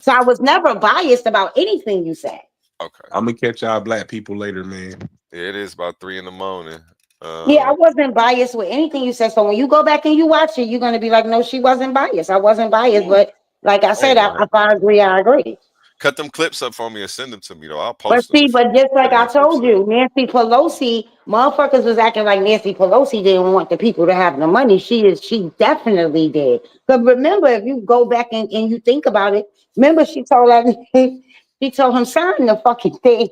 So I was never biased about anything you said. Okay, I'm gonna catch y'all black people later, man. It is about 3 a.m. Yeah, I wasn't biased with anything you said. So when you go back and you watch it, you're gonna be like, no, she wasn't biased. I wasn't biased, but like I said, if I agree, I agree. Cut them clips up for me and send them to me, though. I'll But post them. see, but just like I told you, Nancy Pelosi, motherfuckers was acting like Nancy Pelosi didn't want the people to have the money. She definitely did. But remember, if you go back and you think about it, remember she told him sign the fucking thing.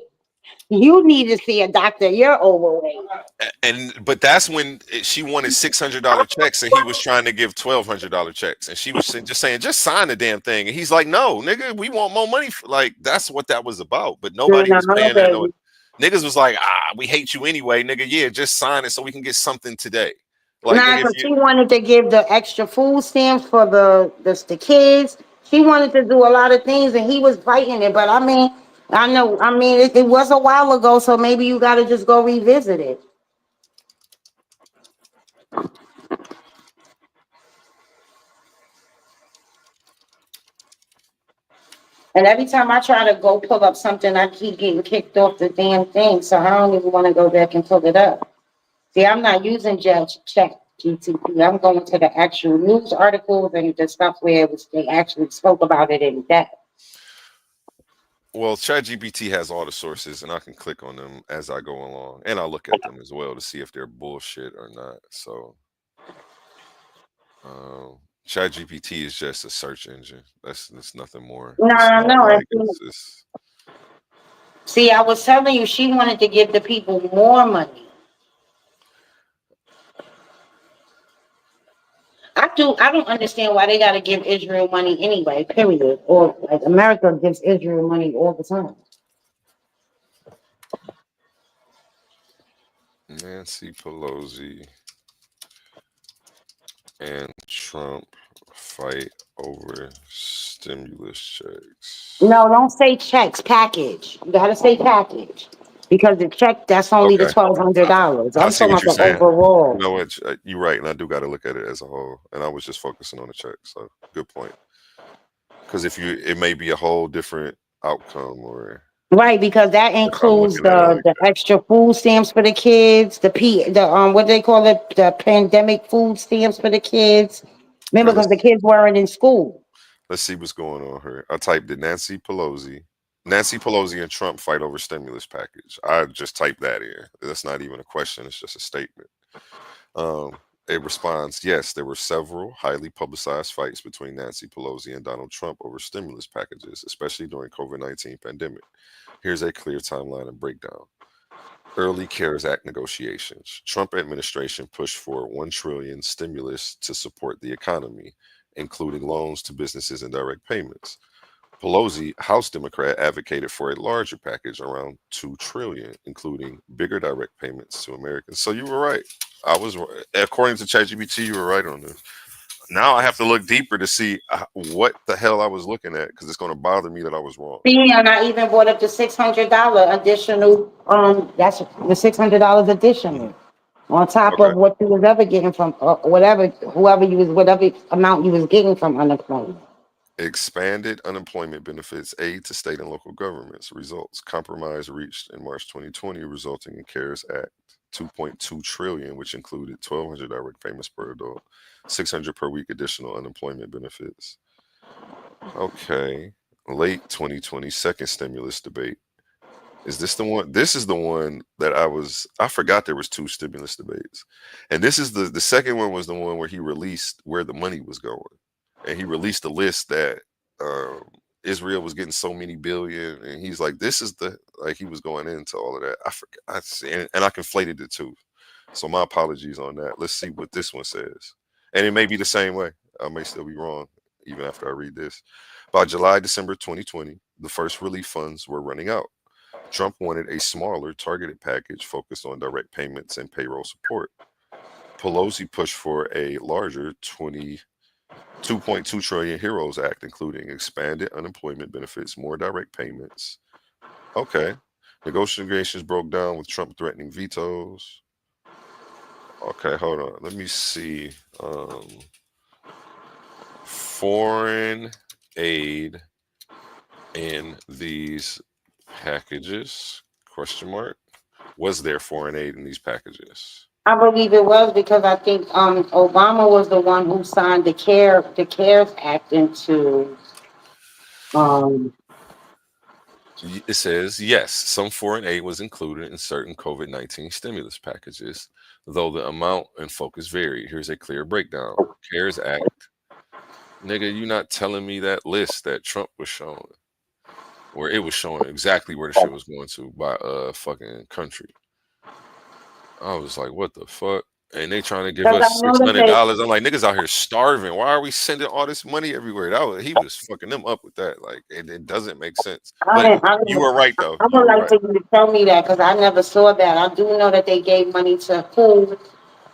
You need to see a doctor. You're overweight. But that's when she wanted $600 checks, and he was trying to give $1,200 checks, and she was just saying, "Just sign the damn thing." And he's like, "No, nigga, we want more money." Like that's what that was about. But nobody was paying that. No, niggas was like, "We hate you anyway, nigga. Yeah, just sign it so we can get something today." Like, nah, because she wanted to give the extra food stamps for the kids. She wanted to do a lot of things, and he was fighting it. But I mean, I know. I mean, it was a while ago, so maybe you got to just go revisit it. And every time I try to go pull up something, I keep getting kicked off the damn thing. So I don't even want to go back and pull it up. See, I'm not using Chat GTP. I'm going to the actual news articles and the stuff where they actually spoke about it in depth. Well, ChatGPT has all the sources, and I can click on them as I go along, and I'll look at them as well to see if they're bullshit or not. So, ChatGPT is just a search engine. That's nothing more. No. See, I was telling you, she wanted to give the people more money. I don't understand why they got to give Israel money anyway, period. Or like America gives Israel money all the time. Nancy Pelosi and Trump fight over stimulus checks. No, don't say checks, package. You gotta say package. Because the check, that's only the $1,200. I'm talking about the overall. You know what? You're right, and I do got to look at it as a whole. And I was just focusing on the check. So good point. Because it may be a whole different outcome, or right, because that includes the extra food stamps for the kids, what they call it, the pandemic food stamps for the kids. Remember, because the kids weren't in school. Let's see what's going on here. I typed in Nancy Pelosi and Trump fight over stimulus package. I just typed that in. That's not even a question. It's just a statement. It responds, yes, there were several highly publicized fights between Nancy Pelosi and Donald Trump over stimulus packages, especially during COVID-19 pandemic. Here's a clear timeline and breakdown. Early CARES Act negotiations. Trump administration pushed for $1 trillion stimulus to support the economy, including loans to businesses and direct payments. Pelosi, House Democrat, advocated for a larger package around $2 trillion, including bigger direct payments to Americans. So you were right. I was right. According to ChatGPT, you were right on this. Now I have to look deeper to see what the hell I was looking at, because it's going to bother me that I was wrong. See, and I even brought up the $600 additional. That's the $600 additional on top of what you was ever getting from whatever amount you was getting from unemployment. Expanded unemployment benefits, aid to state and local governments. Results: compromise reached in March 2020, resulting in CARES Act $2.2 trillion, which included $1,200 direct payments per adult, $600 per week additional unemployment benefits. Okay, late 2020, second stimulus debate. Is this the one? This is the one that I forgot there was two stimulus debates, and this is the second one was the one where he released where the money was going. And he released a list that Israel was getting so many billion, and he's like, "This is he was going into all of that." I forgot, and I conflated it too. So my apologies on that. Let's see what this one says, and it may be the same way. I may still be wrong even after I read this. By December 2020, the first relief funds were running out. Trump wanted a smaller, targeted package focused on direct payments and payroll support. Pelosi pushed for a larger $2.2 trillion HEROES Act, including expanded unemployment benefits, more direct payments. Okay. Negotiations broke down with Trump threatening vetoes. Okay, hold on. Let me see. Foreign aid in these packages? Question mark. Was there foreign aid in these packages? I believe it was, because I think Obama was the one who signed the CARES Act into It says, yes, some foreign aid was included in certain COVID-19 stimulus packages, though the amount and focus varied. Here's a clear breakdown. CARES Act. Nigga, you not telling me that list that Trump was showing, where it was showing exactly where the shit was going to by fucking country. I was like, what the fuck? And they trying to give us $600. I'm like, niggas out here starving. Why are we sending all this money everywhere? He was fucking them up with that. Like, it doesn't make sense. But you were right though. I would like for you to tell me that because I never saw that. I do know that they gave money to food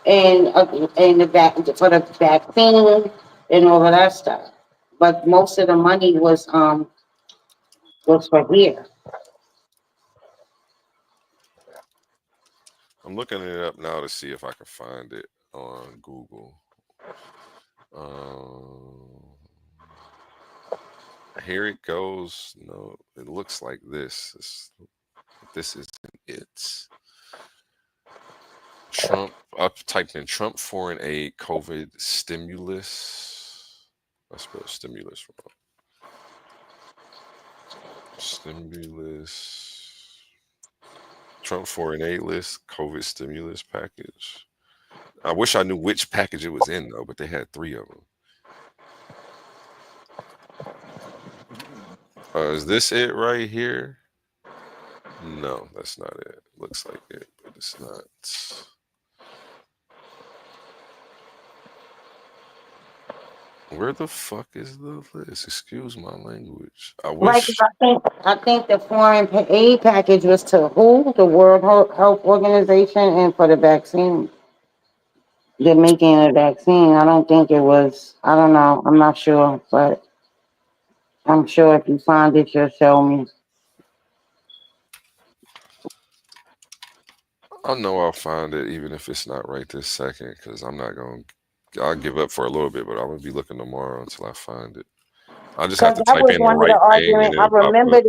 and the back for the vaccine and all of that stuff, but most of the money was for here. I'm looking it up now to see if I can find it on Google. Here it goes. No, it looks like this. This isn't it. Trump. I typed in Trump foreign aid COVID stimulus. I spelled stimulus wrong. Stimulus. Trump foreign aid list, COVID stimulus package. I wish I knew which package it was in though, but they had 3 of them. Is this it right here? No, that's not it. Looks like it, but it's not. Where the fuck is the list? Excuse my language. I wish. I think the foreign aid package was to who? The World Health Organization, and for the vaccine. The making a vaccine. I don't think it was. I don't know. I'm not sure, but I'm sure if you find it, you'll show me. I know I'll find it, even if it's not right this second, because I'm not going to. I'll give up for a little bit, but I'm going to be looking tomorrow until I find it. I just have to type in the right thing. And I remember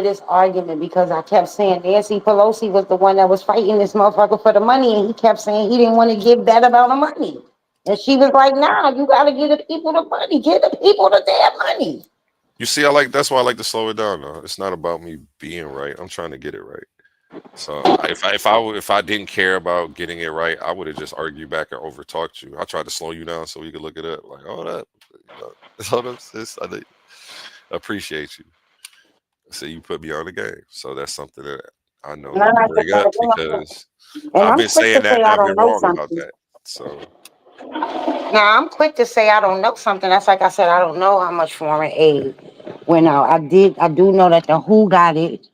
this argument because I kept saying Nancy Pelosi was the one that was fighting this motherfucker for the money, and he kept saying he didn't want to give that amount of money. And she was like, nah, you got to give the people the money. Give the people the damn money. You see, that's why I like to slow it down. Though. It's not about me being right. I'm trying to get it right. So if I didn't care about getting it right, I would have just argued back and over talked you. I tried to slow you down so we could look it up. Like, hold up, sis. I appreciate you. So you put me on the game. So that's something that I know to bring up because I've been saying that and I've been wrong about that. So now I'm quick to say I don't know something. That's like I said, I don't know how much foreign aid went out. I do know that the WHO got it.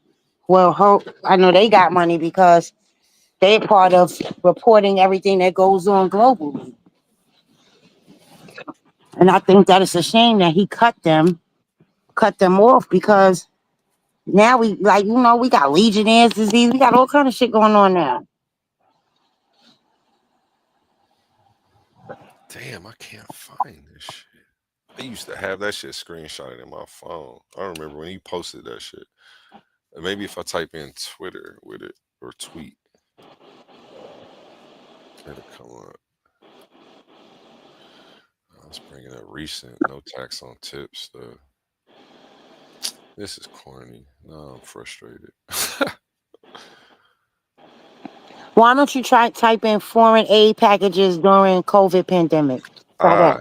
Well, I know they got money because they're part of reporting everything that goes on globally. And I think that it's a shame that he cut them off because now we we got Legionnaire's disease. We got all kind of shit going on now. Damn, I can't find this shit. I used to have that shit screenshotted in my phone. I remember when he posted that shit. Maybe if I type in Twitter with it or tweet, it'll come up. I was bringing up recent, no tax on tips stuff. This is corny. No, I'm frustrated. Why don't you try type in foreign aid packages during COVID pandemic? Try that.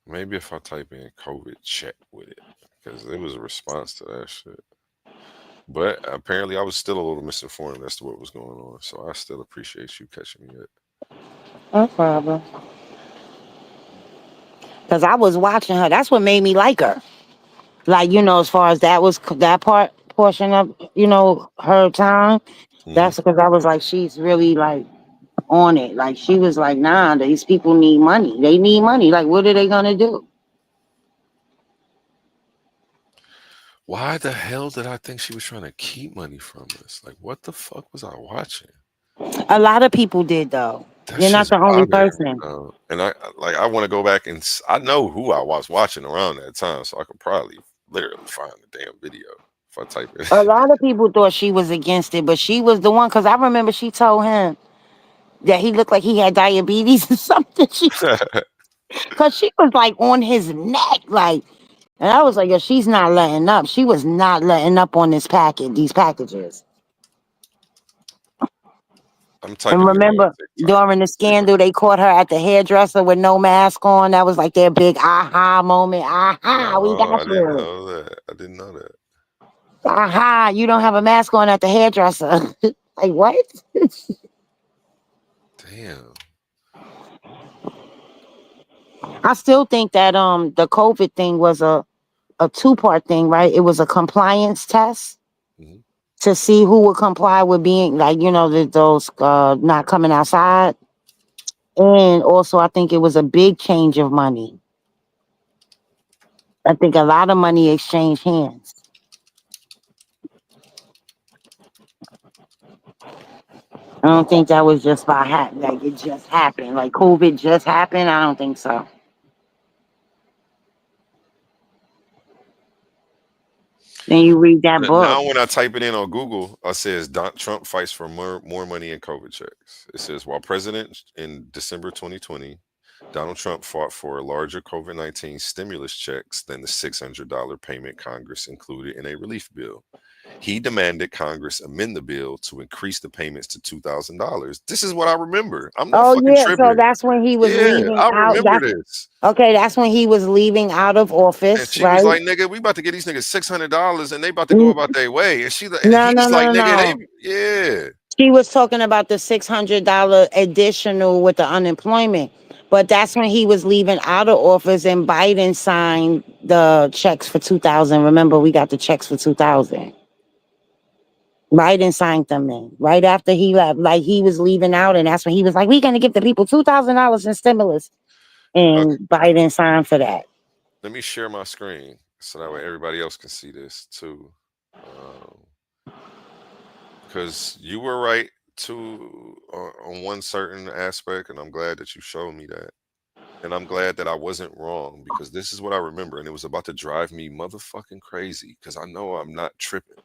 Maybe if I type in COVID check with it, because it was a response to that shit. But apparently I was still a little misinformed as to what was going on. So I still appreciate you catching me up. No problem. Because I was watching her. That's what made me like her. Like, as far as that portion of, her time. That's because I was like, she's really like on it. Like, she was like, nah, these people need money. They need money. Like, what are they going to do? Why the hell did I think she was trying to keep money from us? Like, what the fuck was I watching? A lot of people did, though. You're not the only person. And I want to go back and I know who I was watching around that time, so I could probably literally find the damn video if I type it. A lot of people thought she was against it, but she was the one, because I remember she told him that he looked like he had diabetes or something. Because she was like on his neck, like, and I was like, yo, she's not letting up. She was not letting up on these packages. I'm And typing it in on remember, TikTok. during the scandal, they caught her at the hairdresser with no mask on. That was like their big aha moment. Aha, we Oh, got I didn't you. know that. I didn't know that. Aha, you don't have a mask on at the hairdresser. Like, what? Damn. I still think that the COVID thing was a two-part thing, right? It was a compliance test to see who would comply with being, like, those not coming outside. And also, I think it was a big change of money. I think a lot of money exchanged hands. I don't think that was just like it just happened. Like COVID just happened. I don't think so. Then you read that book. Now, when I type it in on Google, it says Trump fights for more money in COVID checks. It says while president in December 2020, Donald Trump fought for larger COVID-19 stimulus checks than the $600 payment Congress included in a relief bill. He demanded Congress amend the bill to increase the payments to $2,000. This is what I remember. I'm not Oh fucking yeah, so tripping. that's when he was Yeah, leaving I out. remember this. Okay, that's when he was leaving out of And office, she was right? like, "Nigga, we about to get these niggas $600, and they about to go about their way." And No, no, he's no, like, no, "Nigga, no. yeah." She was talking about the $600 additional with the unemployment. But that's when he was leaving out of office and Biden signed the checks for 2,000. Remember, we got the checks for 2,000. Biden signed them in right after he left. Like he was leaving out, and that's when he was like, "We're gonna give the people $2,000 in stimulus," and Biden signed for that. Let me share my screen so that way everybody else can see this too. Because you were right too on one certain aspect, and I'm glad that you showed me that. And I'm glad that I wasn't wrong, because this is what I remember, and it was about to drive me motherfucking crazy because I know I'm not tripping.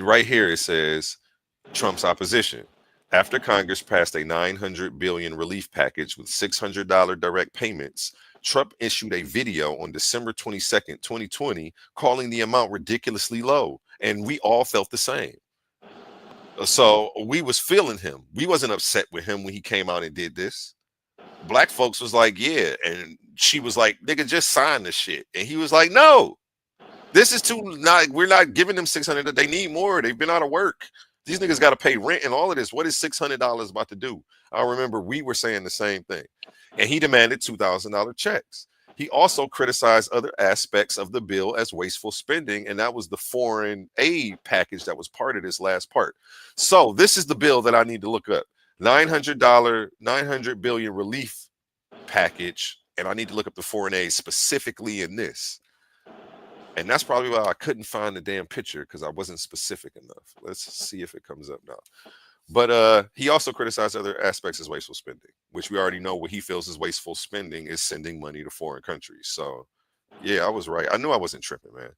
Right here it says Trump's opposition. After Congress passed a $900 billion relief package with $600 direct payments, Trump issued a video on December 22nd, 2020, calling the amount ridiculously low, and we all felt the same. So we was feeling him. We wasn't upset with him when he came out and did this. Black folks was like, yeah, and she was like, nigga, just sign this shit. And he was like, no, this is we're not giving them 600. They need more. They've been out of work. These niggas got to pay rent and all of this. What is $600 about to do? I remember we were saying the same thing. And he demanded $2,000 checks. He also criticized other aspects of the bill as wasteful spending, and that was the foreign aid package that was part of this last part. So this is the bill that I need to look up. $900 billion relief package, and I need to look up the foreign aid specifically in this. And that's probably why I couldn't find the damn picture, because I wasn't specific enough. Let's see if it comes up now. But he also criticized other aspects as wasteful spending, which we already know what he feels is wasteful spending is sending money to foreign countries. So, yeah, I was right. I knew I wasn't tripping, man.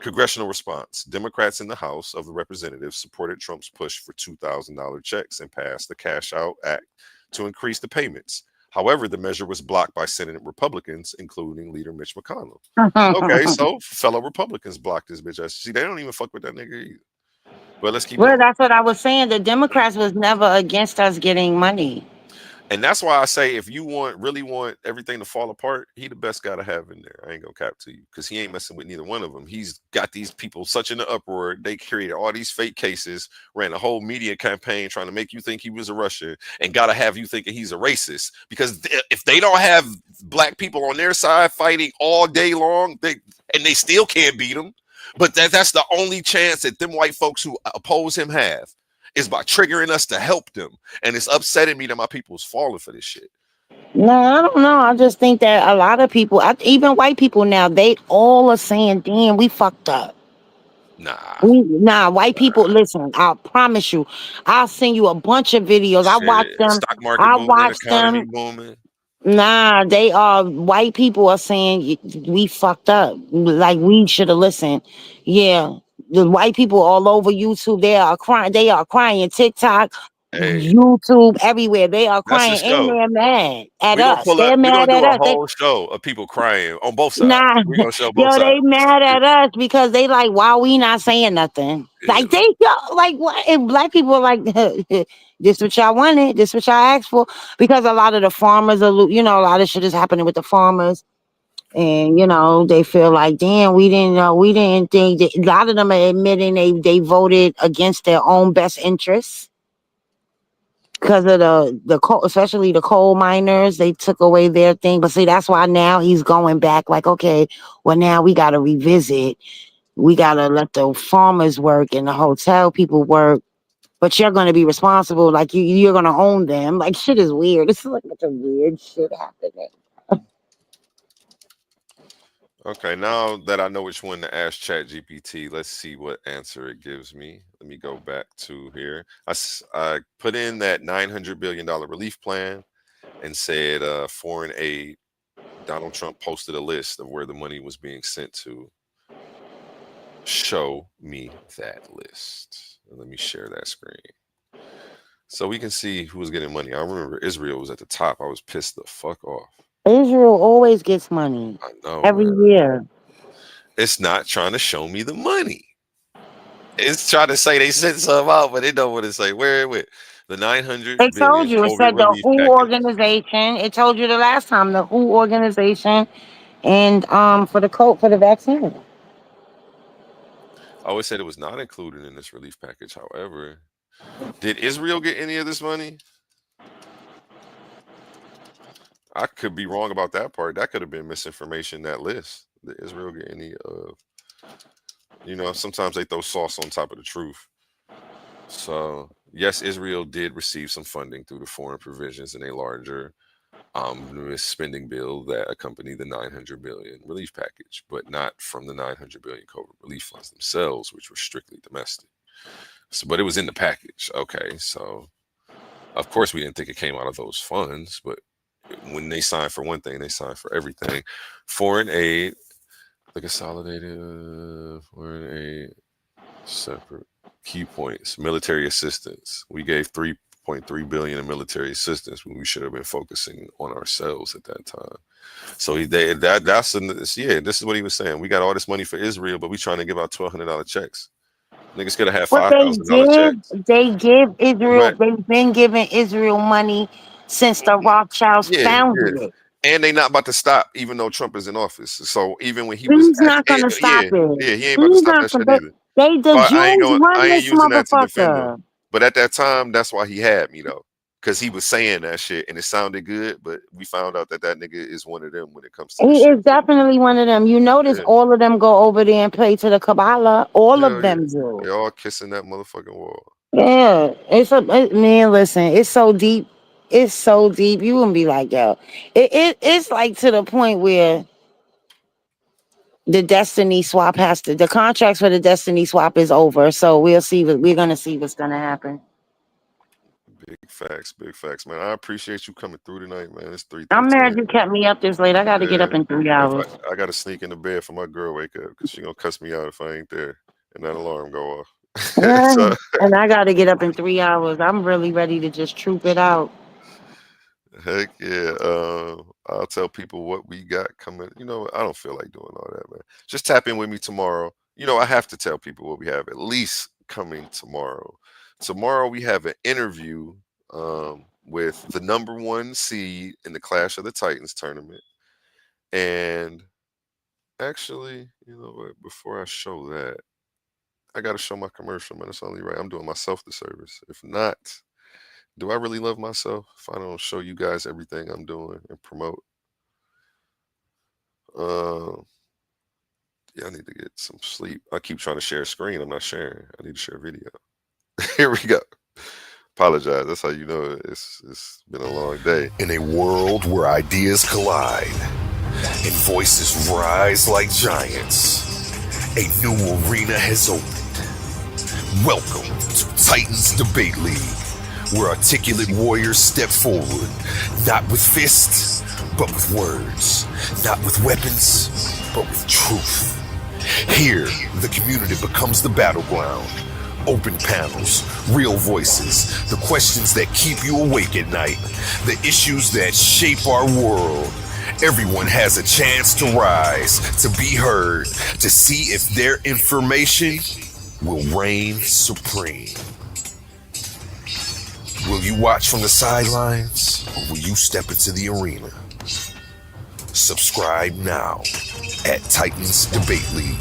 Congressional response. Democrats in the House of the Representatives supported Trump's push for $2,000 checks and passed the Cash Out Act to increase the payments. However, the measure was blocked by Senate Republicans, including leader Mitch McConnell. Okay, so fellow Republicans blocked this bitch. See, they don't even fuck with that nigga either. But let's keep Well, going. that's what I was saying. The Democrats was never against us getting money. And that's why I say, if you really want everything to fall apart, he the best guy to have in there. I ain't gonna cap to you, because he ain't messing with neither one of them. He's got these people such in the uproar. They created all these fake cases, ran a whole media campaign trying to make you think he was a Russian, and gotta have you thinking he's a racist. Because if they don't have black people on their side fighting all day long, they still can't beat him. But that's the only chance that them white folks who oppose him have, is by triggering us to help them. And it's upsetting me that my people's falling for this shit. No, I don't know. I just think that a lot of people, even white people now, they all are saying, damn, we fucked up. White people, listen, I promise you, I'll send you a bunch of videos. I watch them. Stock market I booming, watch economy them. booming. Nah, they are, white people are saying we fucked up. Like we should have listened. Yeah, The white people all over YouTube, they are crying. They are crying. TikTok, Hey, YouTube, everywhere. They are that's the crying, and show. they're mad at We're gonna us. pull up. They're We're gonna mad do at a us. whole show of people crying on both sides. Nah, We're gonna show both yo, sides. they mad at us because they like, why we not saying nothing? Yeah. Like like what? If black people are like, this what y'all wanted, this what y'all asked for, because a lot of the farmers are, a lot of shit is happening with the farmers, and they feel like, damn, we didn't think that. A lot of them are admitting they voted against their own best interests. Because of the coal, especially the coal miners, they took away their thing. But see, that's why now he's going back. Like, okay, well now we got to revisit. We got to let the farmers work and the hotel people work. But you're going to be responsible. Like you're going to own them. Like shit is weird. This is like such a weird shit happening. Okay, now that I know which one to ask ChatGPT, let's see what answer it gives me. Let me go back to here. I put in that $900 billion relief plan and said foreign aid. Donald Trump posted a list of where the money was being sent to. Show me that list. And let me share that screen. So we can see who was getting money. I remember Israel was at the top. I was pissed the fuck off. Israel always gets money. I know. Every year. It's not trying to show me the money. It's trying to say they sent some out, but it don't want to say where it went. The 900 It told you. It COVID said the relief WHO package. organization. It told you the last time, the WHO organization, and for the vaccine. I always said it was not included in this relief package. However, did Israel get any of this money? I could be wrong about that part. That could have been misinformation, that list. Did Israel get any of, sometimes they throw sauce on top of the truth. So, yes, Israel did receive some funding through the foreign provisions in a larger spending bill that accompanied the $900 billion relief package, but not from the $900 billion COVID relief funds themselves, which were strictly domestic. So, but it was in the package. Okay, so of course we didn't think it came out of those funds, but when they signed for one thing, they signed for everything. Foreign aid, the consolidated foreign aid, separate key points, military assistance. We gave $3.3 billion in military assistance when we should have been focusing on ourselves at that time. So this is what he was saying. We got all this money for Israel, but we trying to give out $1,200 checks. Niggas could have had $5,000 checks. They give Israel. They've been giving Israel money since the Rothschilds founded it. And they not about to stop, even though Trump is in office. So even when he's not going to stop it. Yeah, he ain't about to stop that shit either. The Jews run this using that to defend motherfucker. him. But at that time, that's why he had me though, because he was saying that shit and it sounded good. But we found out that nigga is one of them when it comes to. He is definitely one of them. You notice all of them go over there and play to the Kabbalah. All of them do. They all kissing that motherfucking wall. Yeah, man. Listen, it's so deep. It's so deep. You wouldn't be like, yo. It's like to the point where the Destiny swap the contracts for the Destiny swap is over. So we'll see. We're gonna see what's gonna happen. Big facts, man. I appreciate you coming through tonight, man. It's 3:13. I'm mad you kept me up this late. I got to get up in 3 hours. I got to sneak in the bed for my girl wake up because she gonna cuss me out if I ain't there and that alarm go off. And I got to get up in 3 hours. I'm really ready to just troop it out. Heck yeah. I'll tell people what we got coming. I don't feel like doing all that, man. Just tap in with me tomorrow. I have to tell people what we have at least coming tomorrow. Tomorrow we have an interview with the #1 seed in the Clash of the Titans tournament. And actually, you know what? Before I show that, I got to show my commercial, man. It's only right. I'm doing myself the service. If not, do I really love myself if I don't show you guys everything I'm doing and promote? Yeah, I need to get some sleep. I keep trying to share a screen. I'm not sharing. I need to share video. Here we go. Apologize. That's how you know it's been a long day. In a world where ideas collide and voices rise like giants, a new arena has opened. Welcome to Titans Debate League, where articulate warriors step forward, not with fists, but with words, not with weapons, but with truth. Here, the community becomes the battleground. Open panels, real voices, the questions that keep you awake at night, the issues that shape our world. Everyone has a chance to rise, to be heard, to see if their information will reign supreme. Will you watch from the sidelines, or will you step into the arena? Subscribe now at Titans Debate League.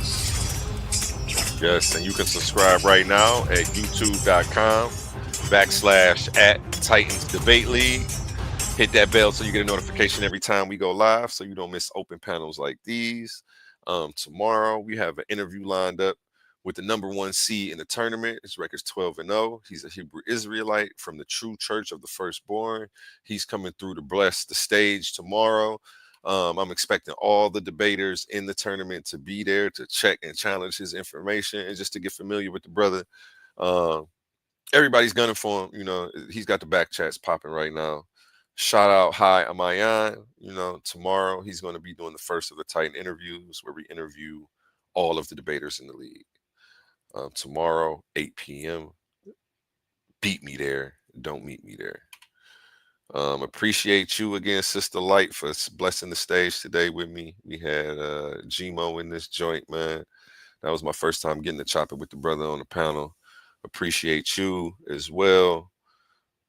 Yes, and you can subscribe right now at youtube.com/@Titans Debate League. Hit that bell so you get a notification every time we go live so you don't miss open panels like these. Tomorrow we have an interview lined up with the #1 seed in the tournament. His record's 12-0. He's a Hebrew Israelite from the True Church of the Firstborn. He's coming through to bless the stage tomorrow. I'm expecting all the debaters in the tournament to be there to check and challenge his information and just to get familiar with the brother. Everybody's gunning for him. You know, he's got the back chats popping right now. Shout out, hi, I'm Ayan. You know, tomorrow he's going to be doing the first of the Titan interviews where we interview all of the debaters in the league. Tomorrow, 8 p.m. Beat me there. Don't meet me there. Appreciate you again, Sister Light, for blessing the stage today with me. We had Gmo in this joint, man. That was my first time getting to chop it with the brother on the panel. Appreciate you as well.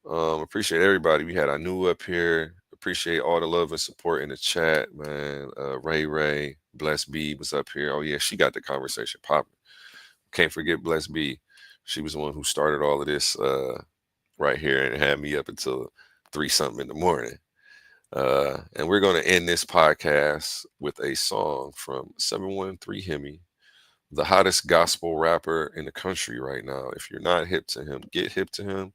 Appreciate everybody. We had Anu up here. Appreciate all the love and support in the chat, man. Ray, Bless B was up here. Oh, yeah, she got the conversation popping. Can't forget Bless B. She was the one who started all of this right here and had me up until 3-something in the morning. And we're going to end this podcast with a song from 713 Hemi, the hottest gospel rapper in the country right now. If you're not hip to him, get hip to him.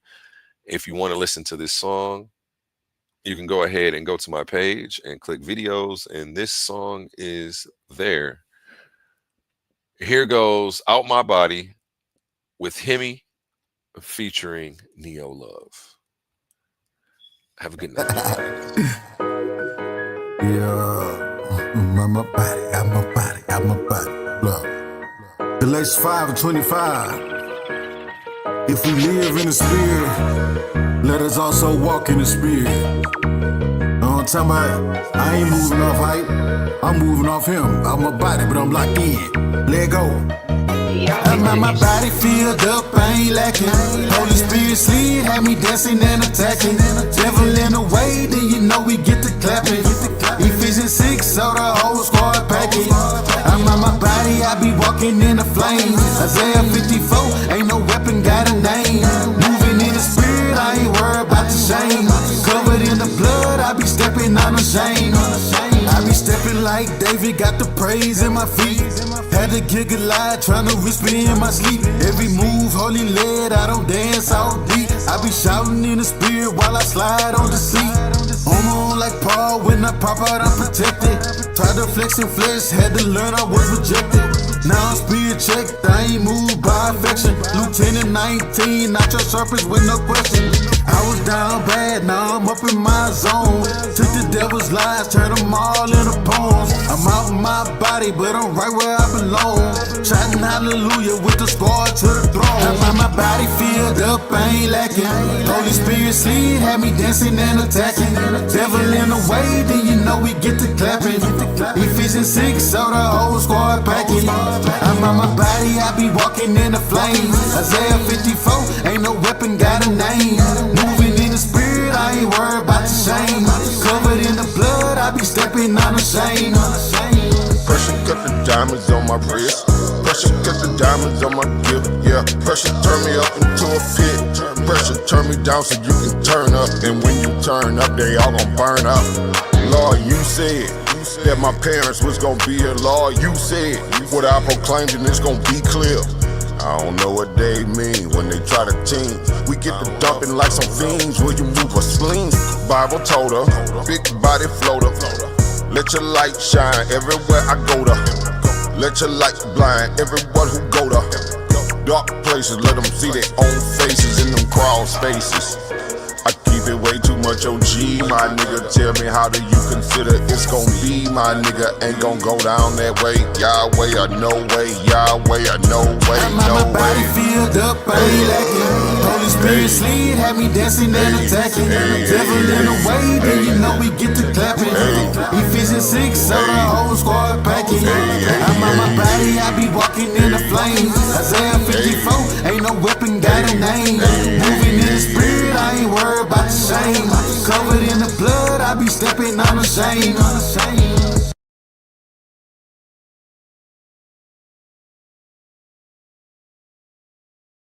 If you want to listen to this song, you can go ahead and go to my page and click videos, and this song is there. Here goes Out My Body with Hemi featuring Neo Love. Have a good night. Yeah, my body, out my body, out my body. Look, Galatians 5:25. If we live in the spirit, let us also walk in the spirit. I'm talking about, I ain't moving off hype. I'm moving off him, out my body, but I'm locked in. Let go. My body filled up, I ain't lacking. Holy Spirit slid, had me dancing and attacking. Devil in the way, then you know we get to clapping. Ephesians 6, so the whole squad packing. I'm on my body, I be walking in the flames. Isaiah 54, ain't no weapon got a name. Moving in the spirit, I ain't worried about the shame. Covered in the blood, I be stepping unashamed. I be stepping like David, got the praise in my feet. Had to kick a lie, tryna whisper in my sleep. Every move, holy led, I don't dance all deep. I be shouting in the spirit while I slide on the seat. I'm on like Paul, when I pop out, I'm protected. Tried to flex and flex, had to learn I was rejected. Now I'm spirit checked, I ain't moved by affection. Lieutenant 19, not your surface with no question. I was down bad, now I'm up in my zone. Took the devil's lies, turned them all into poems. I'm out my body, but I'm right where I belong. Shouting hallelujah with the squad to the throne. My body filled up, I ain't lacking. Holy Spirit slid, had me dancing and attacking. Devil in the way, then you know we get to clapping. Ephesians 6, so the whole squad packing. I'm on my body, I be walking in the flames. Isaiah 54, ain't no weapon got a name. Moving in the spirit, I ain't worried about the shame. Covered in the blood, I be stepping unashamed. Pressure cut the diamonds on my wrist. Pressure cut the diamonds on my gift. Yeah, pressure turn me up into a pit. Pressure turn me down so you can turn up. And when you turn up, they all gon' burn up. Lord, you said that my parents was gon' be here. Lord, you said what I proclaimed and it's gon' be clear. I don't know what they mean when they try to team. We get to dumping like some fiends. Will you move a sling? Bible told her, big body floater. Let your light shine everywhere I go to. Let your light blind everyone who go to dark places. Let them see their own faces in them crawl spaces. I keep it way too much at your G, my nigga. Tell me how do you consider it's gon' be, my nigga? Ain't gon' go down that way, Yahweh or no way, Yahweh or no way, no way. Body filled up, I ain't lacking. Holy Spirit sleep had me dancing and attacking. Devil in the way, then you know we get to clapping. Ephesians 6, so the whole squad packing. I'm on my body, I be walking in the flames. Isaiah 54, ain't no weapon got a name. Moving in the spirit, I ain't worried about the shame. Covered in the blood, I be stepping on the shame.